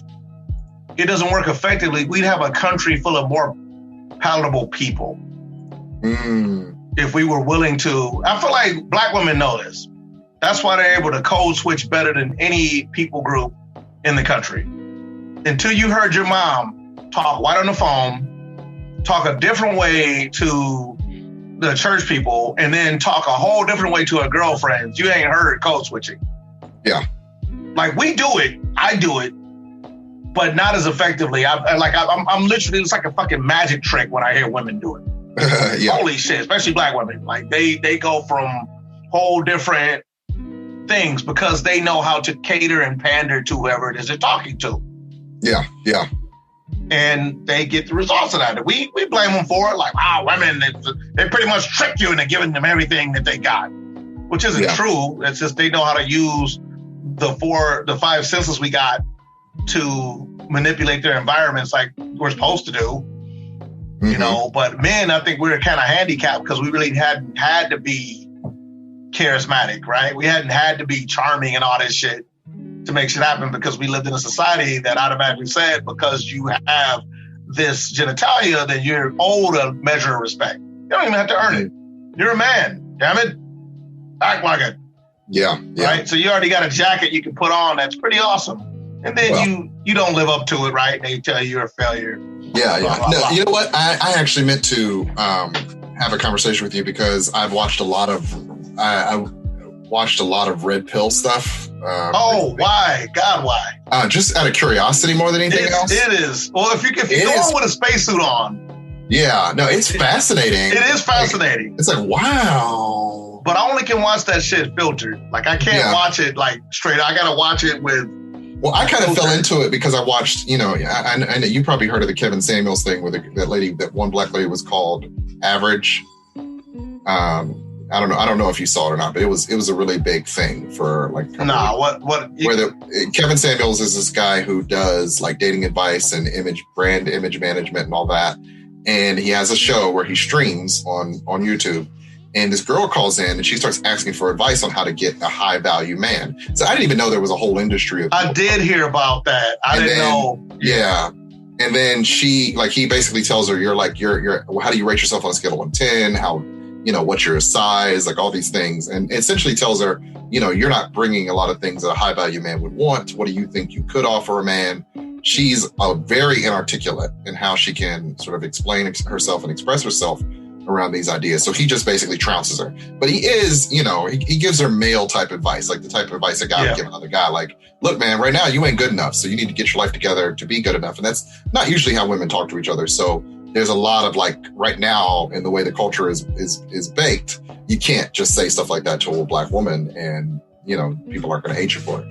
it doesn't work effectively, we'd have a country full of more palatable people. If we were willing to. I feel like black women know this. That's why they're able to code switch better than any people group in the country. Until you heard your mom talk white on the phone, talk a different way to the church people, and then talk a whole different way to her girlfriends, you ain't heard code switching. Yeah. Like we do it, I do it, but not as effectively. I'm literally, it's like a fucking magic trick when I hear women do it. Yeah. Holy shit, especially black women. Like they go from whole different things because they know how to cater and pander to whoever it is they're talking to. Yeah. And they get the results of that. We blame them for it. Like, wow, women, they pretty much tricked you into giving them everything that they got, which isn't true. It's just they know how to use the five senses we got to manipulate their environments like we're supposed to do. But men, I think we're kind of handicapped because we really hadn't had to be charismatic, right? We hadn't had to be charming and all this shit to make shit happen because we lived in a society that automatically said because you have this genitalia, then you're owed a measure of respect. You don't even have to earn it. You're a man, damn it. Act like it. Yeah. Right? So you already got a jacket you can put on that's pretty awesome. And then you don't live up to it, right? And they tell you you're a failure. Yeah. No, you know what? I actually meant to have a conversation with you because I've watched a lot of red pill stuff. Why? God, why? Just out of curiosity more than anything else. It is. Well, if you go on with a spacesuit on. Yeah. No, it's fascinating. It is fascinating. It's like, wow. But I only can watch that shit filtered. Like, I can't watch it, like, straight. I got to watch it with... Well, I kind of fell into it because I watched, I know you probably heard of the Kevin Samuels thing where that one black lady was called Average. I don't know if you saw it or not, but it was a really big thing for like. Kevin Samuels is this guy who does like dating advice and brand image management and all that. And he has a show where he streams on YouTube. And this girl calls in and she starts asking for advice on how to get a high value man. So I didn't even know there was a whole industry of. I did hear about that. I didn't know. Yeah. And then he basically tells her, you're how do you rate yourself on a scale of 1 to 10? How, what's your size? Like all these things. And essentially tells her, you're not bringing a lot of things that a high value man would want. What do you think you could offer a man? She's very inarticulate in how she can sort of explain herself and express herself. around these ideas. So he just basically trounces her. But he is, you know, he gives her male type advice, like the type of advice a guy would give another guy. Like, look, man, right now you ain't good enough. So you need to get your life together to be good enough. And that's not usually how women talk to each other. So there's a lot of like right now in the way the culture is baked, you can't just say stuff like that to a black woman and, you know, people aren't going to hate you for it.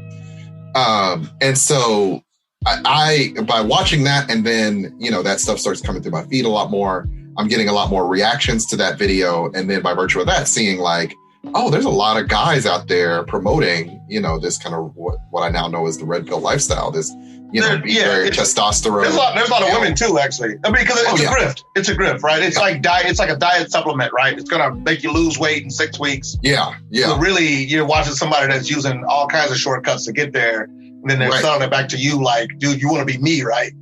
And so I by watching that, and then, you know, that stuff starts coming through my feed a lot more. I'm getting a lot more reactions to that video. And then by virtue of that, seeing like, oh, there's a lot of guys out there promoting, you know, this kind of what I now know as the red pill lifestyle. This, you know, very testosterone. There's a lot of women too, actually. I mean, because it's a grift. It's a grift, right? It's like it's like a diet supplement, right? It's gonna make you lose weight in 6 weeks. Yeah. So really, you're watching somebody that's using all kinds of shortcuts to get there, and then they're selling it back to you like, dude, you want to be me, right?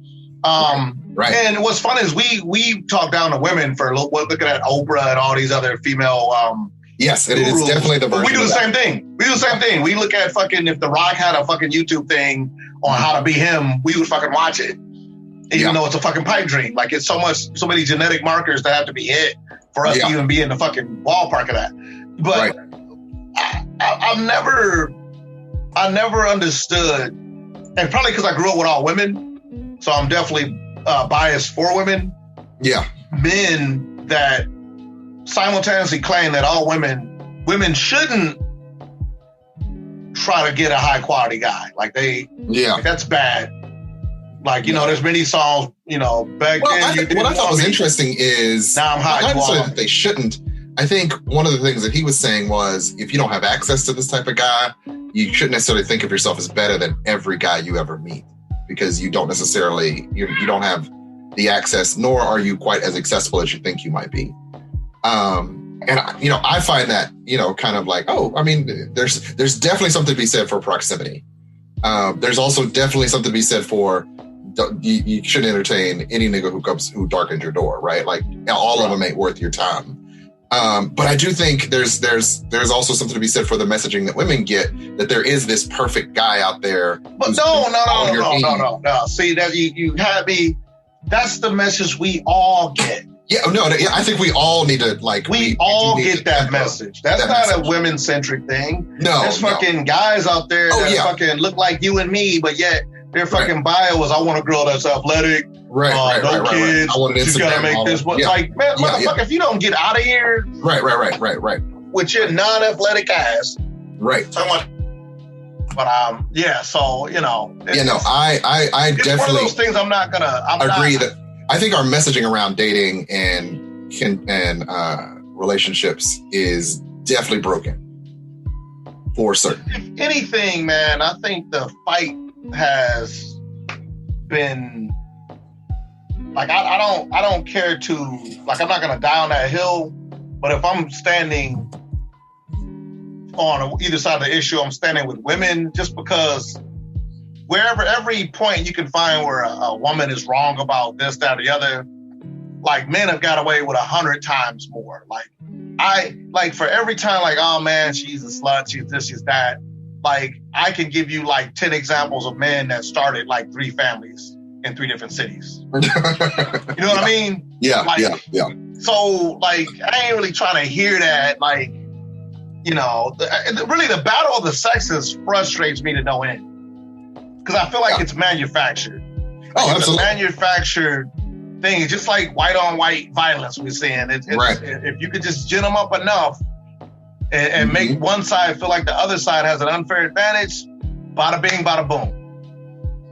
Right. And what's fun is we talk down to women for looking at Oprah and all these other female. Yes, it is definitely the version. We do the same thing. We look at fucking, if The Rock had a fucking YouTube thing on how to be him, we would fucking watch it. Even though it's a fucking pipe dream. Like, it's so many genetic markers that have to be hit for us to even be in the fucking ballpark of that. But I've never understood, and probably because I grew up with all women, so I'm definitely biased for women. Yeah. Men that simultaneously claim that all women shouldn't try to get a high quality guy. Like like that's bad. Like, you know, there's many songs, you know, back then. What I thought was interesting is now I'm high. Not necessarily that they shouldn't. I think one of the things that he was saying was, if you don't have access to this type of guy, you shouldn't necessarily think of yourself as better than every guy you ever meet, because you don't necessarily, you don't have the access, nor are you quite as accessible as you think you might be. And, you know, I find that, you know, kind of like, oh, I mean, there's definitely something to be said for proximity. There's also definitely something to be said for, you shouldn't entertain any nigga who darkened your door, right? Like, all of them ain't worth your time. But I do think there's also something to be said for the messaging that women get, that there is this perfect guy out there. But no. See, that you had me. That's the message we all get. Yeah, no, I think we all need to, like... We all get that message. That's not a women-centric thing. No, there's fucking guys out there that fucking look like you and me, but yet their fucking bio is, I want a girl that's athletic, no kids, she's got to make this. But like, man, motherfucker, if you don't get out of here... Right. With your non-athletic ass. Right. But so, you know... I definitely... It's one of those things I agree that... I think our messaging around dating and relationships is definitely broken, for certain. If anything, man, I think the fight has been like, I don't care to, like, I'm not gonna die on that hill, but if I'm standing on either side of the issue, I'm standing with women, just because wherever, every point you can find where a woman is wrong about this, that, or the other, like, men have got away with 100 times more. Like, for every time, like, oh man, she's a slut, she's this, she's that. Like, I can give you like 10 examples of men that started like 3 families in 3 different cities. You know what I mean? Yeah, yeah. So, like, I ain't really trying to hear that. Like, you know, really the battle of the sexes frustrates me to no end. Because I feel like it's manufactured. Oh, absolutely. It's a manufactured thing. It's just like white on white violence we're seeing. If you could just gin them up enough and make one side feel like the other side has an unfair advantage, bada bing, bada boom.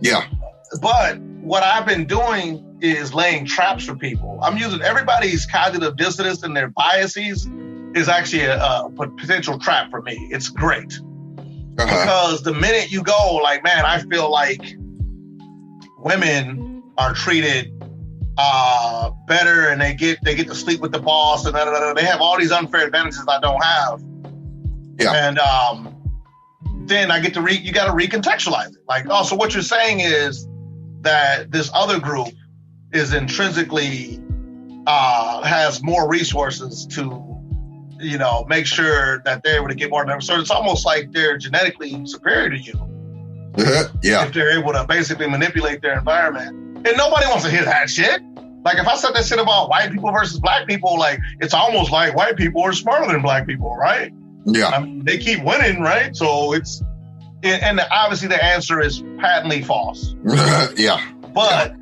Yeah. But what I've been doing is laying traps for people. I'm using everybody's cognitive dissonance and their biases is actually a potential trap for me. It's great. Because the minute you go, like, man, I feel like women are treated better, and they get to sleep with the boss, and they have all these unfair advantages I don't have. Yeah. And then I get to you got to recontextualize it. Like, oh, so what you're saying is that this other group is intrinsically has more resources to, you know, make sure that they're able to get more numbers. So it's almost like they're genetically superior to you. Yeah. If they're able to basically manipulate their environment. And nobody wants to hear that shit. Like if I said that shit about white people versus black people, like it's almost like white people are smarter than black people, right? Yeah. I mean, they keep winning, right? So and obviously the answer is patently false. Yeah. But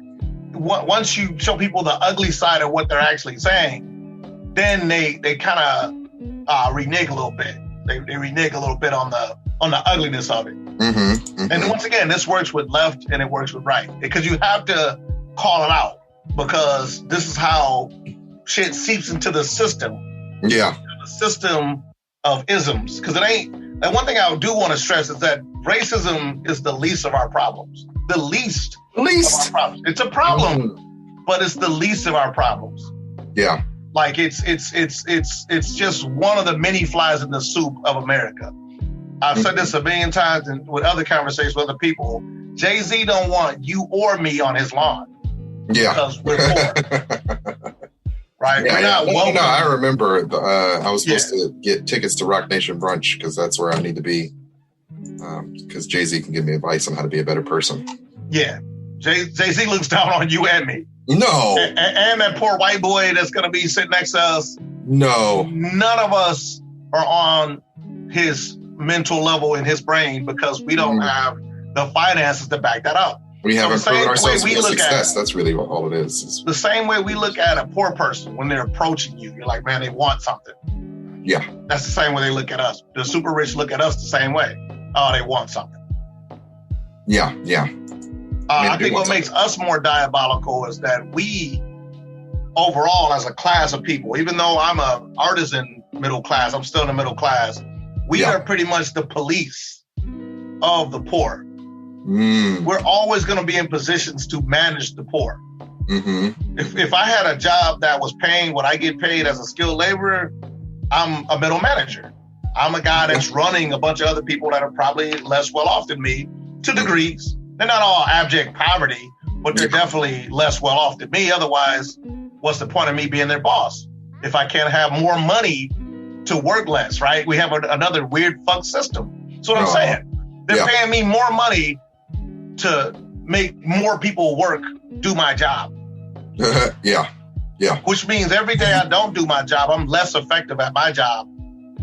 once you show people the ugly side of what they're actually saying, then they kind of renege a little bit. They renege a little bit on the ugliness of it. And once again, this works with left and it works with right, because you have to call it out, because this is how shit seeps into the system. Yeah. The system of isms. Because it ain't, and one thing I do want to stress is that racism is the least of our problems. The least of our problems. It's a problem, but it's the least of our problems. Yeah. Like it's just one of the many flies in the soup of America. I've said this a million times and with other conversations with other people. Jay-Z don't want you or me on his lawn. Yeah. Because we're poor. Right? Yeah, we're not welcome. No, I remember I was supposed to get tickets to Rock Nation Brunch because that's where I need to be. Because Jay-Z can give me advice on how to be a better person. Yeah. Jay-Z looks down on you and me. No. And that poor white boy that's going to be sitting next to us. No. None of us are on his mental level in his brain because we don't have the finances to back that up. We haven't proven ourselves to be a success. That's really all it is. The same way we look at a poor person when they're approaching you. You're like, man, they want something. Yeah. That's the same way they look at us. The super rich look at us the same way. Oh, they want something. Yeah, yeah. I think what makes us more diabolical is that we, overall, as a class of people, even though I'm an artisan middle class, I'm still in the middle class, we are pretty much the police of the poor. We're always going to be in positions to manage the poor. If I had a job that was paying what I get paid as a skilled laborer, I'm a middle manager. I'm a guy that's running a bunch of other people that are probably less well off than me to degrees. They're not all abject poverty, but they're definitely less well off than me. Otherwise, what's the point of me being their boss if I can't have more money to work less, right? We have another weird fuck system. That's what I'm saying. They're paying me more money to make more people work, do my job. Yeah. Which means every day I don't do my job, I'm less effective at my job.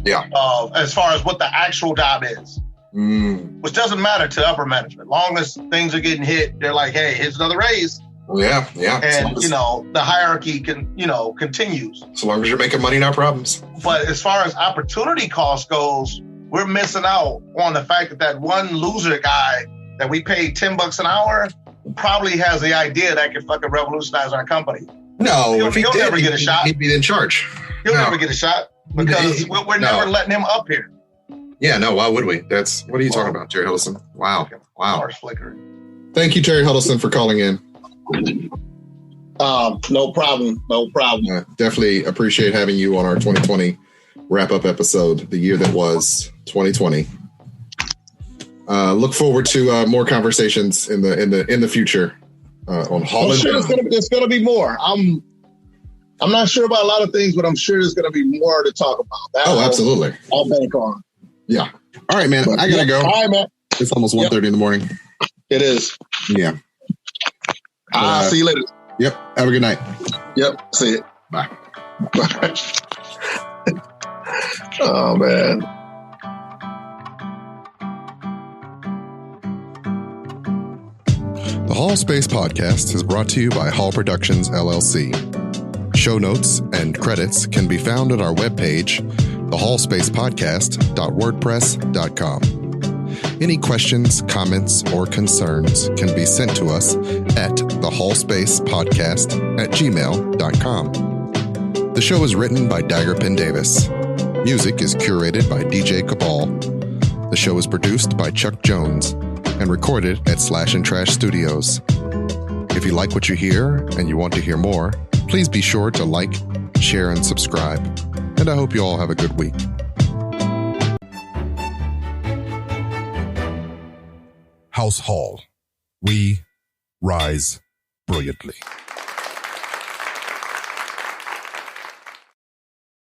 As far as what the actual job is. Which doesn't matter to upper management. Long as things are getting hit, they're like, hey, here's another raise. Yeah. And, the hierarchy continues. So long as you're making money, no problems. But as far as opportunity cost goes, we're missing out on the fact that one loser guy that we paid $10 an hour probably has the idea that could fucking revolutionize our company. No, he'll never get a shot. He'd be in charge. He'll never get a shot because we're never letting him up here. Yeah, no, why would we? What are you talking about, Terry Huddleston? Wow. Harsh flickering. Thank you, Terry Huddleston, for calling in. No problem. Definitely appreciate having you on our 2020 wrap-up episode, the year that was 2020. Look forward to more conversations in the future on Holland. I'm sure there's going to be more. I'm not sure about a lot of things, but I'm sure there's going to be more to talk about. Absolutely. I'll bank on. Yeah. All right, man. I gotta go. All right, man. It's almost 1:30 in the morning. It is. Yeah. See you later. Yep. Have a good night. Yep. See you. Bye. Bye. Oh, man. The Hall Space Podcast is brought to you by Hall Productions, LLC. Show notes and credits can be found at our webpage, thehallspacepodcast.wordpress.com. Any questions, comments, or concerns can be sent to us at thehallspacepodcast@gmail.com. The show is written by Daggerpin Davis. Music is curated by DJ Cabal. The show is produced by Chuck Jones and recorded at Slash and Trash Studios. If you like what you hear and you want to hear more, please be sure to like, share, and subscribe. And I hope you all have a good week. House Hall. We rise brilliantly.